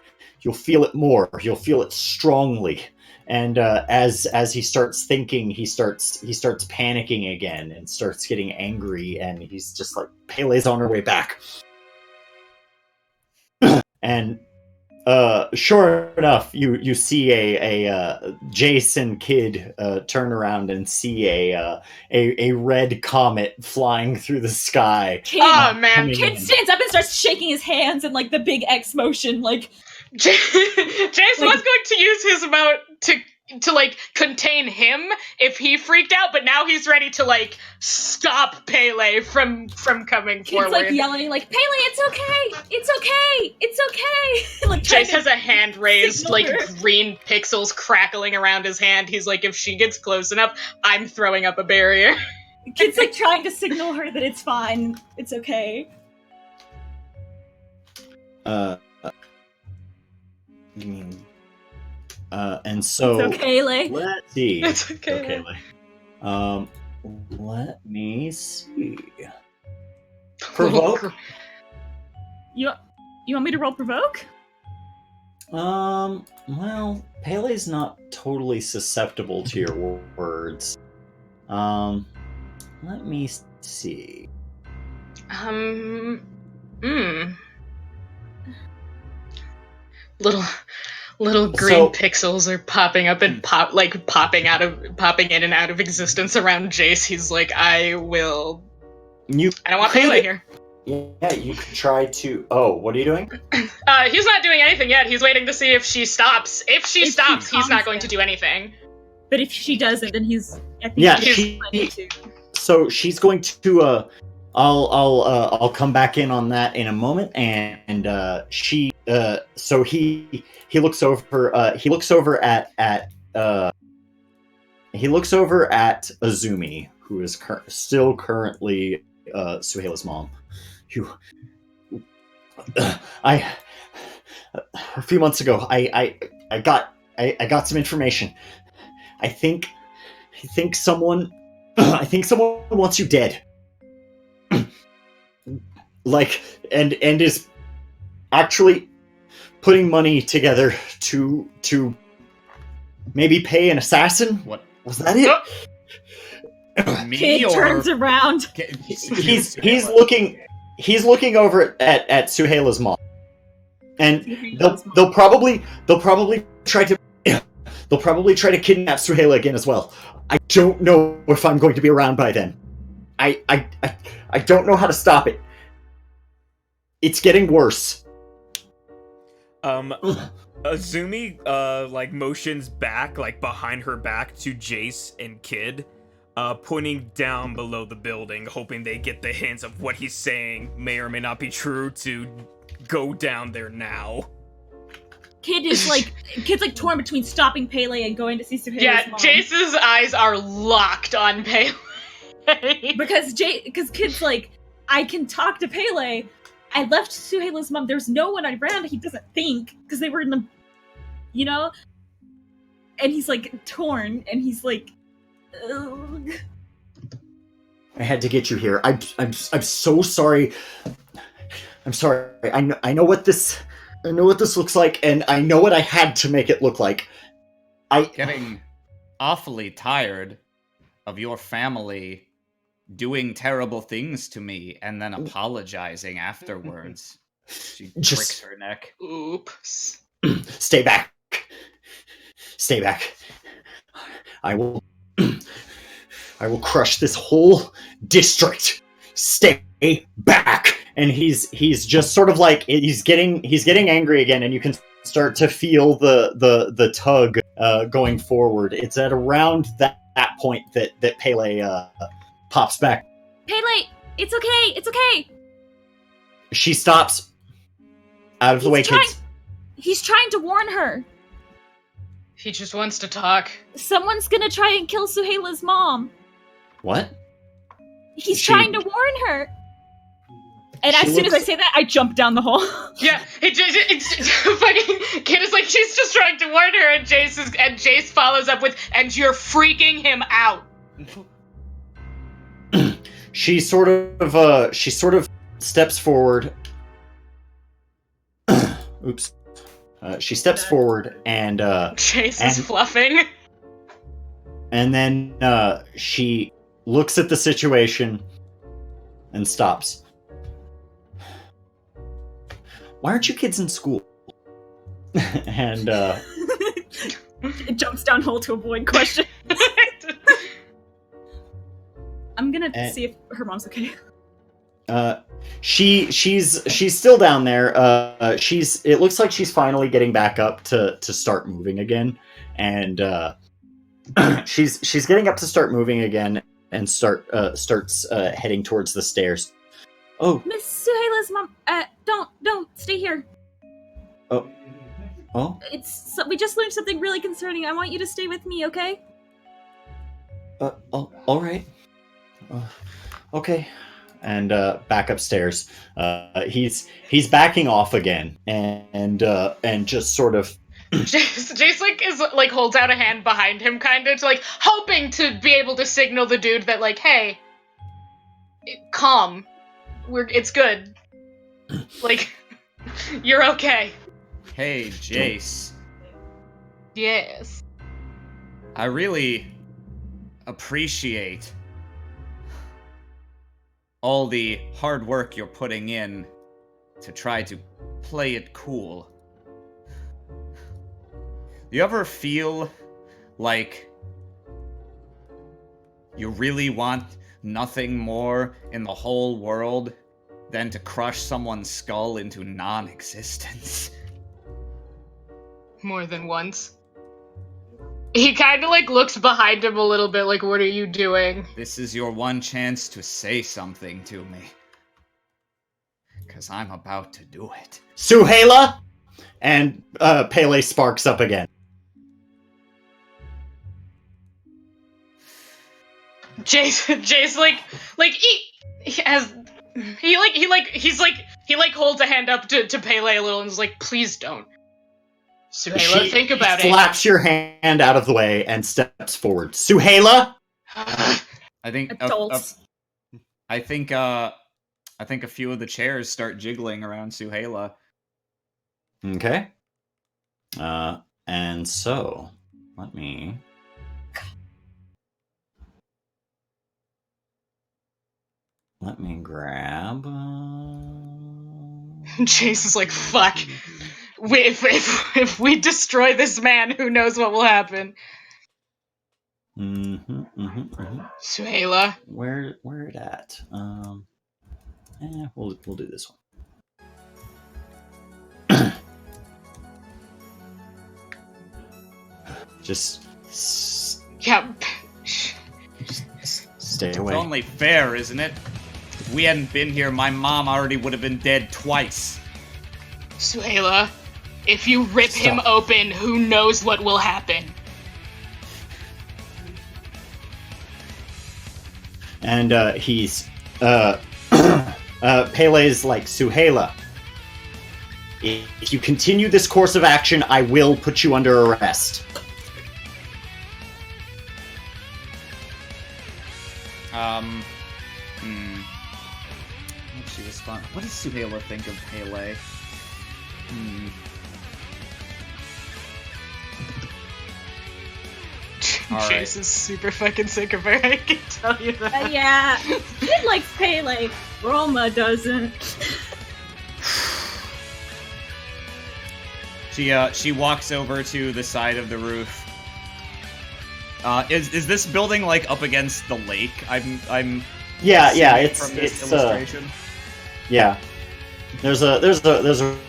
you'll feel it more. You'll feel it strongly. And as he starts thinking, he starts panicking again and starts getting angry. And he's just like, Pele's on her way back. And sure enough, you see a Jason Kid turn around and see a red comet flying through the sky. Kid, Oh man, Kid stands up and starts shaking his hands in like the big X motion, like Jace was going to use his emote to like contain him if he freaked out, but now he's ready to like stop Pele from coming Kid's forward. like yelling like, Pele, it's okay, it's okay, it's okay. Like Jace has a hand raised, signal like her. green pixels crackling around his hand. He's like, if she gets close enough, I'm throwing up a barrier. Kid's like trying to signal her that it's fine, it's okay. And so It's okay, Lay. let's see. It's okay. Lay. Let me see. Provoke. You want me to roll provoke? Well, Pele's not totally susceptible to your words. Let me see. Little green pixels are popping up and popping in and out of existence around Jace. He's like, I don't want Pele here. Yeah, you could try to. Oh, what are you doing? He's not doing anything yet. He's waiting to see if she stops. If she stops, he's not going to do anything. But if she doesn't, then he's. I think Yeah, he's planning to. So she's going to. I'll come back in on that in a moment, and she. So he looks over. He looks over at Azumi, who is still currently Suheila's mom. A few months ago, I got some information. I think someone wants you dead. Like, and is actually putting money together to maybe pay an assassin. What was that? It? me Kid or turns around. He's looking over at Suheila's mom, and they'll probably try to kidnap Suheila again as well. I don't know if I'm going to be around by then. I don't know how to stop it. It's getting worse. Azumi like motions back, like behind her back to Jace and Kid, pointing down below the building, hoping they get the hints of what he's saying may or may not be true to go down there now. Kid's like torn between stopping Pele and going to see Suheila's mom. Jace's eyes are locked on Pele. Because Kid's like, I can talk to Pele. I left Suheila's mom. There's no one around. He doesn't think because they were in the, and he's like torn, and he's like, ugh. I had to get you here. I'm so sorry. I'm sorry. I know what this looks like, and I know what I had to make it look like. Getting awfully tired of your family doing terrible things to me and then apologizing afterwards. She breaks her neck. Oops. Stay back. Stay back. I will crush this whole district. Stay back. And he's just sort of like he's getting angry again, and you can start to feel the tug going forward. It's at around that point that Pele pops back. Pele, it's okay. It's okay. She stops. Out of the way, kids. He's trying to warn her. He just wants to talk. Someone's gonna try and kill Suheila's mom. What? He's trying to warn her. And as soon as I say that, I jump down the hole. Yeah, it's fucking Kid is like, she's just trying to warn her, and Jace follows up with, and you're freaking him out. She sort of steps forward. Oops. She steps forward and Chase and- is fluffing. and then she looks at the situation and stops. Why aren't you kids in school? And It jumps down hole to avoid question. I'm gonna see if her mom's okay. She's still down there. It looks like she's finally getting back up to start moving again, and she's getting up to start moving again and starts heading towards the stairs. Oh, Miss Suheila's mom, don't stay here. oh, We just learned something really concerning. I want you to stay with me, okay? all right. Okay. And back upstairs. He's backing off again, and just sort of. Jace like is like holds out a hand behind him, kind of like hoping to be able to signal the dude that like, hey, calm, it's good, like, you're okay. Hey, Jace. Yes. I really appreciate all the hard work you're putting in to try to play it cool. Do you ever feel like you really want nothing more in the whole world than to crush someone's skull into non-existence? More than once. He kind of like looks behind him a little bit like, what are you doing? This is your one chance to say something to me. Because I'm about to do it. Suheila! And Pele sparks up again. Jace he holds a hand up to Pele a little and is like, please don't. Suheila, think about it. Slaps your hand out of the way and steps forward. Suheila! I think Adults. I think a few of the chairs start jiggling around Suheila. Okay. And so let me grab. Jace is like, fuck. If we destroy this man, who knows what will happen? Suheila. Where it at? We'll do this one. Just Yep. stay away. It's only fair, isn't it? If we hadn't been here, my mom already would have been dead twice. Suheila, if you rip him open, who knows what will happen? And he's Pele's like, Suheila, if you continue this course of action, I will put you under arrest. What'd she respond? What does Suheila think of Pele? All right. Jace is super fucking sick of her, I can tell you that. Yeah. Kid likes Pele. Roma doesn't. She walks over to the side of the roof. Is this building like up against the lake? I'm Yeah, seeing it's from this it's illustration. yeah. There's a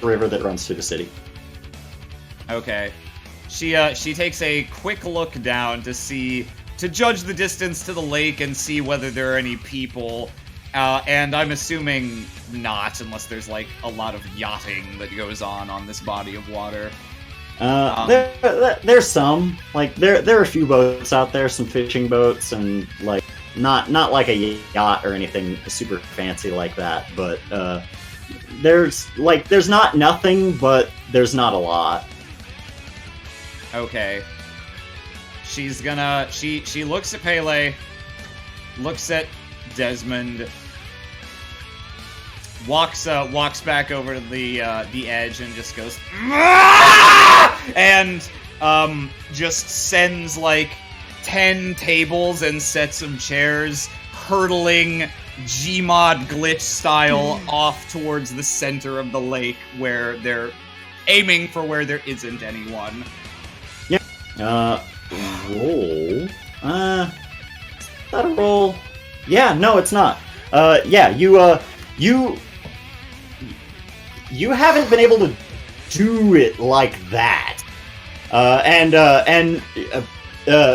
river that runs through the city. Okay. She takes a quick look down to judge the distance to the lake and see whether there are any people. And I'm assuming not, unless there's like a lot of yachting that goes on this body of water. There's some, like there are a few boats out there, some fishing boats, and like not like a yacht or anything super fancy like that, but there's not nothing, but there's not a lot. Okay. She's gonna she looks at Pele, looks at Desmond, walks back over to the edge and just goes "Ah!" and just sends like 10 tables and sets of chairs hurtling Gmod glitch style off towards the center of the lake where they're aiming for where there isn't anyone. Roll. Not a roll. Yeah, no, it's not. Yeah, you haven't been able to do it like that. And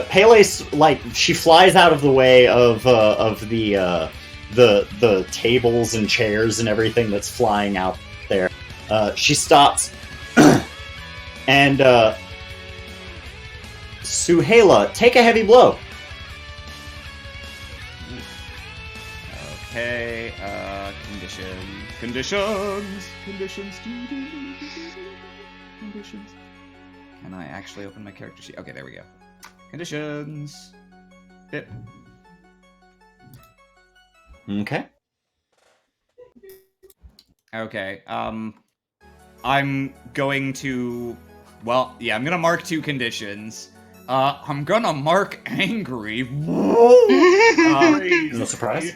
Pele's like she flies out of the way of the tables and chairs and everything that's flying out there. She stops and Suhaila, take a heavy blow. Okay, conditions. Can I actually open my character sheet? Okay, there we go. Conditions. Bip. Okay. Okay, I'm going to... Well, yeah, I'm gonna mark 2 conditions. I'm gonna mark angry. No surprise.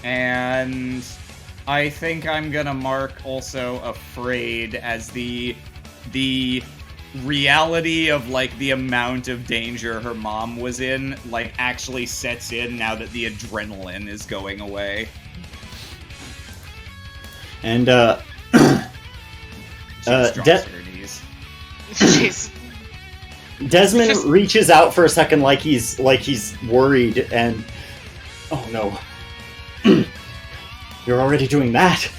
And I think I'm gonna mark also afraid as the reality of like the amount of danger her mom was in like actually sets in now that the adrenaline is going away. And She drops to her knees. Jeez. Desmond reaches out for a second like he's worried and oh no. You're already doing that.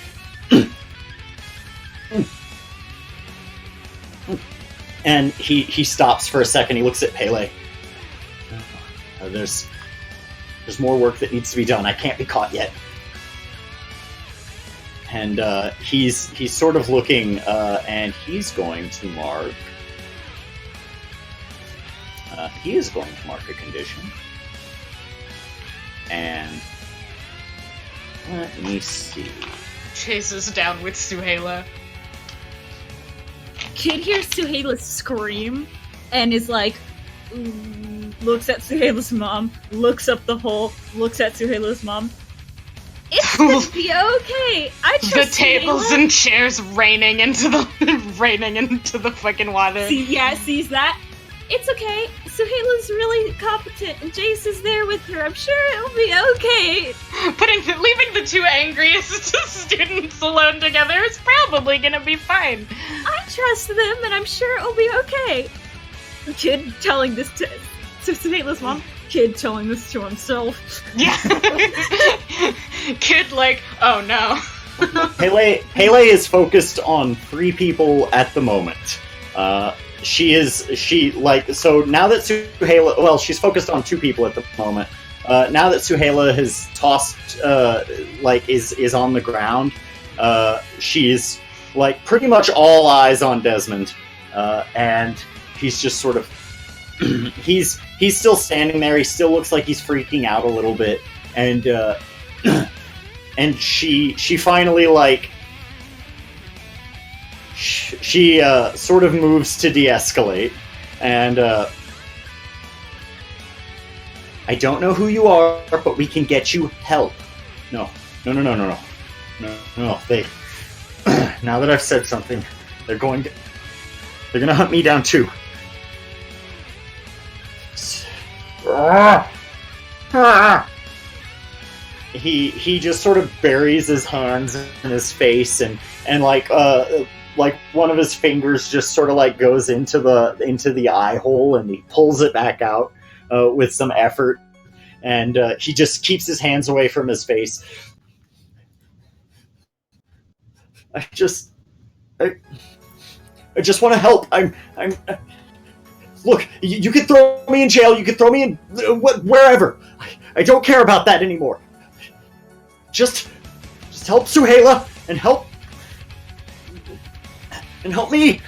And he stops for a second. He looks at Pele. There's more work that needs to be done. I can't be caught yet. And he's sort of looking, and he's going to mark. He is going to mark a condition. And let me see. Chases down with Suhaila. Kid hears Suhaila scream and is like, looks at Suhaila's mom, looks up the hole, looks at Suhaila's mom. It's gonna be okay. I trust The tables Suhaila. and chairs raining into the fucking water. Sees that. It's okay. Suhaila's really competent, and Jace is there with her. I'm sure it'll be okay. Leaving the 2 angriest students alone together is probably gonna be fine. I trust them, and I'm sure it'll be okay. Kid telling this to Suhaila's mom. Kid telling this to himself. Yeah. Kid like, oh no. Pele is focused on 3 people at the moment. So now that Suhaila, well, she's focused on 2 people at the moment. Now that Suhaila has tossed, is on the ground, she's like pretty much all eyes on Desmond, and he's just sort of, he's still standing there. He still looks like he's freaking out a little bit, and and she finally she sort of moves to de-escalate, and I don't know who you are, but we can get you help. No. They now that I've said something, they're gonna hunt me down too. He just sort of buries his hands in his face and like one of his fingers just sort of like goes into the eye hole, and he pulls it back out with some effort, and he just keeps his hands away from his face. I just want to help. I'm look, you can throw me in jail, you can throw me in wherever. I don't care about that anymore. Just help Suhaila and help me.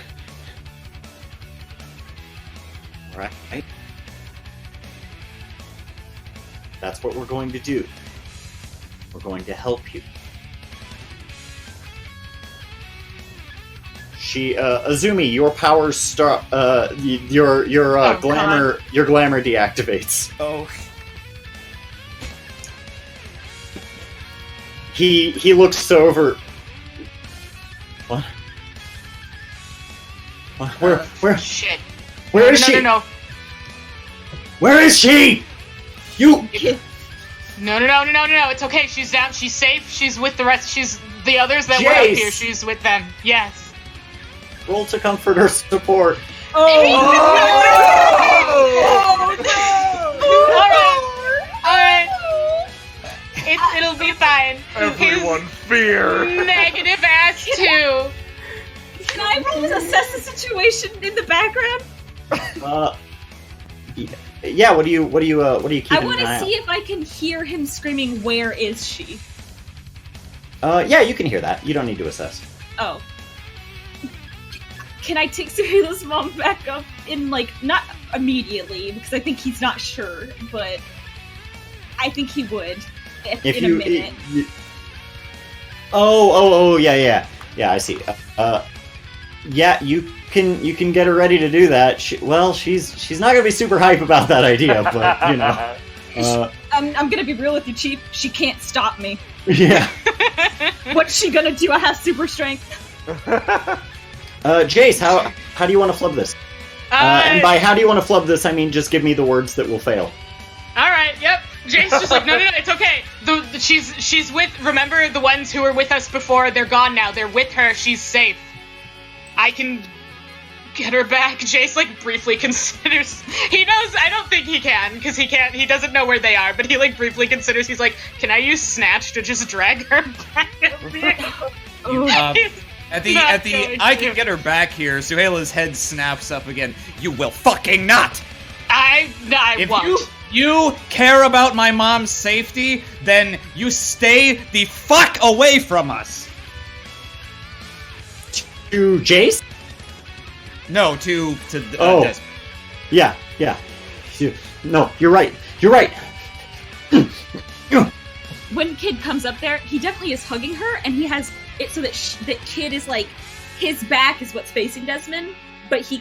All right. That's what we're going to do. We're going to help you. Azumi, your powers start. Your glamour, God. your glamour deactivates. Oh. He looks over. What? Where Shit. where is she? No. Where is she? You. No. It's okay. She's down. She's safe. She's with the rest. She's the others that were up Jace! here. She's with them. Yes. Roll to comfort her support. Alright. It'll be fine. Everyone fear. His negative ass too. Can I roll to assess the situation in the background? Yeah. What do you keep I an want eye to out? see if I can hear him screaming, "Where is she?" Yeah, you can hear that. You don't need to assess. Oh. Can I take Suheila's mom back up in, like, not immediately, because I think he's not sure, but I think he would in a minute. Yeah, I see. Yeah, you can get her ready to do that. She's not gonna be super hype about that idea, but you know. I'm gonna be real with you, Chief. She can't stop me. Yeah. What's she gonna do? I have super strength. Jace, how do you want to flub this? And by how do you want to flub this, I mean just give me the words that will fail. Alright, yep. Jace's just like, no, it's okay. She's with, remember the ones who were with us before, they're gone now. They're with her, she's safe. I can get her back. Jace, like, briefly considers, he knows, I don't think he can, because he doesn't know where they are, but he, like, briefly considers, he's like, can I use Snatch to just drag her back? At the I can get her back here, Suheila's head snaps up again. You will fucking not! I If won't. you care about my mom's safety, then you stay the fuck away from us! To Jace? No, to Oh. Desmond. Yeah. No, you're right. When Kid comes up there, he definitely is hugging her, and he has it so that that Kid is like, his back is what's facing Desmond, but he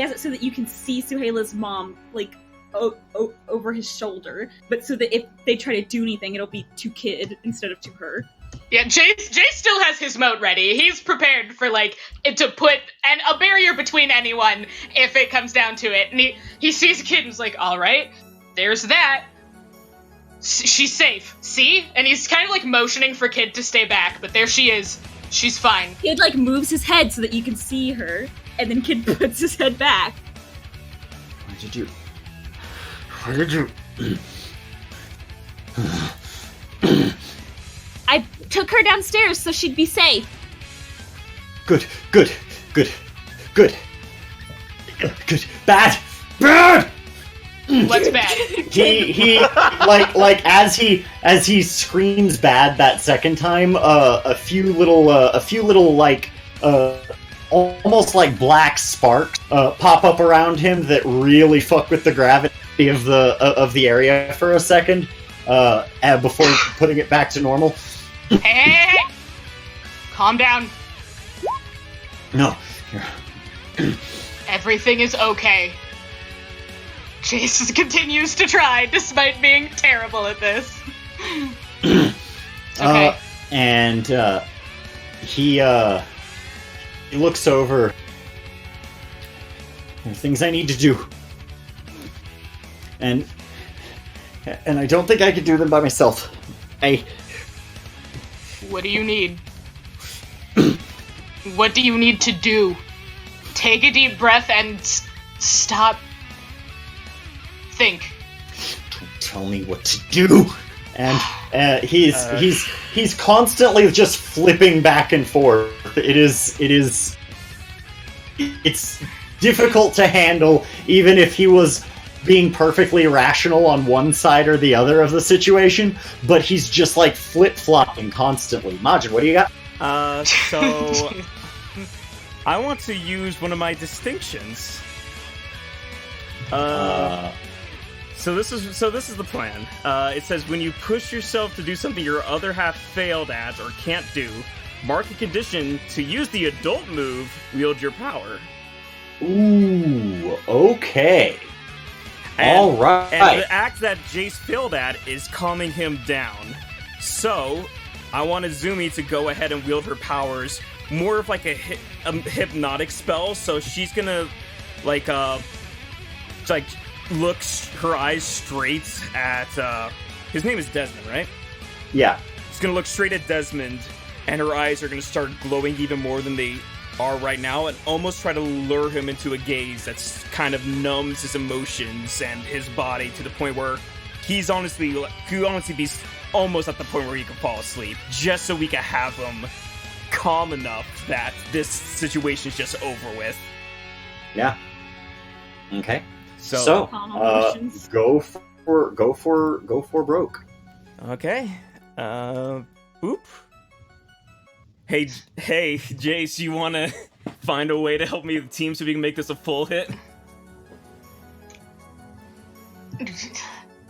has it so that you can see Suheila's mom like over his shoulder, but so that if they try to do anything, it'll be to Kid instead of to her. Yeah, Jace still has his moat ready. He's prepared for, like, to put a barrier between anyone if it comes down to it. And he sees Kid and is like, alright, there's that. She's safe, see? And he's kind of, like, motioning for Kid to stay back, but there she is. She's fine. Kid, like, moves his head so that you can see her, and then Kid puts his head back. Where did you... I took her downstairs so she'd be safe. Good. Bad! What's bad? He like as he screams bad that second time, a few little like almost like black sparks pop up around him that really fuck with the gravity of the area for a second before putting it back to normal. Hey! Calm down. No. Everything is okay. Jace continues to try, despite being terrible at this. Okay. And he looks over. There are things I need to do. And I don't think I can do them by myself. What do you need? What do you need to do? Take a deep breath and stop. Think. Don't tell me what to do. And he's constantly just flipping back and forth. It's difficult to handle, even if he was being perfectly rational on one side or the other of the situation, but he's just like flip-flopping constantly. Majin, what do you got? So I want to use one of my distinctions. So this is the plan. It says when you push yourself to do something your other half failed at or can't do, mark a condition to use the adult move, wield your power. Ooh, okay. And, All right. And the act that Jace failed at is calming him down. So, I want Izumi to go ahead and wield her powers more of like a hypnotic spell. So she's gonna like look her eyes straight at his name is Desmond, right? Yeah. She's gonna look straight at Desmond, and her eyes are gonna start glowing even more than they are right now, and almost try to lure him into a gaze that's kind of numbs his emotions and his body to the point where he's honestly be almost at the point where he can fall asleep, just so we can have him calm enough that this situation's just over with. Yeah. Okay. So go for broke. Okay. Boop. Hey, Jace, you want to find a way to help me with the team so we can make this a full hit?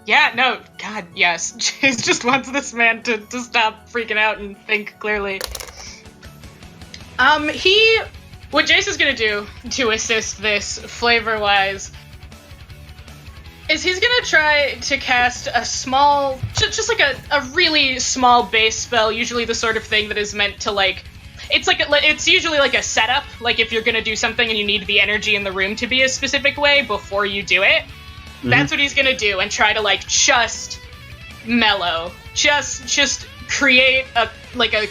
Yeah, no, God, yes. Jace just wants this man to stop freaking out and think clearly. What Jace is gonna do to assist this flavor-wise is he's gonna try to cast a small, just like a really small base spell, usually the sort of thing that is meant to like, it's usually like a setup, like if you're gonna do something and you need the energy in the room to be a specific way before you do it. Mm-hmm. That's what he's gonna do, and try to like just mellow, just create a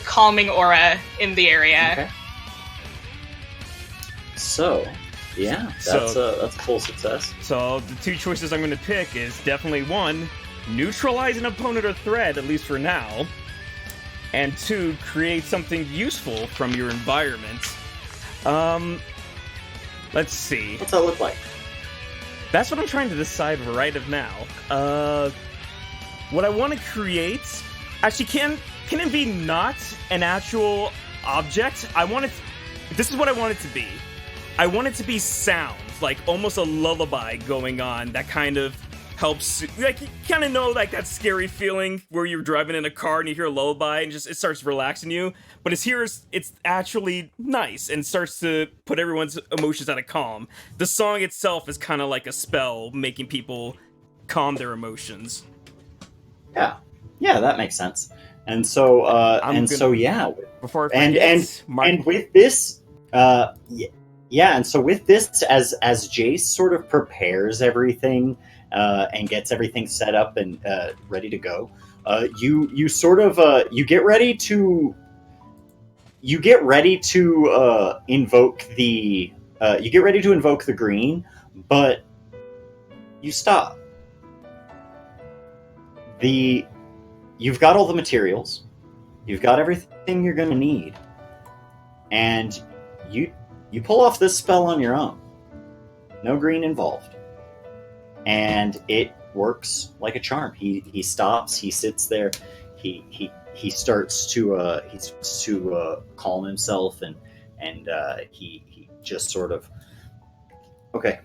calming aura in the area. Okay. So, yeah, that's a full success. So the two choices I'm going to pick is definitely one, neutralize an opponent or threat, at least for now, and two, create something useful from your environment. Let's see. What's that look like? That's what I'm trying to decide right of now. What I want to create, actually, can it be not an actual object? This is what I want it to be. I want it to be sound, like almost a lullaby going on that kind of helps, like, you kind of know, like, that scary feeling where you're driving in a car and you hear a lullaby and just it starts relaxing you, but it's actually nice and starts to put everyone's emotions at a calm. The song itself is kind of like a spell, making people calm their emotions. Yeah, that makes sense. And so, yeah. Before I forget, and with this, yeah, and so with this, as Jace sort of prepares everything and gets everything set up and ready to go, you get ready to invoke the green, but you stop. You've got all the materials, you've got everything you're gonna need, and you pull off this spell on your own. No green involved. And it works like a charm. He stops, he sits there, he starts to calm himself and he just sort of, okay.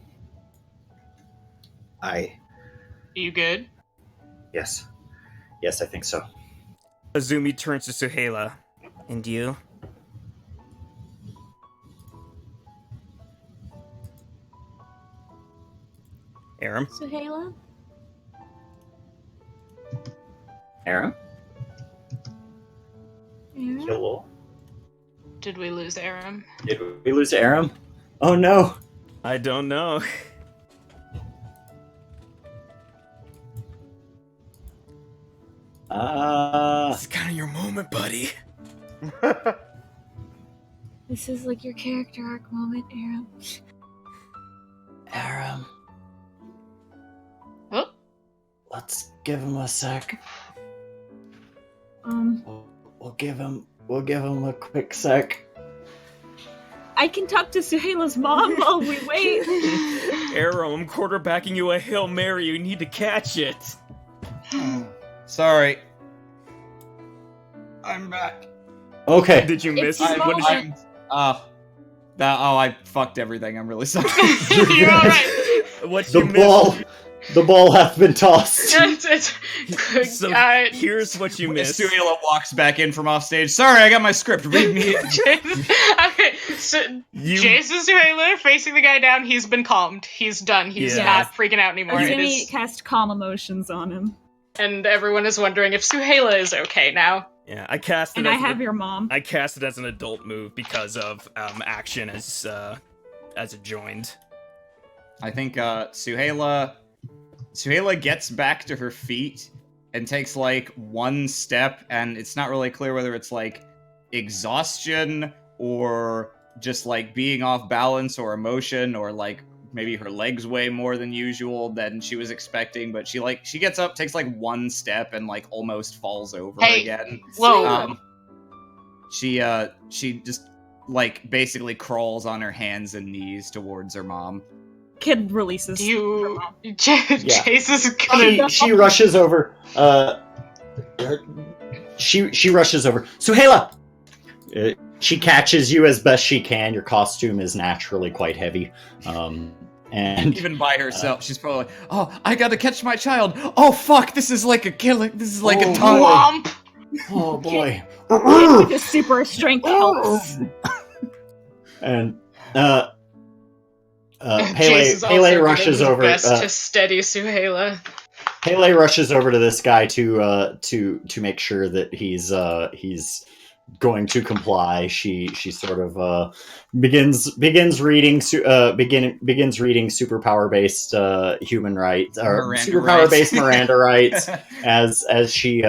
You good? Yes, I think so. Azumi turns to Suhaila. And you? Aram? Suhaila? Aram? Hello? Did we lose Aram? Did we lose Aram? Oh no! I don't know. This is kind of your moment, buddy. This is like your character arc moment, Aram. Aram. Huh? Let's give him a sec. We'll give him a quick sec. I can talk to Suhaila's mom while we wait. Aram, I'm quarterbacking you a Hail Mary. You need to catch it. Sorry. I'm back. Okay. Did you miss it? I fucked everything. I'm really sorry. You're alright. What The you ball. missed? The ball hath been tossed. So here's what you missed. Suela walks back in from off stage. Sorry, I got my script. Read me. Okay, so Jace and Suhaila are facing the guy down. He's been calmed. He's done. He's not freaking out anymore. Azumi cast calm emotions on him. And everyone is wondering if Suhaila is okay now. Yeah, I cast it. And I have your mom. I cast it as an adult move because of action as it joined. I think Suhaila gets back to her feet and takes like one step, and it's not really clear whether it's like exhaustion or just like being off balance or emotion, or like maybe her legs weigh more than usual than she was expecting, but she gets up, takes like one step, and like almost falls over again. Whoa. She just like basically crawls on her hands and knees towards her mom. Kid releases. Chase is gonna. She rushes over. She rushes over. Suhaila! She catches you as best she can. Your costume is naturally quite heavy. And even by herself, she's probably like, "Oh, I gotta catch my child. Oh fuck, this is like a killing. This is like a Womp. Oh boy. The super strength helps. And Jace Pele rushes over. Best to steady Suhaila. Pele rushes over to this guy to make sure that he's going to comply. She sort of begins reading superpower based human rights or superpower based Miranda rights as she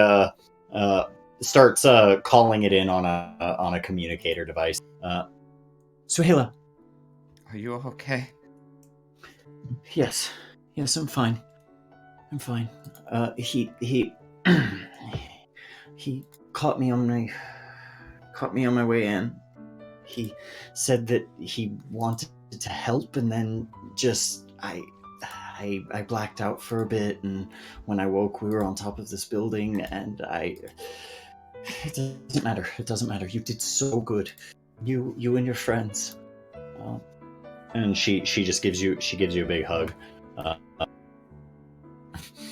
starts calling it in on a communicator device. Suhaila, are you okay? Yes, I'm fine. He caught me on my way in. He said that he wanted to help, and then just I blacked out for a bit, and when I woke, we were on top of this building, and it doesn't matter. You did so good, you and your friends. And she just gives you a big hug.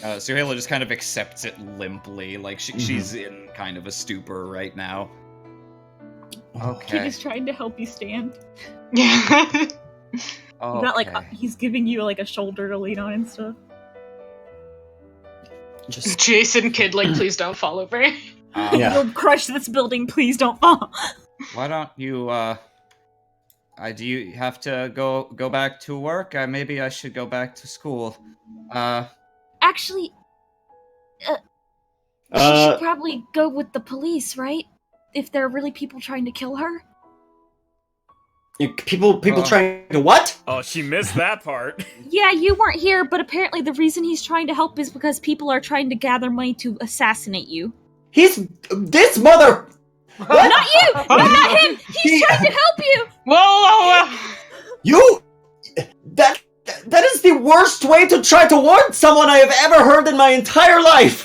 Suhaila just kind of accepts it limply, like she's in kind of a stupor right now. Okay. Kid is trying to help you stand. Yeah. Okay. He's giving you like a shoulder to lean on and stuff. Just Jason, Kid, like, please don't fall over. yeah. You'll crush this building. Please don't fall. Why don't you do you have to go back to work? Maybe I should go back to school. Actually, she should probably go with the police, right? If there are really people trying to kill her. People trying to what? Oh, she missed that part. Yeah, you weren't here, but apparently the reason he's trying to help is because people are trying to gather money to assassinate you. He's this mother. What? Not you! No, not him! He's trying to help you! Whoa! You. That is the worst way to try to warn someone I have ever heard in my entire life.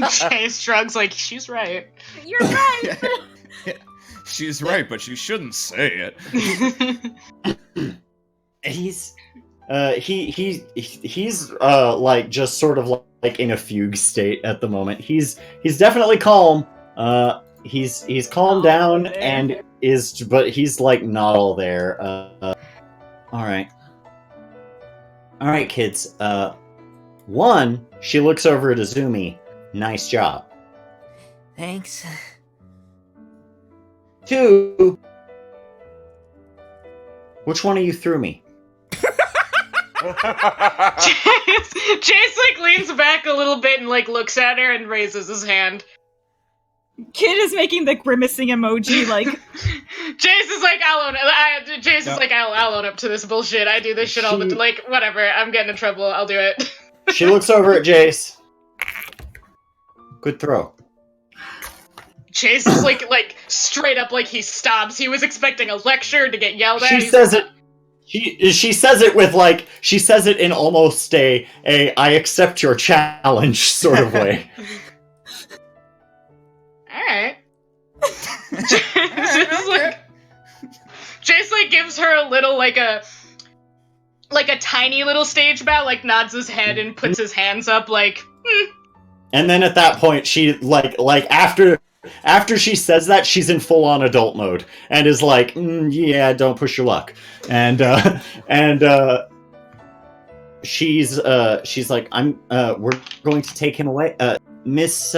Chase shrugs like, she's right. You're right! She's right, but you shouldn't say it. He's like just sort of like in a fugue state at the moment. He's definitely calm. He's calmed down and but he's like not all there. All right, kids. One, she looks over at Azumi. Nice job. Thanks. Two, which one of you threw me? Chase like leans back a little bit and like looks at her and raises his hand. Kid is making the grimacing emoji, like. Chase is like, I'll own up to this bullshit. I do this shit all the time. Like, whatever. I'm getting in trouble. I'll do it. She looks over at Jace. Good throw. Chase is like straight up like he stops. He was expecting a lecture to get yelled at. She says it. She says it with like she says it in almost a I accept your challenge sort of way. Alright. Jace like gives her a little like a like a tiny little stage bow, like nods his head and puts his hands up, like. And then at that point, she like after she says that, she's in full on adult mode and is like, yeah, don't push your luck, and she's like, we're going to take him away, Miss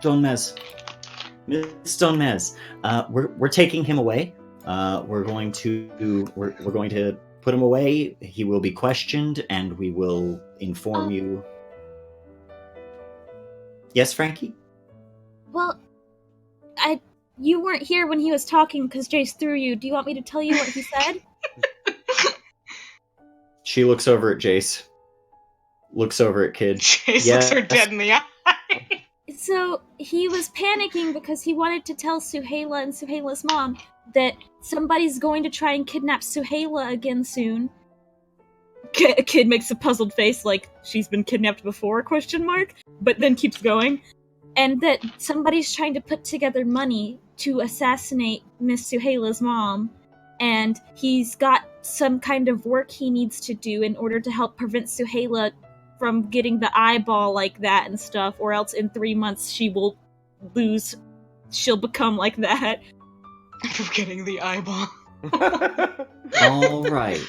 Donmez. Miss Donmez, we're taking him away. We're going to put him away. He will be questioned, and we will inform you. Yes, Frankie? Well, you weren't here when he was talking because Jace threw you. Do you want me to tell you what he said? She looks over at Jace. Looks over at Kid. Jace looks her dead in the eye. So, he was panicking because he wanted to tell Suhaila and Suhaila's mom that somebody's going to try and kidnap Suhaila again soon. Kid makes a puzzled face like she's been kidnapped before, ? But then keeps going. And that somebody's trying to put together money to assassinate Miss Suhaila's mom. And he's got some kind of work he needs to do in order to help prevent Suhaila from getting the eyeball like that and stuff, or else in 3 months she'll become like that. From getting the eyeball. All right.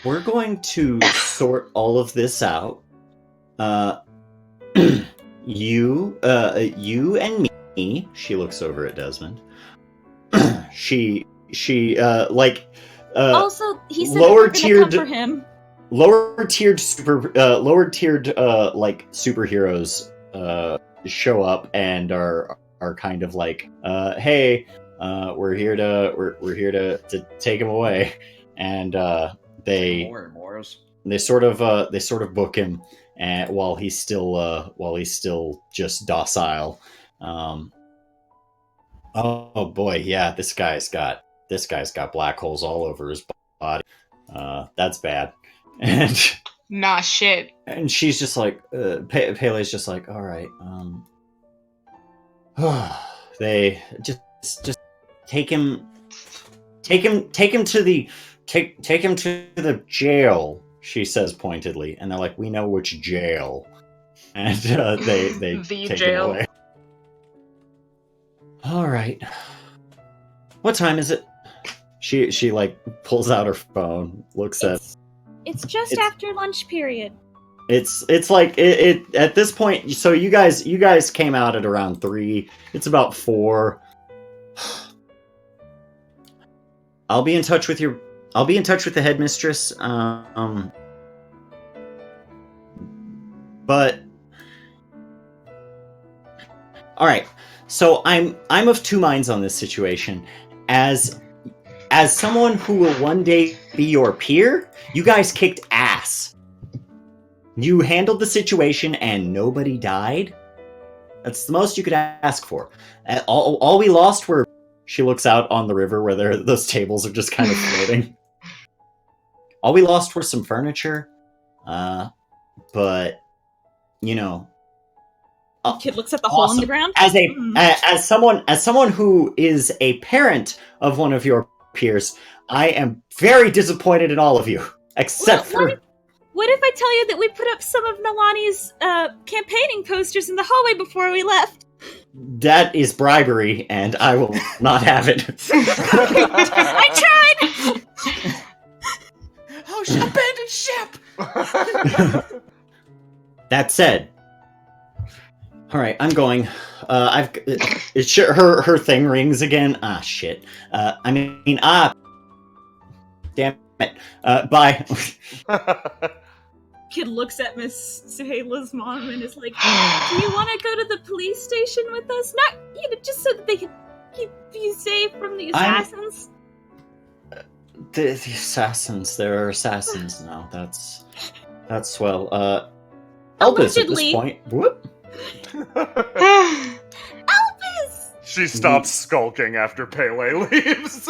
We're going to sort all of this out. You and me. She looks over at Desmond. she also, he said lower tiered come for him. Lower tiered superheroes show up and are kind of like, hey, we're here to take him away, and they sort of book him, and while he's still just docile. Oh boy, yeah, this guy's got black holes all over his body. That's bad. And nah, shit. And she's just like, Pele's just like, all right, they just take him to the jail. She says pointedly, and they're like, we know which jail, and they take jail. him away. All right, what time is it? She like pulls out her phone, looks at. It's just after lunch period. It's like it at this point. So you guys came out at around 3. It's about 4. I'll be in touch with the headmistress. But all right. So I'm of two minds on this situation. As someone who will one day be your peer, you guys kicked ass. You handled the situation and nobody died. That's the most you could ask for. All we lost were... She looks out on the river where those tables are just kind of floating. All we lost were some furniture. But, you know... Kid looks at the hole in the ground. As someone who is a parent of one of your peers, I am very disappointed in all of you, except for... What if I tell you that we put up some of Nalani's campaigning posters in the hallway before we left? That is bribery, and I will not have it. I tried! Oh, abandoned ship! That said, all right, I'm going. Her thing rings again. Ah, shit. Damn it. Bye. Kid looks at Miss Suhaila's mom and is like, do you want to go to the police station with us? Not, just so that they can keep you safe from the assassins. The assassins. There are assassins now. That's swell. Elvis at this point. Whoop. Elvis! She stops skulking after Pele leaves.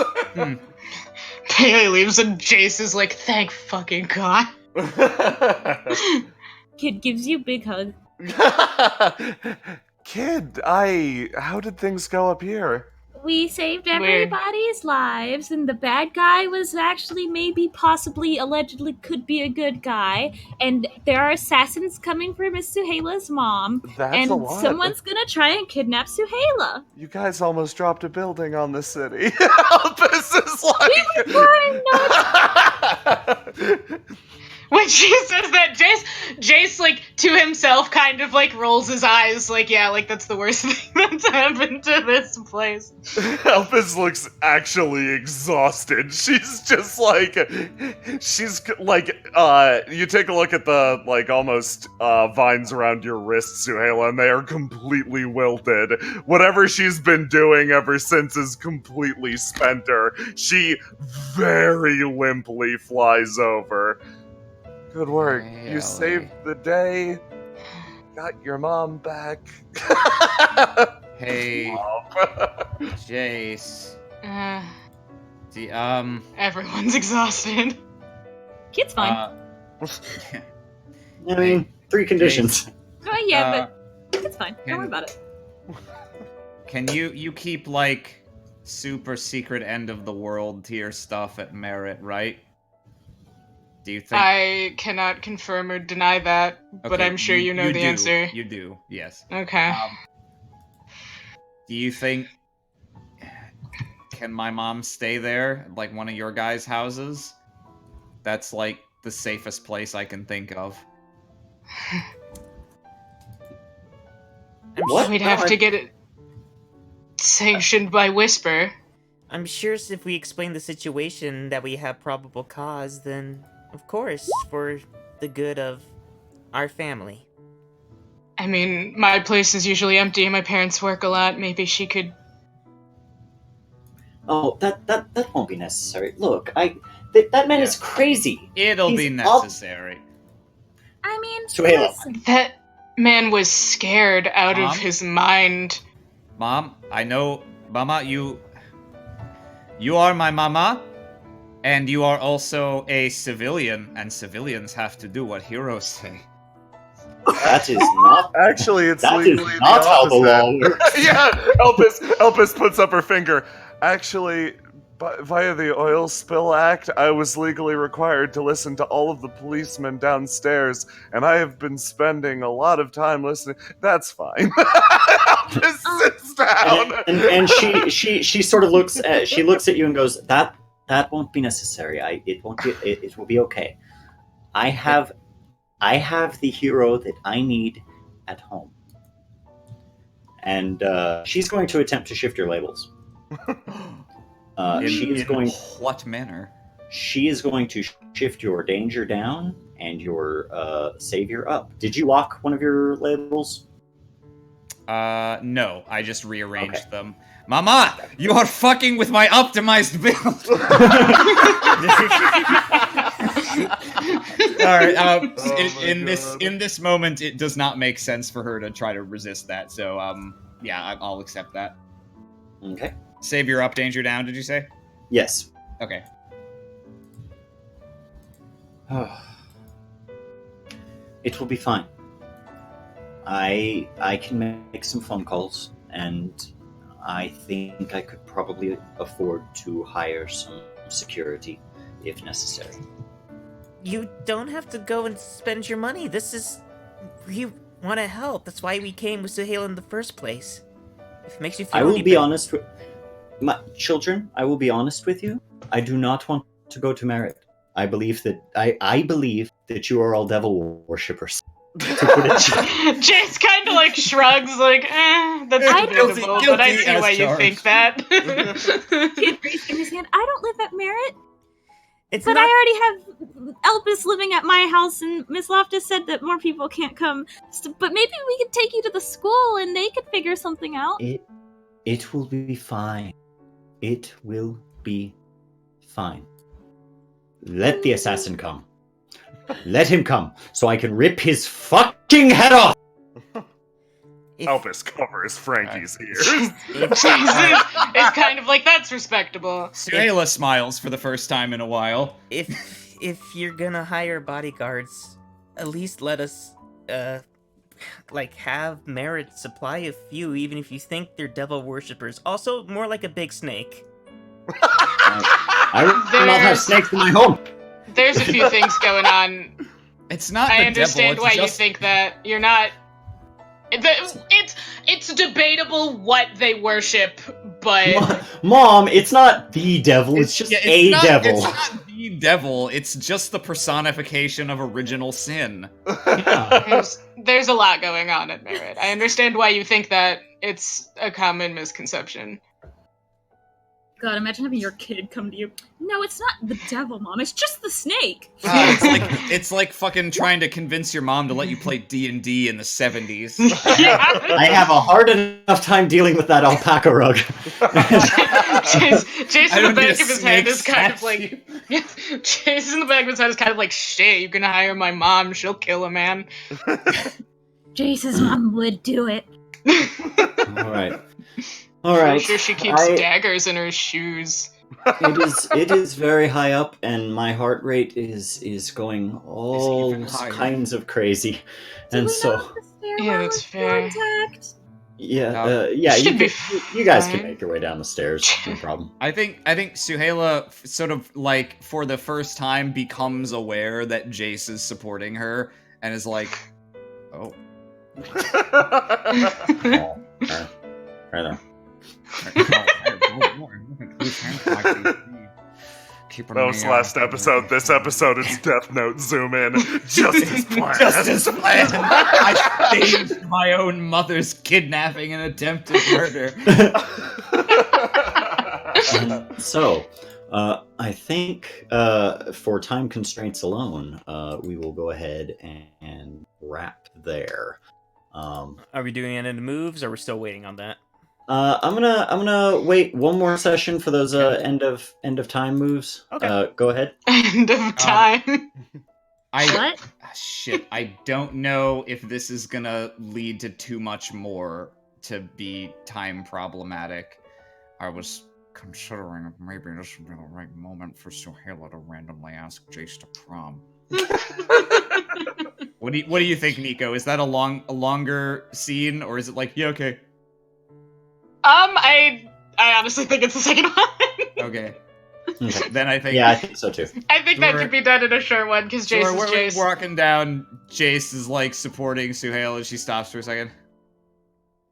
Pele leaves and Jace is like, thank fucking God. Kid gives you a big hug. Kid, how did things go up here? We saved Weird. everybody's lives, and the bad guy was actually maybe, possibly, allegedly could be a good guy. And there are assassins coming for Miss Suhela's mom. That's and a lot. someone's gonna try and kidnap Suhela. You guys almost dropped a building on the city. This is like. When she says that, Jace, like, to himself kind of, like, rolls his eyes, like, yeah, like, that's the worst thing that's happened to this place. Elvis looks actually exhausted. She's just like, you take a look at the, like, almost vines around your wrists, Suhaila, and they are completely wilted. Whatever she's been doing ever since is completely spent her. She very limply flies over. Good work. Really? You saved the day. Got your mom back. Hey, Jace. Everyone's exhausted. Kid's fine. I mean, 3 conditions. Oh, yeah, but it's fine. Don't worry about it. Can you keep like super secret end of the world tier stuff at Merit, right? Do you think I cannot confirm or deny that, but Okay, I'm sure you know the do. answer. You do, yes. Okay. Do you think can my mom stay there, like one of your guys' houses? That's like the safest place I can think of. What? We'd have to get it sanctioned by Whisper. I'm sure if we explain the situation that we have probable cause, then of course, for the good of our family. I mean, my place is usually empty and my parents work a lot. Maybe she could... Oh, that won't be necessary. Look, that man is crazy. It'll He's be necessary. I mean, Suhaila. listen, That man was scared out Mom? of his mind. Mom, I know, Mama, you are my mama, and you are also a civilian, and civilians have to do what heroes say. That is not. Actually, it's That is legally not the how the opposite. law works. Yeah, Elpis puts up her finger. Actually, via the Oil Spill Act, I was legally required to listen to all of the policemen downstairs, and I have been spending a lot of time listening. That's fine. Elpis sits down. And she sort of looks at you and goes, that won't be necessary. It will be okay. I have the hero that I need at home. And she's going to attempt to shift your labels. In what manner? She is going to shift your danger down and your savior up. Did you lock one of your labels? No, I just rearranged them. Mama, you are fucking with my optimized build. All right. In this moment, it does not make sense for her to try to resist that. So, yeah, I'll accept that. Okay. Savior up, danger down. Did you say? Yes. Okay. It will be fine. I can make some phone calls, and I think I could probably afford to hire some security if necessary. You don't have to go and spend your money. We want to help. That's why we came with Suhail in the first place. If it makes you feel I will any be better. honest with my children. I will be honest with you. I do not want to go to Merit. I believe that you are all devil worshippers. Jace kind of like shrugs, like, that's debatable, but I see why you think that. Kid raising his hand. I don't live at Merit, It's but not. I already have Elpis living at my house, and Miss Loftus said that more people can't come. But maybe we could take you to the school, and they could figure something out. It will be fine. It will be fine. Let the assassin come. Let him come, so I can rip his fucking head off! Elpis covers Frankie's ears. Jace is kind of like, that's respectable. Suela smiles for the first time in a while. If you're gonna hire bodyguards, at least let us Like, have Merit supply a few, even if you think they're devil worshippers. Also, more like a big snake. I will not have snakes in my home. There's a few things going on. It's not I the understand devil, why it's you just... think that. You're not. It's debatable what they worship, but Mom, it's not the devil. It's just a devil. It's not the devil. It's just the personification of original sin. there's a lot going on at Merit. I understand why you think that. It's a common misconception. God, imagine having your kid come to you. No, it's not the devil, Mom. It's just the snake. It's like fucking trying to convince your mom to let you play D&D in the 70s. I have a hard enough time dealing with that alpaca rug. Jason in the back of his head is kind of like... Jason in the back of his head is kind of like, shit, you can hire my mom, she'll kill a man. Jace's mom would do it. All right. I'm sure she keeps daggers in her shoes. It is very high up, and my heart rate is going all kinds of crazy, and so yeah, that's fair. Yeah, you guys can make your way down the stairs, no problem. I think Suhaila sort of like for the first time becomes aware that Jace is supporting her and is like, oh. Right there. That was last episode. This episode is Death Note zoom in. Justice plan. Justice plan. I staged my own mother's kidnapping and attempted murder. I think for time constraints alone, we will go ahead and wrap there. Are we doing any moves, or are we still waiting on that? I'm gonna wait one more session for those end of time moves. Okay. Go ahead. End of time. What? Shit, I don't know if this is gonna lead to too much more to be time problematic. I was considering if maybe this would be the right moment for Suhaila to randomly ask Jace to prom. What do you think, Nico? Is that a longer scene, or is it like, yeah, okay? I honestly think it's the second one. Okay. Then I think... Yeah, I think so too. I think that could be done in a short one, because Jace is Jace. We're walking down, Jace is like supporting Suhail, and she stops for a second.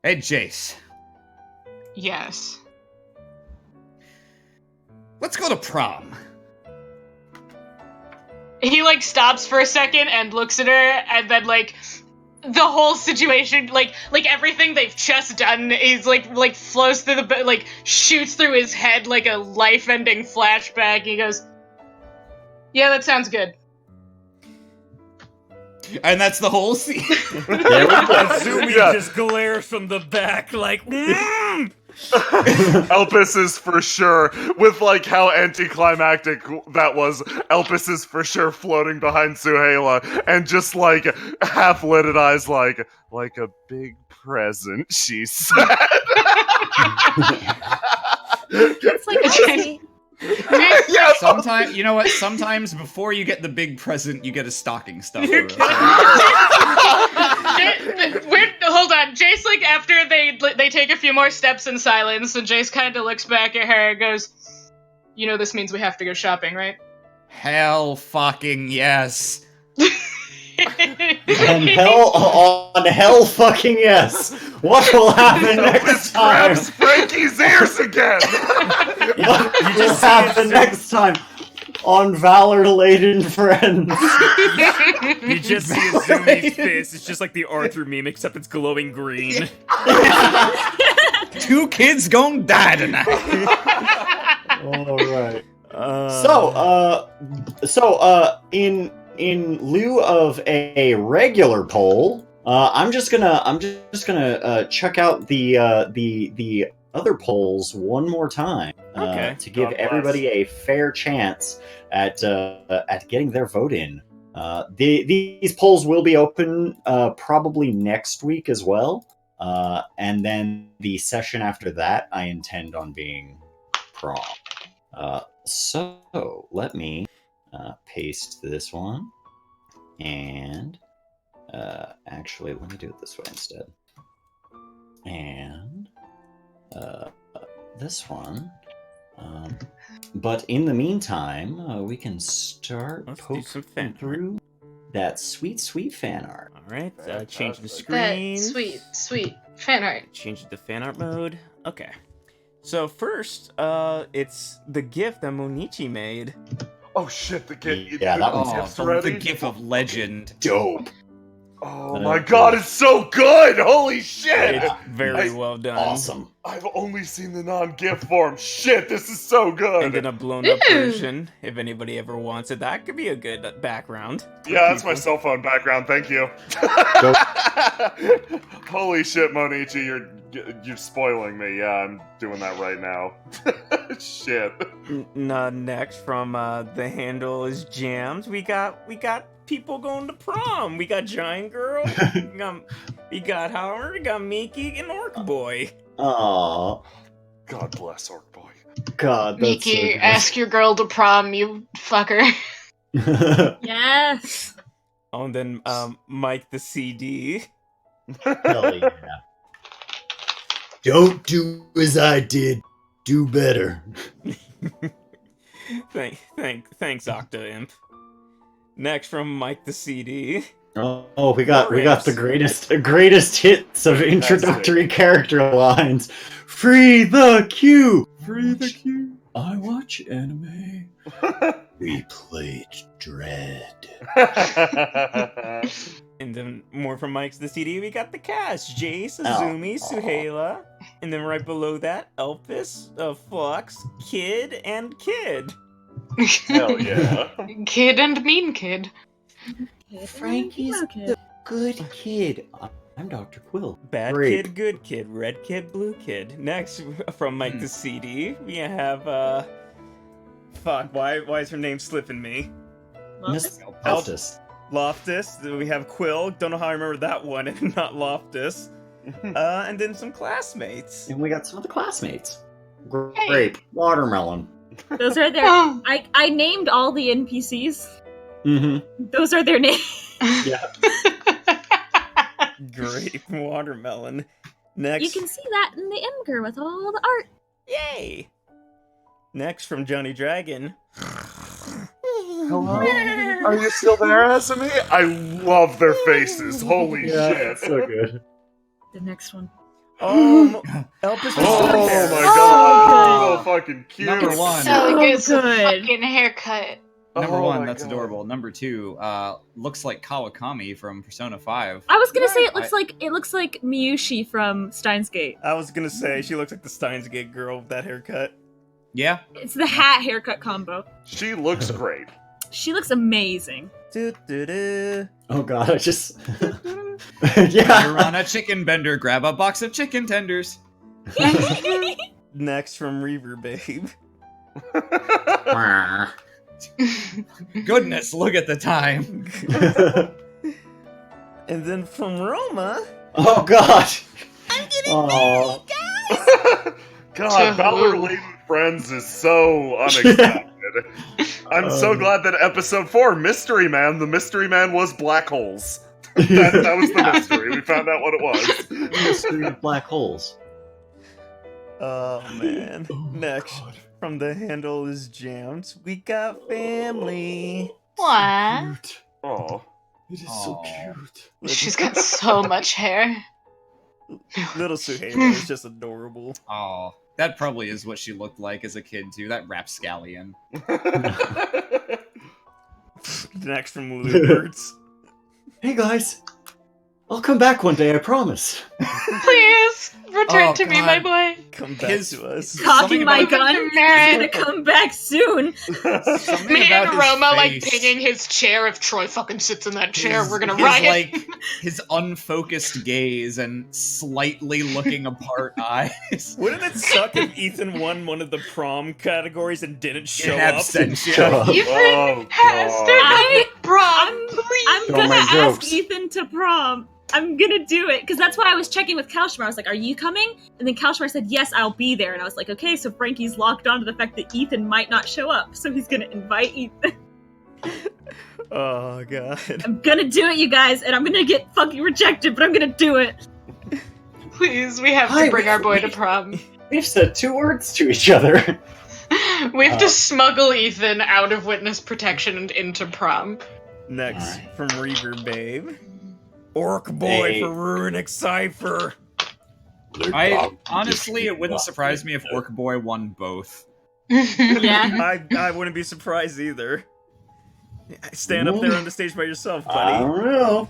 Hey, Jace. Yes. Let's go to prom. He, like, stops for a second and looks at her, and then, like... The whole situation, like everything they've just done is like flows through the shoots through his head like a life-ending flashback. He goes, "Yeah, that sounds good." And that's the whole scene. Azumi just glares from the back like, Elpis is for sure, with like how anticlimactic that was, Elpis is for sure floating behind Suhaila and just like half-lidded eyes like a big present, she said. It's like Elsie. Yeah. Sometimes, you know what? Sometimes before you get the big present, you get a stocking stuffer. Hold on, Jace, like, after they take a few more steps in silence, and Jace kind of looks back at her and goes, "You know this means we have to go shopping, right?" Hell fucking yes. And hell fucking yes. What will happen next time? Grabs Frankie's ears again. What will happen next time on Valor Laden Friends? you just see Azumi's face. It's just like the Arthur meme, except it's glowing green. 2 kids gonna die tonight. All right. In lieu of a regular poll, I'm just gonna check out the other polls one more time to give everybody a fair chance at getting their vote in. These polls will be open probably next week as well, and then the session after that I intend on being prom. So let me paste this one and Actually, let me do it this way instead. And this one. But in the meantime, we can start Let's do some fan art. through that sweet, sweet fan art. All right, change the That screen. sweet fan art. Change it to fan art mode. Okay. So first, it's the GIF that Monichi made. Oh shit, the gift. Yeah, that one's gif's Oh, ready. the GIF of legend. Dope. Oh my god, it's so good! Holy shit! It's very well done. Awesome. I've only seen the non-GIF form. Shit, this is so good. And then a blown up Ew. version, if anybody ever wants it. That could be a good background. Yeah, that's my cell phone background. Thank you. Holy shit, Monichi, you're spoiling me. Yeah, I'm doing that right now. Shit. Next from the handle is Jams. We got people going to prom. We got Giant Girl. we got Howard. We got Miki and Orc Boy. Aww. God bless Orc Boy. God, that's Miki, ask your girl to prom, you fucker. so Yes. Oh, and then Mike the CD. Hell yeah. Don't do as I did. Do better. Thanks, Octa Imp. Next from Mike the CD. Oh, we got the greatest hits of introductory character lines. Free the Q. Free the Q. I watch anime. We played Dread. And then more from Mike's the CD. We got the cast: Jace, Azumi, Suhaila, and then right below that, Elpis, Flux, Kid, and Kid. Hell yeah. Kid and mean kid. Frankie's the good kid. I'm Dr. Quill. Bad Great. kid, good kid, red kid, blue kid. Next from Mike the CD, we have fuck, why is her name slipping me? Miss Loftus. Loftus. Then we have Quill. Don't know how I remember that one and not Loftus. And then some classmates. And we got some of the classmates. Grape, watermelon. Those are their. Oh. I named all the NPCs. Mm-hmm. Those are their names. Yeah. Grape, watermelon. Next. You can see that in the Imgur with all the art. Yay! Next from Johnny Dragon. Hello? Are you still there, Azumi? I love their faces. Holy Yeah, shit. it's so good. The next one. Elpis Oh my Oh, god, so fucking cute. Number one. So So he gets a good. fucking haircut. Number Oh one, my that's God. adorable. Number two, looks like Kawakami from Persona 5. I was gonna say it I- looks like Miyushi from Steins Gate. I was gonna say she looks like the Steins Gate girl with that haircut. Yeah. It's the hat haircut combo. She looks great. She looks amazing. Do-do-do. Oh god, I just. You're Yeah. on a chicken bender, grab a box of chicken tenders. Next from Reaver Babe. Goodness, look at the time. And then from Roma. Oh god. I'm getting Oh. God, Valor Laden Friends is so unexpected. I'm so glad that episode 4, Mystery Man, the Mystery Man was black holes. That was the mystery. We found out what it was. Mystery of black holes. Oh man. Oh, Next God. from the handle is Jams. We got family. What? Cute. Oh. It is so Aw. cute. She's got so much hair. Little Suhaila is just adorable. Oh, that probably is what she looked like as a kid too. That rapscallion. Next from Lubert. Hey guys. I'll come back one day, I promise. Please return Oh, to me, my God. boy. Come back His- to us. Something Cocking my about- gun. He's gonna come back soon. Something Me about and his Roma like face, pinging his chair. If Troy fucking sits in that chair, his- we're gonna his, riot. Like his unfocused gaze and slightly looking apart eyes. Wouldn't it suck if Ethan won one of the prom categories and didn't show In up? absentia. Shut up. Ethan Oh, has God. to I- be prom. I'm Don't gonna make ask jokes. Ethan to prom. I'm gonna do it because that's what I was checking with Kalshmar. I was like, "Are you coming?" And then Kalshmar said, "Yes, I'll be there." And I was like, "Okay." So Frankie's locked onto the fact that Ethan might not show up, so he's gonna invite Ethan. Oh god. I'm gonna do it, you guys, and I'm gonna get fucking rejected, but I'm gonna do it. Please, we have to Hi, bring our boy to we- prom. We've said 2 words to each other. We have to smuggle Ethan out of witness protection and into prom. Next Alright. from Reaver Babe. Orc Boy Hey. for Runic Cipher. Honestly, it wouldn't surprise me if Orc Boy won both. Yeah. I wouldn't be surprised either. Stand up there on the stage by yourself, I buddy. don't know.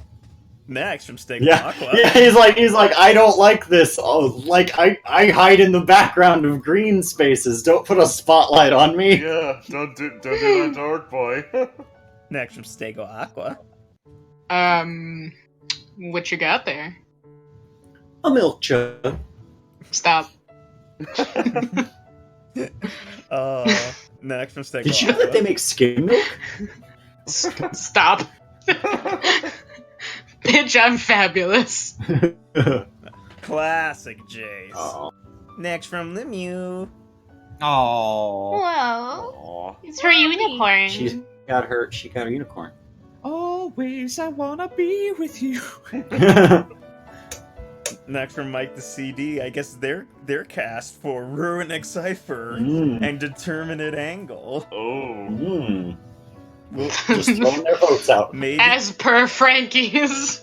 Next from Steak Yeah, Aqua. yeah, he's like, I don't like this. Oh, like, I hide in the background of green spaces. Don't put a spotlight on me. Yeah, don't do that to Orc Boy. Next from Stego Aqua. What you got there? A milk jug. Stop. Next from Stego Did you know that they make skim milk? Stop. Bitch, I'm fabulous. Classic Jace. Oh. Next from Lemieux. Oh. Well, Aw. it's her unicorn. She got her unicorn. Always I wanna be with you. Next from Mike the CD. I guess they're cast for Runic Cipher Mm. and Determinate Angle. Oh. Mm. Well, Just throwing their votes out. maybe As per Frankie's.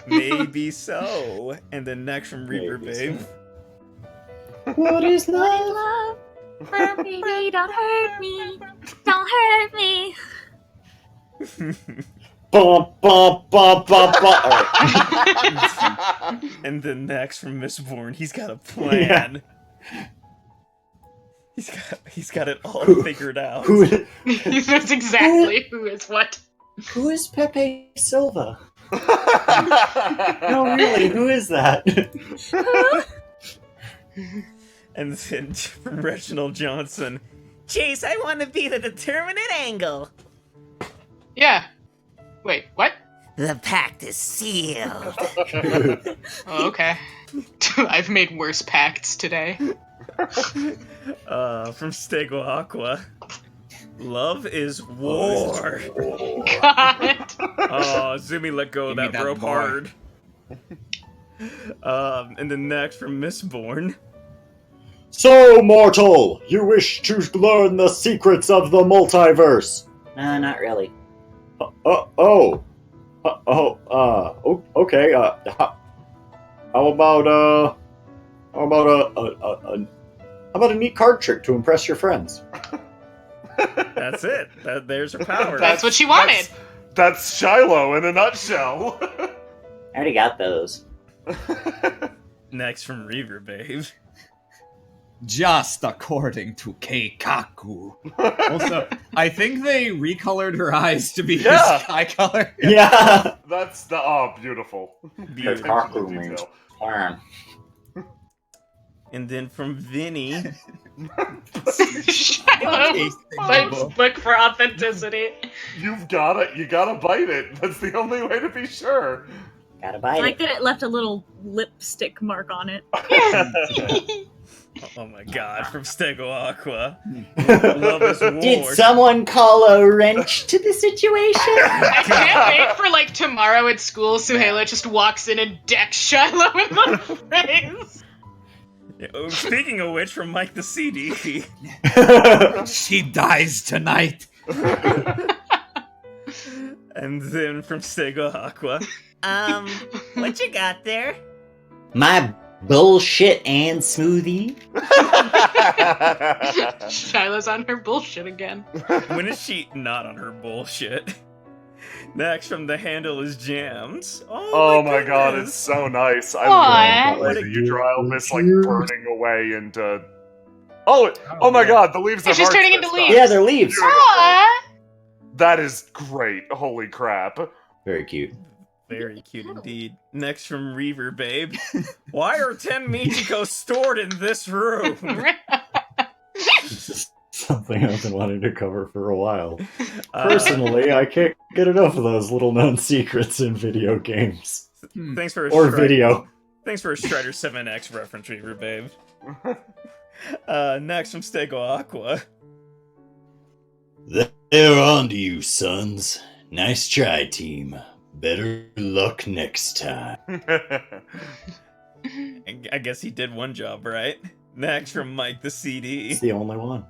maybe so. And then next from Reaper Maybe Babe. What is What love? is love? Baby, don't hurt me. Don't hurt me. Bum, bum, bum, bum, bum. All right. And then next from Mistborn, he's got a plan. He's got it all figured out. Who He knows exactly who is what. is Pepe Silva? No, really, who is that? And then from Reginald Johnson, Chase, I want to be the Determinate Angle. Yeah. Wait, what? The pact is sealed. Oh, okay. I've made worse pacts today. from Stego Aqua, love is war. God. Oh, Zumi let go of Give me that that rope boy. hard. And then next from Mistborn, So, mortal, you wish to learn the secrets of the multiverse? Nah, not really. Okay. How about a neat card trick to impress your friends? that's it. There's her power. That's what she wanted. That's Shiloh in a nutshell. I already got those. Next from Reaver Babe. Just according to Keikaku. Also, I think they recolored her eyes to be Yeah. his eye color. Yeah. That's beautiful. Beautiful. Kaku Attention to means detail. plan. And then from Vinny, Shiloh fights book for authenticity. You gotta bite it. That's the only way to be sure. Gotta I bite like it. that it left a little lipstick mark on it. oh my god, from Stego Aqua. Love is war. Did someone call a wrench to the situation? I can't wait for like tomorrow at school. Suhaila just walks in and decks Shiloh in the face. Oh, speaking of which, from Mike the CD. She dies tonight. And then from Stego Aqua. What you got there? My bullshit and smoothie. Shiloh's on her bullshit again. When is she not on her bullshit? Next from The Handle is Jams. Oh my god, goodness. it's so nice. I Aw. love the Eudrial mist like burning away into. Oh my god, the leaves It's are just turning into leaves. Yeah, they're leaves. Aww. That is great. Holy crap. Very cute. Very cute indeed. Next from Reaver Babe. Why are 10 Michiko stored in this room? This is something I've been wanting to cover for a while. Uh, Personally, I can't get enough of those little known secrets in video games. thanks for a Or Stri- video. Thanks for a Strider 7X reference, Reaver Babe. Next from Stego Aqua. They're on to you, sons. Nice try, team. Better luck next time. I guess he did one job, right? Next from Mike the CD. It's the only one.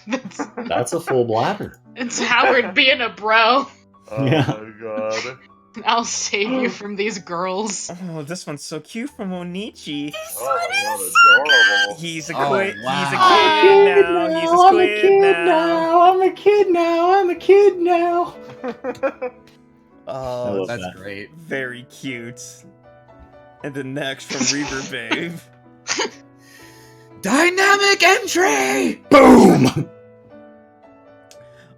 That's, That's a full bladder. it's Howard being a bro. Oh Yeah. my god. I'll save you from these girls. Oh, this one's so cute from Onichi. Oh my god, adorable. He's a Oh, quid. wow. He's a kid now. He's a squid now. I'm a kid now. I'm a kid now. Oh, love That's that. great. very cute. And then next from Reaver Babe. Dynamic entry! Boom!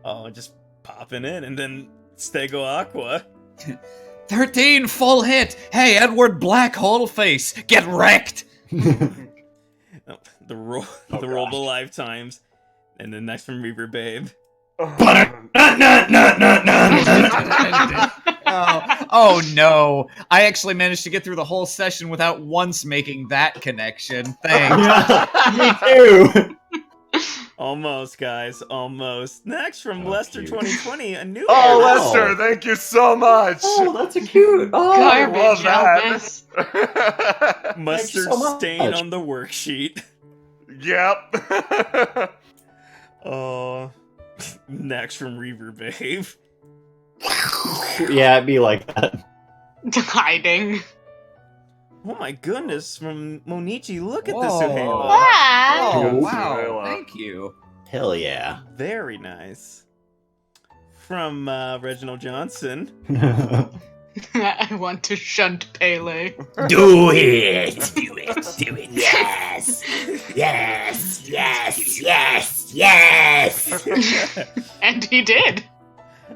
Oh, just popping in, and then Stego Aqua. 13 full hit. Hey, Edward Black Hole Face, get wrecked. Oh, the roll, the roll of lifetimes, and then next from Reaver Babe. Oh no! I actually managed to get through the whole session without once making that connection. Thanks. Me too. Almost, guys, almost. Next from Oh, Lester cute. 2020, a new Oh, one. Lester, thank you so much. Oh, that's a cute. Oh, Garbage, love that. Elvis. Mustard Thank you so stain much. on the worksheet. Yep. Oh, next from Reaver Babe. Yeah, it'd be like that. Hiding. Oh my goodness, from Monichi, look at Whoa. this Suhaila. Wow. Oh Good wow! Suhaila. Thank you. Hell yeah. Very nice. From Reginald Johnson. I want to shunt Pele. Do it! Do it! Do it! Yes! Yes! Yes! Yes! Yes! And he did.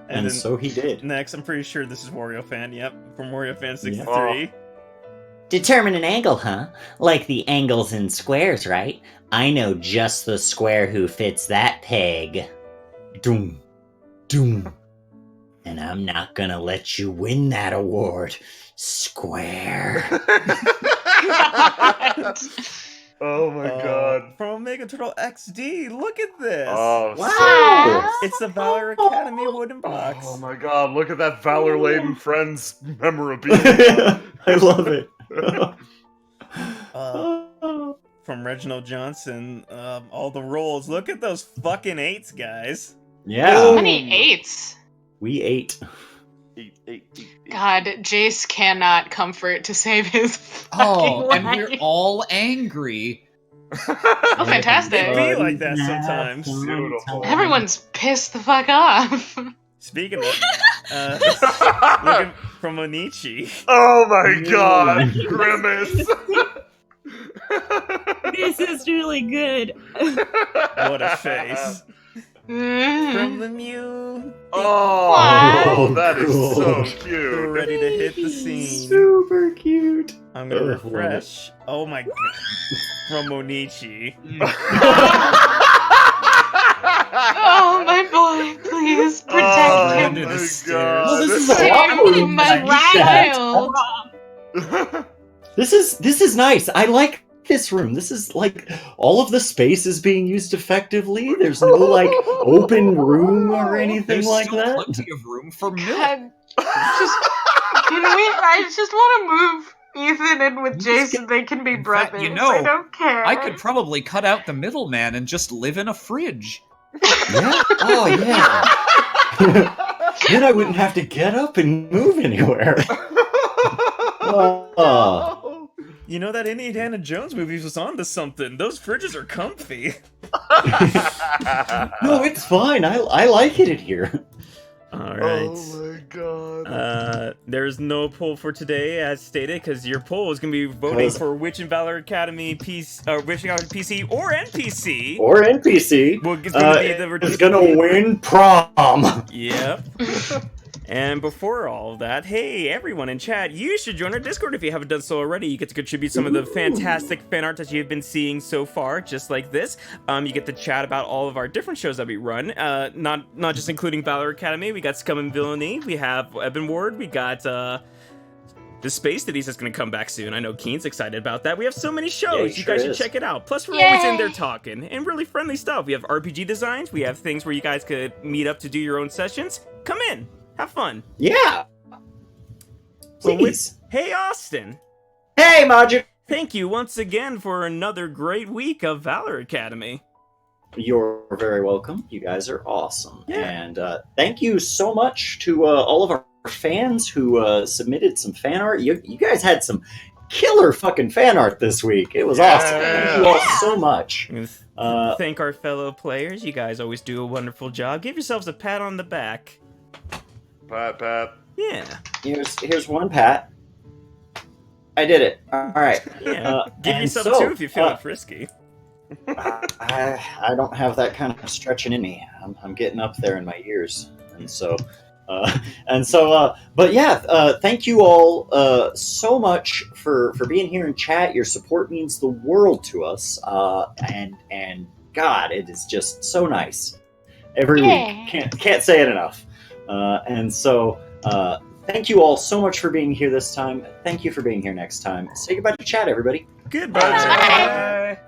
And then so he did. next, I'm pretty sure this is Wario Fan. Yep, from Wario Fan 63. Yeah. Determine an angle, huh? Like the angles in squares, right? I know just the square who fits that peg. Doom. Doom. And I'm not gonna let you win that award, Square. Oh my god. From Omega Turtle XD, look at this. Oh, Wow. It's the Valor Academy wooden box. Oh my god, look at that Valor Laden Friends memorabilia. I love it. From Reginald Johnson, all the rolls. Look at those fucking 8s, guys. How Yeah. many eights? We ate. God, Jace cannot comfort to save his Oh, fucking and we're life. all angry. Oh, fantastic. It be like that sometimes. Beautiful. Everyone's pissed the fuck off. Speaking of, looking from Onichi. Oh my god, Grimace. This is really good. What a face. From Mm. the Mew. Oh, that is Cool. so We're cute. ready to hit the scene. Super cute. I'm gonna Ugh, love refresh. Oh my god. From Onichi. Oh my boy, please protect Oh him. Under the my stairs. god. Well, this is Save awkward. my child. This is nice. I like this room. This is like all of the space is being used effectively. There's no like open room or anything There's like still that. plenty of room for milk. God, I just want to move Ethan in with Jason. They can be In fact, brothers. you know, I don't care. I could probably cut out the middleman and just live in a fridge. Yeah. Oh yeah. Then I wouldn't have to get up and move anywhere. Oh. You know that Indiana Jones movie was on to something. Those fridges are comfy. No, it's fine. I like it in here. Alright. Oh my god. There's no poll for today, as stated, because your poll is going to be voting 'Cause- for Witch and Valor Academy Witch and Valor PC or NPC. Or NPC. Well, it's going to be the Is gonna win prom. Yep. And before all of that, hey, everyone in chat, you should join our Discord if you haven't done so already. You get to contribute some of the fantastic fan art that you've been seeing so far, just like this. You get to chat about all of our different shows that we run, not just including Valor Academy. We got Scum and Villainy, we have Ebon Ward, we got The Space Studies is going to come back soon. I know Keen's excited about that. We have so many shows. Yeah, You sure guys should is. check it out. Plus, we're always in there Yay. talking and really friendly stuff. We have RPG designs. We have things where you guys could meet up to do your own sessions. Come in. Have fun. Yeah. Well, Please. Hey, Austin. Hey, Magic. Thank you once again for another great week of Valor Academy. You're very welcome. You guys are awesome. Yeah. And thank you so much to all of our fans who submitted some fan art. You guys had some killer fucking fan art this week. It was awesome. Thank you all so much. Thank our fellow players. You guys always do a wonderful job. Give yourselves a pat on the back. Pat. Yeah. Here's one pat. I did it. All right. Yeah. Give and yourself so, two if you're feeling frisky. I don't have that kind of stretching in me. I'm getting up there in my years, but yeah, thank you all so much for being here in chat. Your support means the world to us, and God, it is just so nice every week. Can't say it enough. Thank you all so much for being here this time. Thank you for being here next time. Say goodbye to chat, everybody. Goodbye. Bye. Bye.